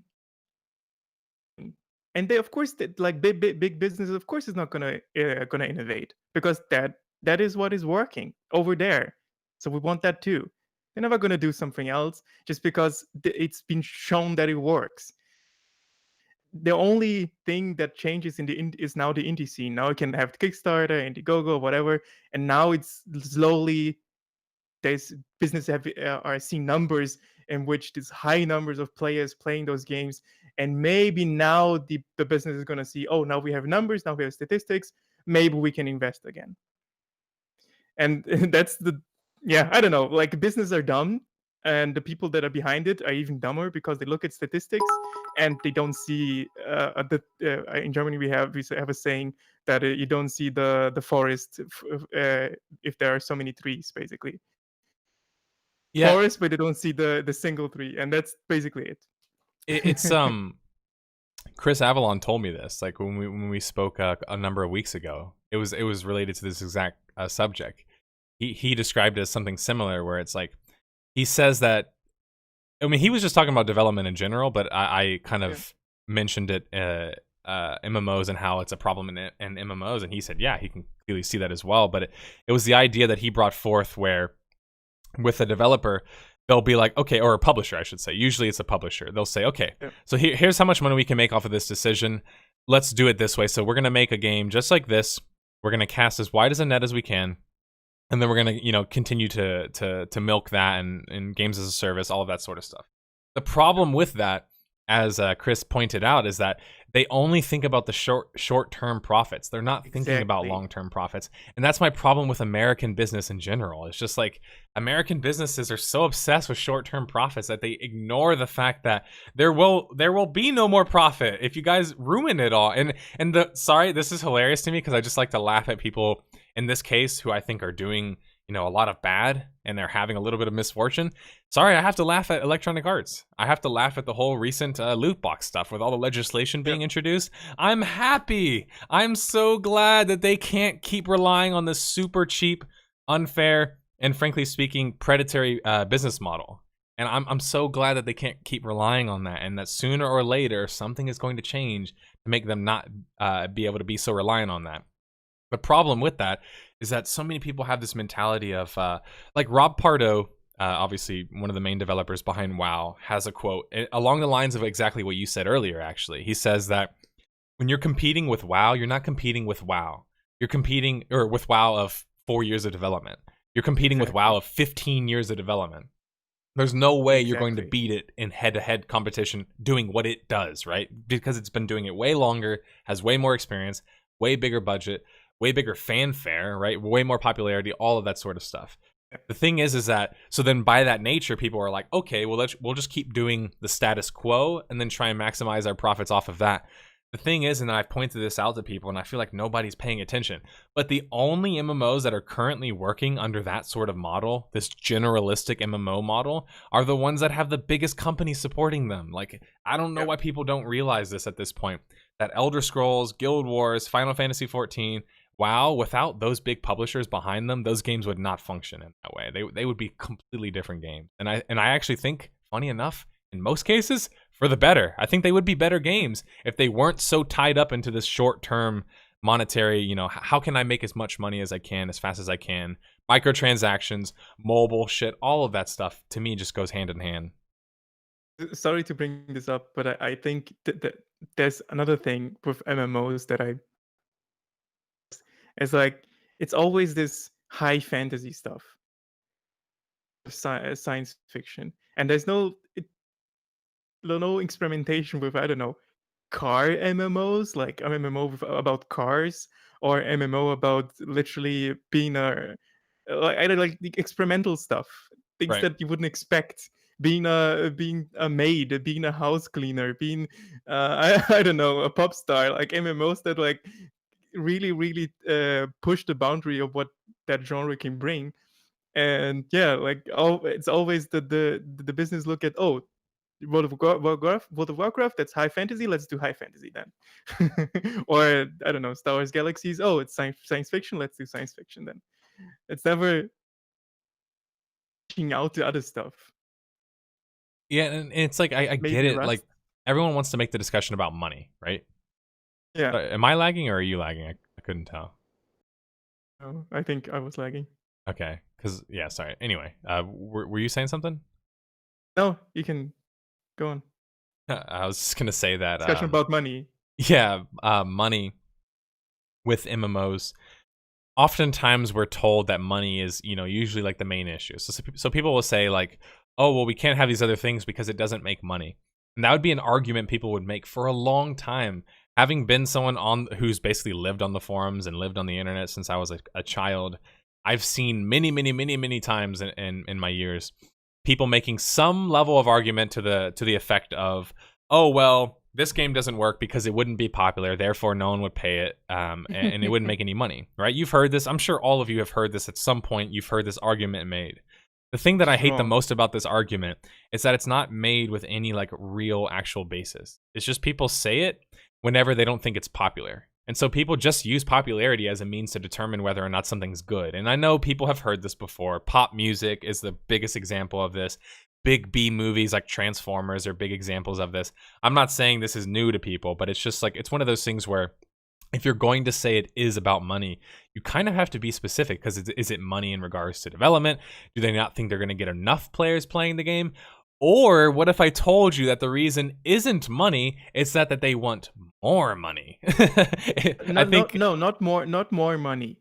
And they, of course, like big business, of course, is not gonna innovate, because that is what is working over there. So we want that too. They're never gonna do something else just because it's been shown that it works. The only thing that changes is now the indie scene. Now you can have Kickstarter, Indiegogo, whatever, and now it's slowly, there's business are seeing numbers in which there's high numbers of players playing those games, and maybe now the business is going to see, oh, now we have numbers, now we have statistics, maybe we can invest again. And that's I don't know, like businesses are dumb, and the people that are behind it are even dumber, because they look at statistics and they don't see in Germany we have a saying that you don't see the forest if there are so many trees, basically. Yeah, Forest, but they don't see the single tree, and that's basically it. it's Chris Avalon told me this, like when we spoke a number of weeks ago. It was related to this exact subject. He described it as something similar, where it's like, he says that, I mean, he was just talking about development in general, but I kind of mentioned it, MMOs and how it's a problem in MMOs, and he said, yeah, he can clearly see that as well. But it was the idea that he brought forth, where with a developer, they'll be like, okay, or a publisher, I should say. Usually it's a publisher. They'll say, okay, so here's how much money we can make off of this decision. Let's do it this way. So we're going to make a game just like this. We're going to cast as wide as a net as we can. And then we're going to, continue to milk that and games as a service, all of that sort of stuff. The problem with that, as Chris pointed out, is that they only think about the short-term profits. They're not thinking about long-term profits. And that's my problem with American business in general. It's just like, American businesses are so obsessed with short-term profits that they ignore the fact that there will be no more profit if you guys ruin it all. And sorry, this is hilarious to me, because I just like to laugh at people in this case who I think are doing, a lot of bad, and they're having a little bit of misfortune. Sorry, I have to laugh at Electronic Arts. I have to laugh at the whole recent loot box stuff with all the legislation being introduced. I'm happy. I'm so glad that they can't keep relying on this super cheap, unfair, and frankly speaking, predatory business model. And I'm so glad that they can't keep relying on that, and that sooner or later something is going to change to make them not be able to be so reliant on that. The problem with that is that so many people have this mentality of, like Rob Pardo, obviously one of the main developers behind WoW, has a quote along the lines of exactly what you said earlier, actually. He says that when you're competing with WoW, you're not competing with WoW. You're competing with WoW of 4 years of development. You're competing with WoW of 15 years of development. There's no way you're going to beat it in head-to-head competition doing what it does, right? Because it's been doing it way longer, has way more experience, way bigger budget, way bigger fanfare, right? Way more popularity, all of that sort of stuff. The thing is that, so then by that nature, people are like, okay, well, we'll just keep doing the status quo and then try and maximize our profits off of that. The thing is, and I've pointed this out to people, and I feel like nobody's paying attention, but the only MMOs that are currently working under that sort of model, this generalistic MMO model, are the ones that have the biggest companies supporting them. Like, I don't know why people don't realize this at this point, that Elder Scrolls, Guild Wars, Final Fantasy XIV, WoW, without those big publishers behind them, those games would not function in that way. They would be completely different games. And I actually think, funny enough, in most cases, for the better. I think they would be better games if they weren't so tied up into this short-term monetary, how can I make as much money as I can, as fast as I can? Microtransactions, mobile shit, all of that stuff, to me, just goes hand in hand. Sorry to bring this up, but I think that there's another thing with MMOs that it's like, it's always this high fantasy stuff, science fiction, and there's no experimentation with, I don't know, car MMOs, like a MMO about cars, or MMO about literally being like the experimental stuff, things Right. that you wouldn't expect. Being a maid, being a house cleaner, being I don't know, a pop star, like MMOs that like really push the boundary of what that genre can bring. And yeah, like it's always the business look at, oh, World of Warcraft, that's high fantasy, let's do high fantasy then. Or I don't know, Star Wars Galaxies, oh, it's science fiction, let's do science fiction then. It's never reaching out to other stuff. Yeah, and it's like I Maybe get it. Rust. Like everyone wants to make the discussion about money, right? Yeah. Am I lagging or are you lagging? I couldn't tell. Oh, I think I was lagging. Okay, because yeah, sorry. Anyway, were you saying something? No, you can go on. I was just gonna say that Discussion about money. yeah, money with MMOs. Oftentimes we're told that money is, usually like the main issue. So people will say like, oh, well, we can't have these other things because it doesn't make money. And that would be an argument people would make for a long time. Having been someone who's basically lived on the forums and lived on the internet since I was a child, I've seen many times in my years people making some level of argument to the effect of, oh, well, this game doesn't work because it wouldn't be popular, therefore no one would pay it, and it wouldn't make any money, right? You've heard this. I'm sure all of you have heard this at some point. You've heard this argument made. The thing that I hate the most about this argument is that it's not made with any like real actual basis. It's just people say it whenever they don't think it's popular. And so people just use popularity as a means to determine whether or not something's good. And I know people have heard this before. Pop music is the biggest example of this. Big B movies like Transformers are big examples of this. I'm not saying this is new to people, but it's just like, it's one of those things where if you're going to say it is about money, you kind of have to be specific, because is it money in regards to development? Do they not think they're going to get enough players playing the game? Or what if I told you that the reason isn't money, it's that they want more money? Not more money.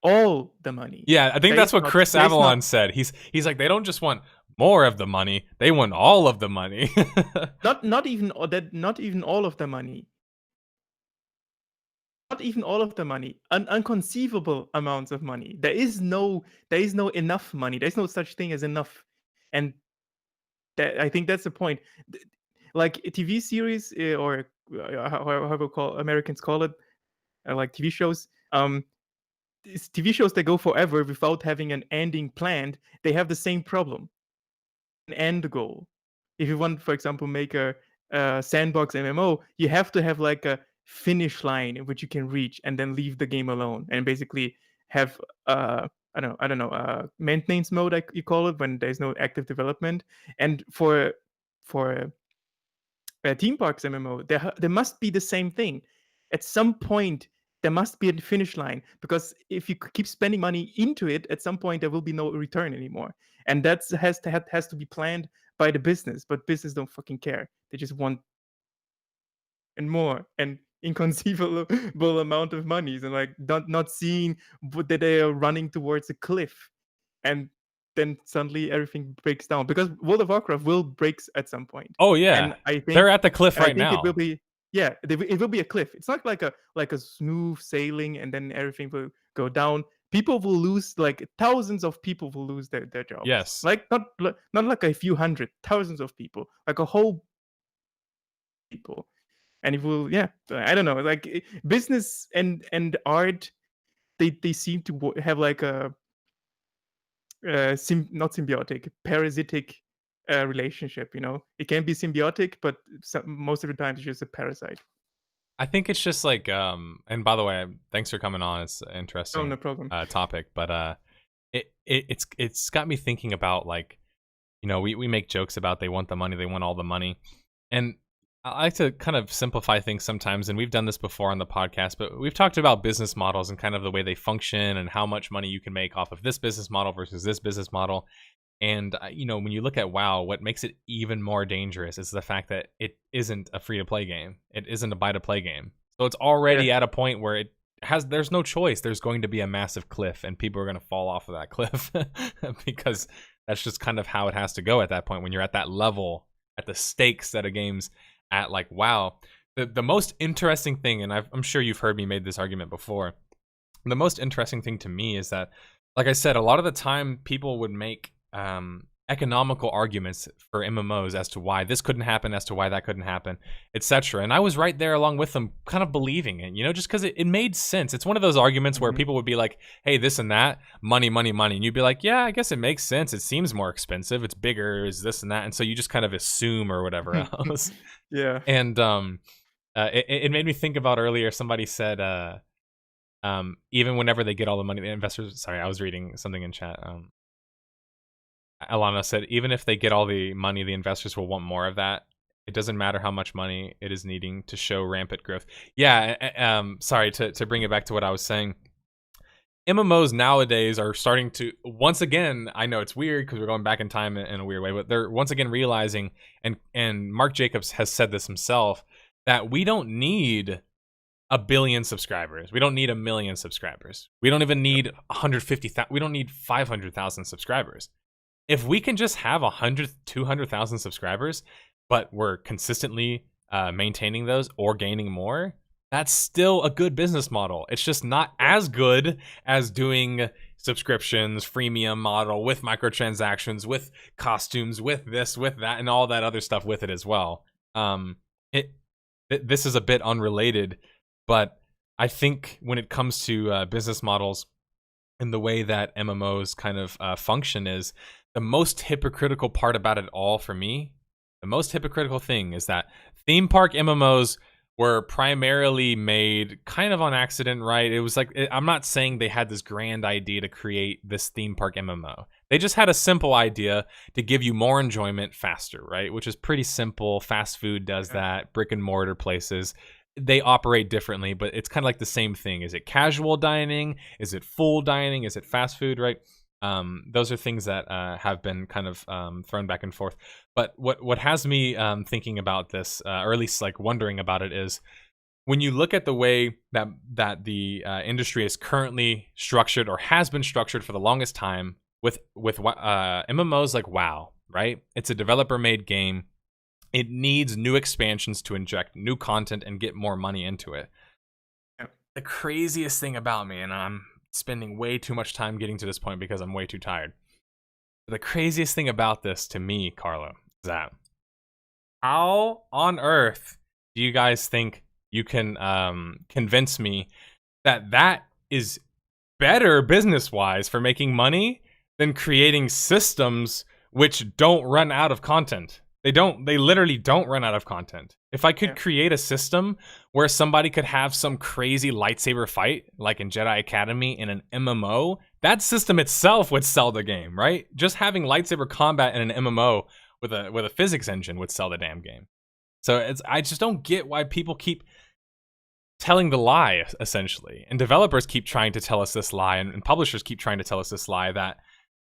All the money. Yeah, I think that's what Chris Avalon said. He's like, they don't just want more of the money, they want all of the money. not even all of the money. Not even all of the money. Unconceivable amounts of money. There is no enough money. There's no such thing as enough. And I think that's the point. Like a TV series, or however Americans call it, like TV shows. TV shows that go forever without having an ending planned, they have the same problem. An end goal. If you want, for example, make a sandbox MMO, you have to have like a finish line in which you can reach and then leave the game alone and basically have I don't know, maintenance mode, you call it, when there's no active development. And for theme parks MMO, there must be the same thing. At some point, there must be a finish line, because if you keep spending money into it, at some point there will be no return anymore, and that has to be planned by the business. But business don't fucking care. They just want and more and inconceivable amount of monies, and like not seeing that they are running towards a cliff, and then suddenly everything breaks down, because World of Warcraft will break at some point. Oh yeah, and I think they're at the cliff right now. It will be. Yeah, it will be a cliff. It's not like a smooth sailing and then everything will go down. People will lose, like thousands of people will lose their jobs. Yes. Like not like a few hundred, thousands of people, like a whole people. And it will, yeah, I don't know, like business and art, they seem to have like a not symbiotic, parasitic relationship. It can be symbiotic, but most of the time it's just a parasite. I think it's just like and by the way, thanks for coming on. It's an interesting no problem. Topic, but it's got me thinking about, like, we make jokes about they want the money, they want all the money, and I like to kind of simplify things sometimes, and we've done this before on the podcast, but we've talked about business models and kind of the way they function and how much money you can make off of this business model versus this business model. And, when you look at WoW, what makes it even more dangerous is the fact that it isn't a free-to-play game. It isn't a buy-to-play game. So it's already at a point where there's no choice. There's going to be a massive cliff, and people are going to fall off of that cliff because that's just kind of how it has to go at that point when you're at that level, at the stakes that a game's at, like WoW. The most interesting thing, and I'm sure you've heard me make this argument before, the most interesting thing to me is that, like I said, a lot of the time people would make economical arguments for MMOs as to why this couldn't happen, as to why that couldn't happen, etc. And I was right there along with them, kind of believing it, just because it made sense. It's one of those arguments where people would be like, hey, this and that, money, money, money. And you'd be like, yeah, I guess it makes sense. It seems more expensive. It's bigger, is this and that. And so you just kind of assume or whatever else. Yeah. And it made me think about earlier, somebody said, even whenever they get all the money, the investors, sorry, I was reading something in chat. Alana said, even if they get all the money, the investors will want more of that. It doesn't matter how much money it is needing to show rampant growth. Yeah, sorry, to bring it back to what I was saying. MMOs nowadays are starting to, once again, I know it's weird because we're going back in time in a weird way, but they're once again realizing, and Mark Jacobs has said this himself, that we don't need 1 billion subscribers. We don't need 1 million subscribers. We don't even need 150,000. We don't need 500,000 subscribers. If we can just have 100, 200,000 subscribers, but we're consistently maintaining those or gaining more, that's still a good business model. It's just not as good as doing subscriptions, freemium model with microtransactions, with costumes, with this, with that, and all that other stuff with it as well. This is a bit unrelated, but I think when it comes to business models and the way that MMOs kind of function is, the most hypocritical part about it all for me, the most hypocritical thing is that theme park MMOs were primarily made kind of on accident, right? It was like, I'm not saying they had this grand idea to create this theme park MMO. They just had a simple idea to give you more enjoyment faster, right? Which is pretty simple. Fast food does that. Brick and mortar places, they operate differently, but it's kind of like the same thing. Is it casual dining? Is it full dining? Is it fast food, right? Those are things that have been kind of thrown back and forth. But what has me thinking about this, or at least like wondering about it, is when you look at the way that the industry is currently structured, or has been structured for the longest time, with MMOs like WoW, right? It's a developer-made game. It needs new expansions to inject new content and get more money into it. The craziest thing about me, and I'm spending way too much time getting to this point because I'm way too tired. The craziest thing about this to me, Carlo, is that how on earth do you guys think you can convince me that is better business-wise for making money than creating systems which don't run out of content? They literally don't run out of content. If I could create a system where somebody could have some crazy lightsaber fight, like in Jedi Academy in an MMO, that system itself would sell the game, right? Just having lightsaber combat in an MMO with a physics engine would sell the damn game. So I just don't get why people keep telling the lie, essentially. And developers keep trying to tell us this lie, and publishers keep trying to tell us this lie that,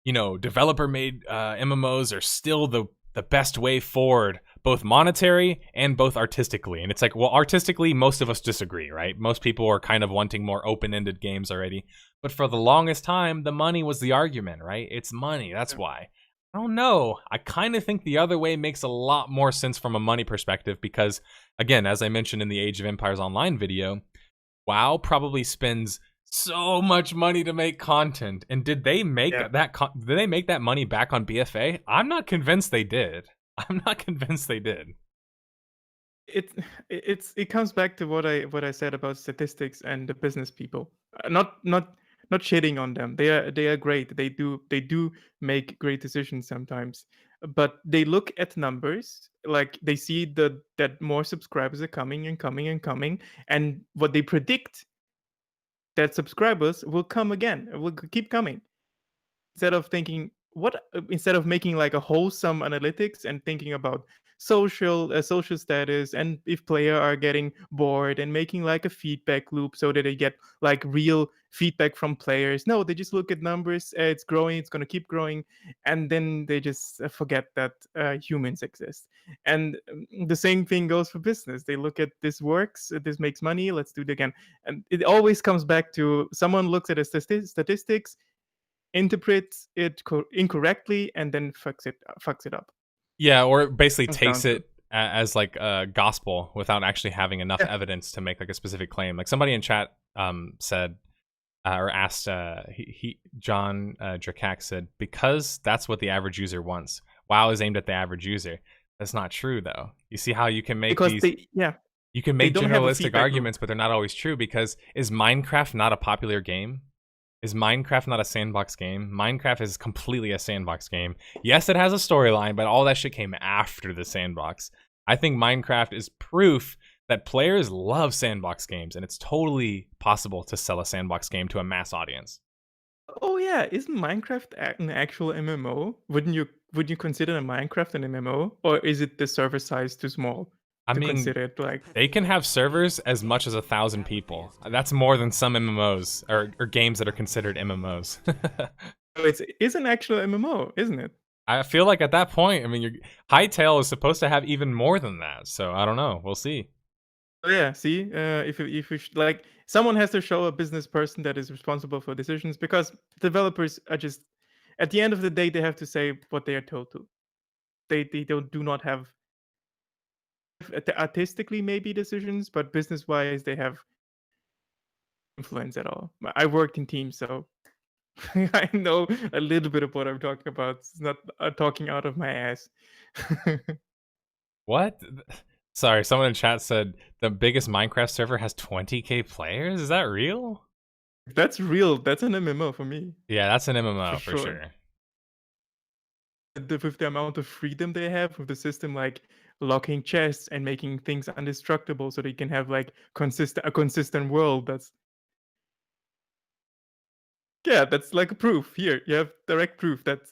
developer-made MMOs are still the best way forward, both monetary and both artistically. And it's like, well, artistically, most of us disagree, right? Most people are kind of wanting more open-ended games already. But for the longest time, the money was the argument, right? It's money. That's why. I don't know. I kind of think the other way makes a lot more sense from a money perspective because, again, as I mentioned in the Age of Empires Online video, WoW probably spends so much money to make content, and did they make that money back on BFA? I'm not convinced they did. It comes back to what I said about statistics and the business people. Not shitting on them. They are great. They do make great decisions sometimes, but they look at numbers. Like they see that more subscribers are coming and coming and coming, and what they predict, that subscribers will come again, will keep coming. Instead of making like a wholesome analytics and thinking about social status, and if players are getting bored, and making like a feedback loop so that they get like real feedback from players. No, they just look at numbers. It's growing, it's going to keep growing, and then they just forget that humans exist. And the same thing goes for business. They look at, this works, this makes money, let's do it again. And it always comes back to someone looks at a statistics, interprets it incorrectly, and then fucks it up. Yeah, or basically takes it as like gospel without actually having enough evidence to make like a specific claim. Like somebody in chat said, or asked, John Drakak said, because that's what the average user wants. WoW is aimed at the average user. That's not true, though. You see how you can make Because these. You can they make don't have a generalistic feedback loop. arguments, but they're not always true, because is Minecraft not a popular game? Is Minecraft not a sandbox game? Minecraft is completely a sandbox game. Yes, it has a storyline, but all that shit came after the sandbox. I think Minecraft is proof that players love sandbox games, and it's totally possible to sell a sandbox game to a mass audience. Oh yeah, isn't Minecraft an actual MMO? Would you consider a Minecraft an MMO, or is it the server size too small I to mean, consider it like? they can have servers as much as 1,000 people. That's more than some MMOs or games that are considered MMOs. So it's an actual MMO, isn't it? I feel like at that point, I mean, Hytale is supposed to have even more than that. So I don't know. We'll see. Oh yeah, see, if we like, someone has to show a business person that is responsible for decisions, because developers are just, at the end of the day, they have to say what they are told to. They do not have artistically maybe decisions, but business wise they have influence at all. I worked in teams, so I know a little bit of what I'm talking about. It's not talking out of my ass. What? Sorry, someone in chat said the biggest Minecraft server has 20k players. Is that real? If that's real, that's an MMO for me. Yeah, that's an MMO for sure. sure. With the amount of freedom they have with the system, like locking chests and making things indestructible, so they can have like a consistent world. That's like a proof. Here, you have direct proof that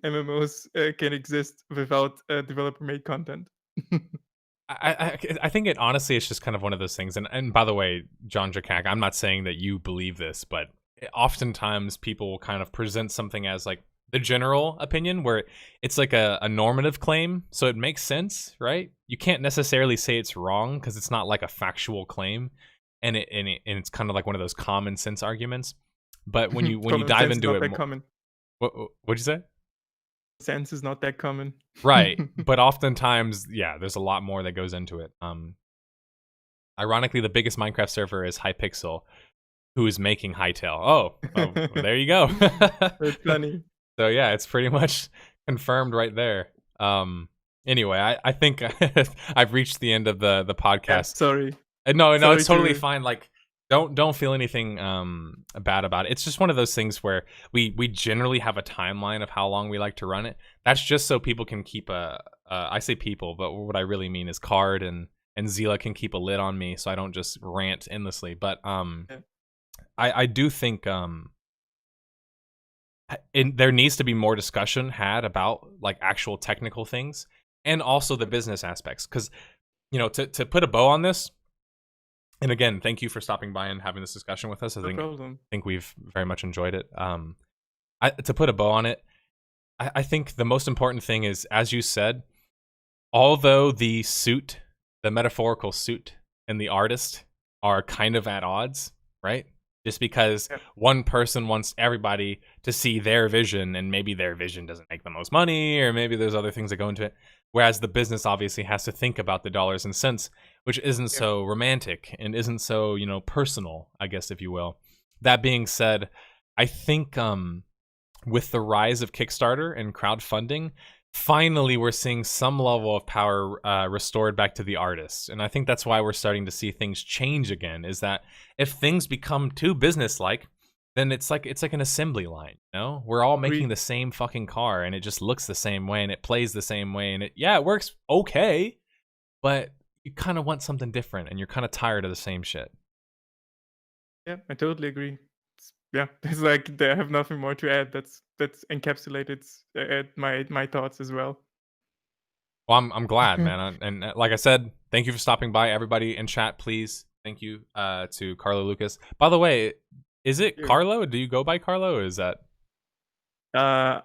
MMOs can exist without developer-made content. I think it honestly is just kind of one of those things. And by the way, John Drakak, I'm not saying that you believe this, but oftentimes people will kind of present something as like the general opinion, where it's like a normative claim, so it makes sense, right? You can't necessarily say it's wrong because it's not like a factual claim, and it's kind of like one of those common sense arguments. But when you dive into it, what'd you say? Sense is not that common, right? But oftentimes, yeah, there's a lot more that goes into it. Ironically, the biggest Minecraft server is Hypixel, who is making Hytale. Oh, well, there you go. That's funny. So yeah, it's pretty much confirmed right there. Anyway, I think I've reached the end of the podcast. Yeah, sorry. No, it's totally fine. Like, don't feel anything bad about it. It's just one of those things where we generally have a timeline of how long we like to run it. That's just so people can keep I say people, but what I really mean is Card and Zila can keep a lid on me, so I don't just rant endlessly. But I do think there needs to be more discussion had about like actual technical things and also the business aspects, because to put a bow on this. And again, thank you for stopping by and having this discussion with us. I think we've very much enjoyed it. To put a bow on it, I think the most important thing is, as you said, although the metaphorical suit and the artist are kind of at odds, right? Just because one person wants everybody to see their vision, and maybe their vision doesn't make the most money, or maybe there's other things that go into it. Whereas the business obviously has to think about the dollars and cents, which isn't so romantic and isn't so, personal, I guess, if you will. That being said, I think with the rise of Kickstarter and crowdfunding, finally we're seeing some level of power restored back to the artists. And I think that's why we're starting to see things change again, is that if things become too business-like, then it's like an assembly line, We're all making the same fucking car, and it just looks the same way, and it plays the same way, and it works okay, but you kind of want something different, and you're kind of tired of the same shit. Yeah, I totally agree. It's like I have nothing more to add. That's encapsulated my thoughts as well. Well, I'm glad, man, and like I said, thank you for stopping by, everybody in chat. Please, thank you to CarloLucas. By the way, is it Carlo? Do you go by Carlo? Or is that? A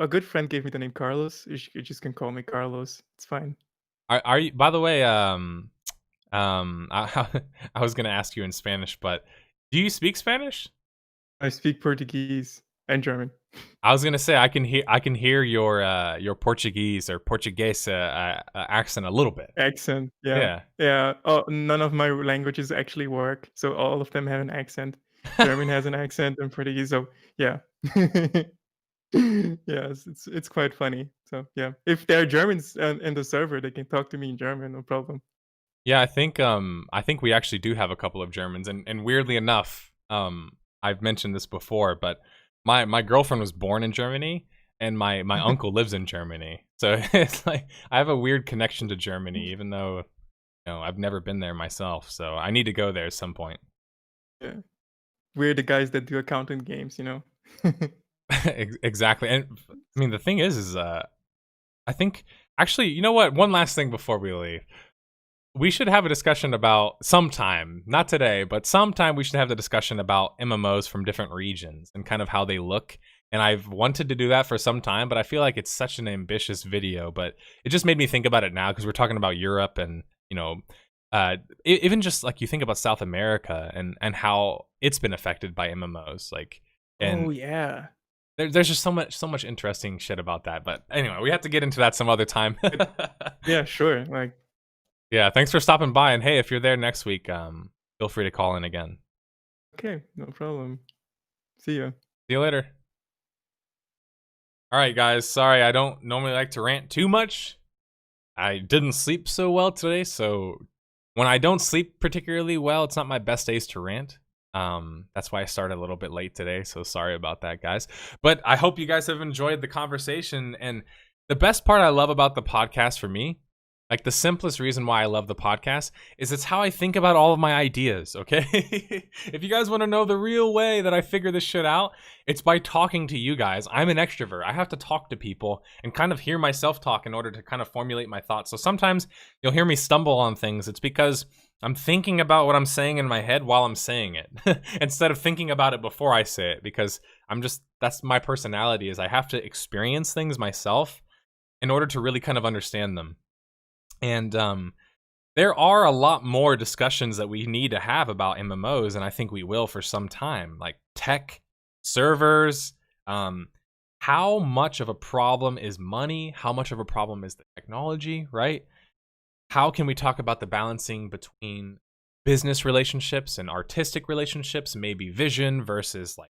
good friend gave me the name Carlos. You just can call me Carlos. It's fine. Are you? By the way, I was gonna ask you in Spanish, but do you speak Spanish? I speak Portuguese and German. I was gonna say I can hear your Portuguese or Portuguese accent a little bit. Yeah. Oh, none of my languages actually work, so all of them have an accent. German has an accent and Portuguese. So yeah. Yes, it's quite funny. So yeah, if there are Germans in the server, they can talk to me in German, no problem. Yeah, I think we actually do have a couple of Germans, and weirdly enough, I've mentioned this before, but my girlfriend was born in Germany, and my uncle lives in Germany, so it's like I have a weird connection to Germany, even though I've never been there myself. So I need to go there at some point. Yeah, we're the guys that do accounting games, Exactly, and I mean the thing is I think actually, you know what? One last thing before we leave. We should have a discussion about sometime, not today, but sometime we should have the discussion about MMOs from different regions and kind of how they look. And I've wanted to do that for some time, but I feel like it's such an ambitious video. But it just made me think about it now because we're talking about Europe and, even just like you think about South America and how it's been affected by MMOs. Oh yeah. There's just so much interesting shit about that. But anyway, we have to get into that some other time. Yeah, sure. Yeah, thanks for stopping by. And hey, if you're there next week, feel free to call in again. Okay, no problem. See ya. See you later. All right, guys. Sorry, I don't normally like to rant too much. I didn't sleep so well today, so when I don't sleep particularly well, it's not my best days to rant. That's why I started a little bit late today, so sorry about that, guys. But I hope you guys have enjoyed the conversation. And the best part I love about the podcast for me, like the simplest reason why I love the podcast, is it's how I think about all of my ideas, okay? If you guys want to know the real way that I figure this shit out, it's by talking to you guys. I'm an extrovert. I have to talk to people and kind of hear myself talk in order to kind of formulate my thoughts. So sometimes you'll hear me stumble on things. It's because I'm thinking about what I'm saying in my head while I'm saying it instead of thinking about it before I say it, because that's my personality, is I have to experience things myself in order to really kind of understand them. And there are a lot more discussions that we need to have about MMOs, and I think we will for some time, like tech, servers, how much of a problem is money, how much of a problem is the technology, right? How can we talk about the balancing between business relationships and artistic relationships, maybe vision versus like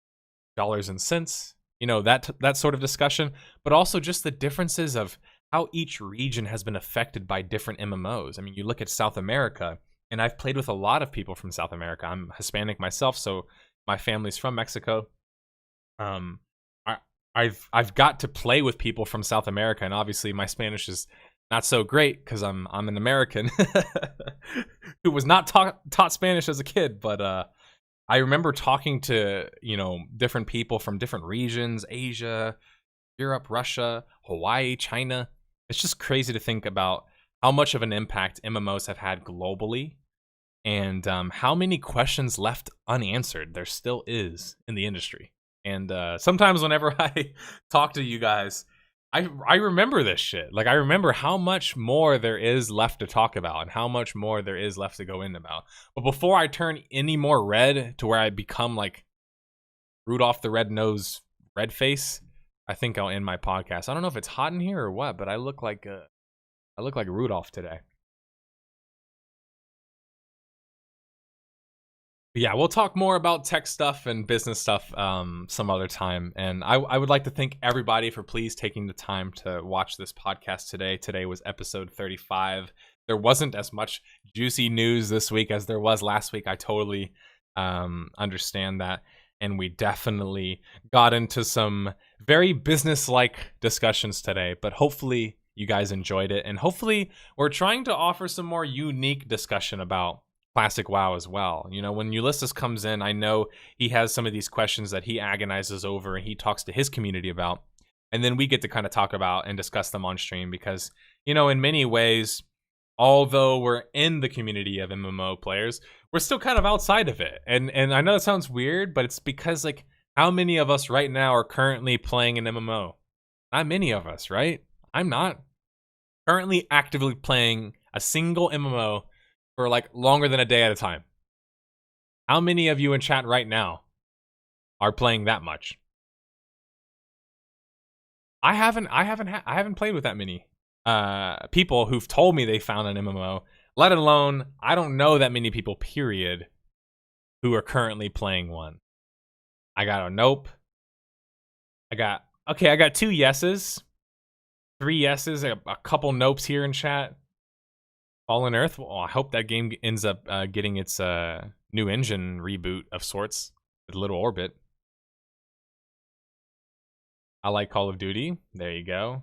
dollars and cents, that sort of discussion, but also just the differences of how each region has been affected by different MMOs. I mean, you look at South America, and I've played with a lot of people from South America. I'm Hispanic myself, so my family's from Mexico. I've got to play with people from South America, and obviously my Spanish is not so great because I'm an American who was not taught Spanish as a kid. But I remember talking to different people from different regions: Asia, Europe, Russia, Hawaii, China. It's just crazy to think about how much of an impact MMOs have had globally, and how many questions left unanswered there still is in the industry. And sometimes whenever I talk to you guys, I remember this shit. Like, I remember how much more there is left to talk about and how much more there is left to go in about. But before I turn any more red to where I become like Rudolph the Red-Nosed Red-Face, I think I'll end my podcast. I don't know if it's hot in here or what, but I look like Rudolph today. But yeah, we'll talk more about tech stuff and business stuff some other time. And I would like to thank everybody for please taking the time to watch this podcast today. Today was episode 35. There wasn't as much juicy news this week as there was last week. I totally understand that. And we definitely got into some very business-like discussions today, but hopefully you guys enjoyed it. And hopefully we're trying to offer some more unique discussion about classic WoW as well. When Ulysses comes in, I know he has some of these questions that he agonizes over and he talks to his community about. And then we get to kind of talk about and discuss them on stream because, in many ways, although we're in the community of MMO players, we're still kind of outside of it. And I know it sounds weird, but it's because, like, how many of us right now are currently playing an MMO? Not many of us, right? I'm not currently actively playing a single MMO for like longer than a day at a time. How many of you in chat right now are playing that much? I haven't played with that many people who've told me they found an MMO, let alone I don't know that many people, period, who are currently playing one? I got a nope. I got 2 yeses, 3 yeses, a couple nopes here in chat. Fallen Earth. Well, I hope that game ends up getting its new engine reboot of sorts with Little Orbit. I like Call of Duty. There you go.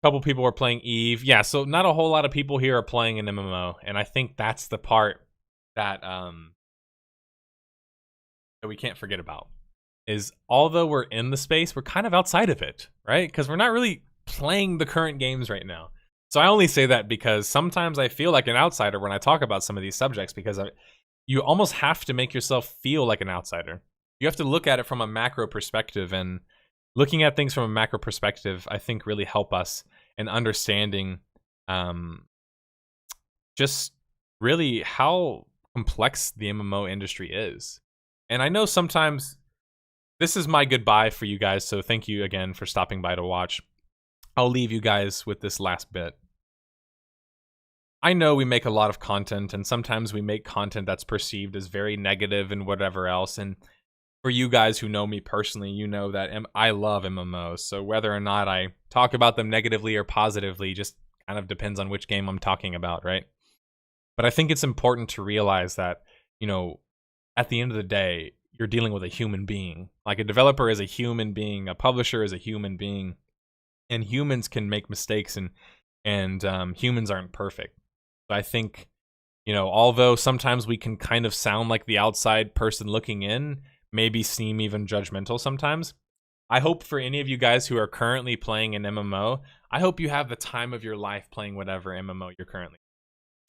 A couple people are playing Eve. Yeah, so not a whole lot of people here are playing an MMO, and I think that's the part that that we can't forget about. Is although we're in the space, we're kind of outside of it, right? Because we're not really playing the current games right now. So I only say that because sometimes I feel like an outsider when I talk about some of these subjects, because you almost have to make yourself feel like an outsider. You have to look at it from a macro perspective, and looking at things from a macro perspective, I think really help us in understanding just really how complex the MMO industry is. And I know sometimes this is my goodbye for you guys, so thank you again for stopping by to watch. I'll leave you guys with this last bit. I know we make a lot of content, and sometimes we make content that's perceived as very negative and whatever else. And for you guys who know me personally, you know that I love MMOs. So whether or not I talk about them negatively or positively just kind of depends on which game I'm talking about, right? But I think it's important to realize that, you know, at the end of the day, you're dealing with a human being. Like, a developer is a human being, a publisher is a human being, and humans can make mistakes, and humans aren't perfect. So I think, you know, although sometimes we can kind of sound like the outside person looking in, maybe seem even judgmental sometimes, I hope for any of you guys who are currently playing an MMO, I hope you have the time of your life playing whatever MMO you're currently.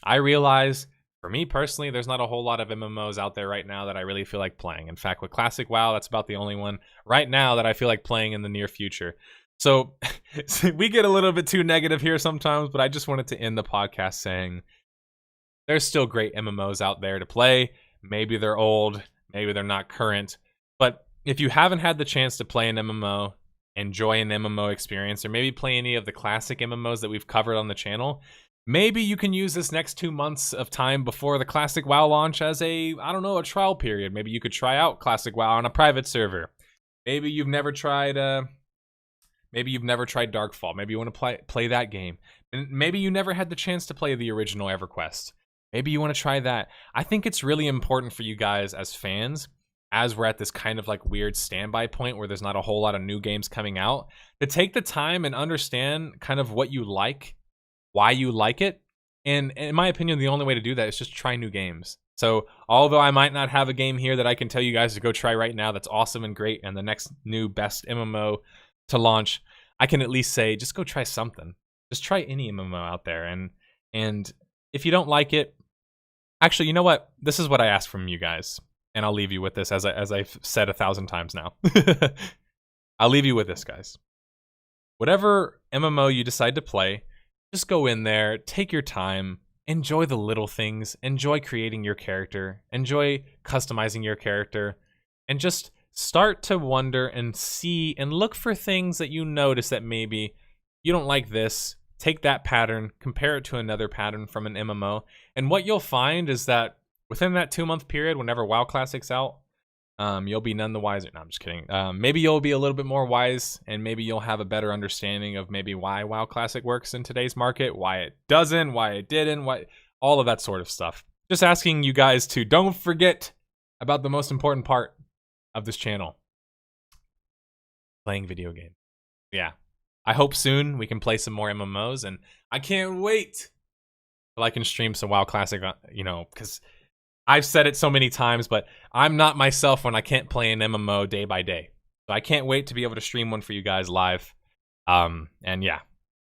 I realize, for me personally, there's not a whole lot of MMOs out there right now that I really feel like playing. In fact, with Classic WoW, that's about the only one right now that I feel like playing in the near future. So we get a little bit too negative here sometimes, but I just wanted to end the podcast saying there's still great MMOs out there to play. Maybe they're old, maybe they're not current, but if you haven't had the chance to play an MMO, enjoy an MMO experience, or maybe play any of the classic MMOs that we've covered on the channel, maybe you can use this next 2 months of time before the Classic WoW launch as a trial period. Maybe you could try out Classic WoW on a private server. Maybe you've never tried Darkfall. Maybe you want to play that game. And maybe you never had the chance to play the original EverQuest. Maybe you want to try that. I think it's really important for you guys as fans, as we're at this kind of like weird standby point where there's not a whole lot of new games coming out, to take the time and understand kind of what you like, why you like it. And in my opinion, the only way to do that is just try new games. So although I might not have a game here that I can tell you guys to go try right now that's awesome and great and the next new best MMO to launch, I can at least say just go try something. Just try any MMO out there. And if you don't like it, actually, you know what? This is what I ask from you guys, and I'll leave you with this, as I've said 1,000 times now. I'll leave you with this, guys. Whatever MMO you decide to play, just go in there, take your time, enjoy the little things, enjoy creating your character, enjoy customizing your character, and just start to wonder and see and look for things that you notice that maybe you don't like this. Take that pattern, compare it to another pattern from an MMO, and what you'll find is that within that 2-month period, whenever WoW Classic's out, you'll be none the wiser. No, I'm just kidding. Maybe you'll be a little bit more wise, and maybe you'll have a better understanding of maybe why WoW Classic works in today's market, why it doesn't, why it didn't, why all of that sort of stuff. Just asking you guys to don't forget about the most important part of this channel: playing video games. Yeah. I hope soon we can play some more MMOs, and I can't wait till I can stream some WoW Classic, because I've said it so many times, but I'm not myself when I can't play an MMO day by day. So I can't wait to be able to stream one for you guys live. And yeah,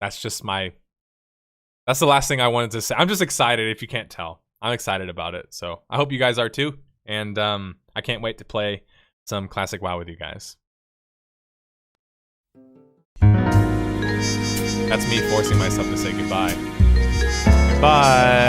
that's the last thing I wanted to say. I'm just excited, if you can't tell. I'm excited about it. So I hope you guys are too. And I can't wait to play some Classic WoW with you guys. That's me forcing myself to say goodbye. Goodbye.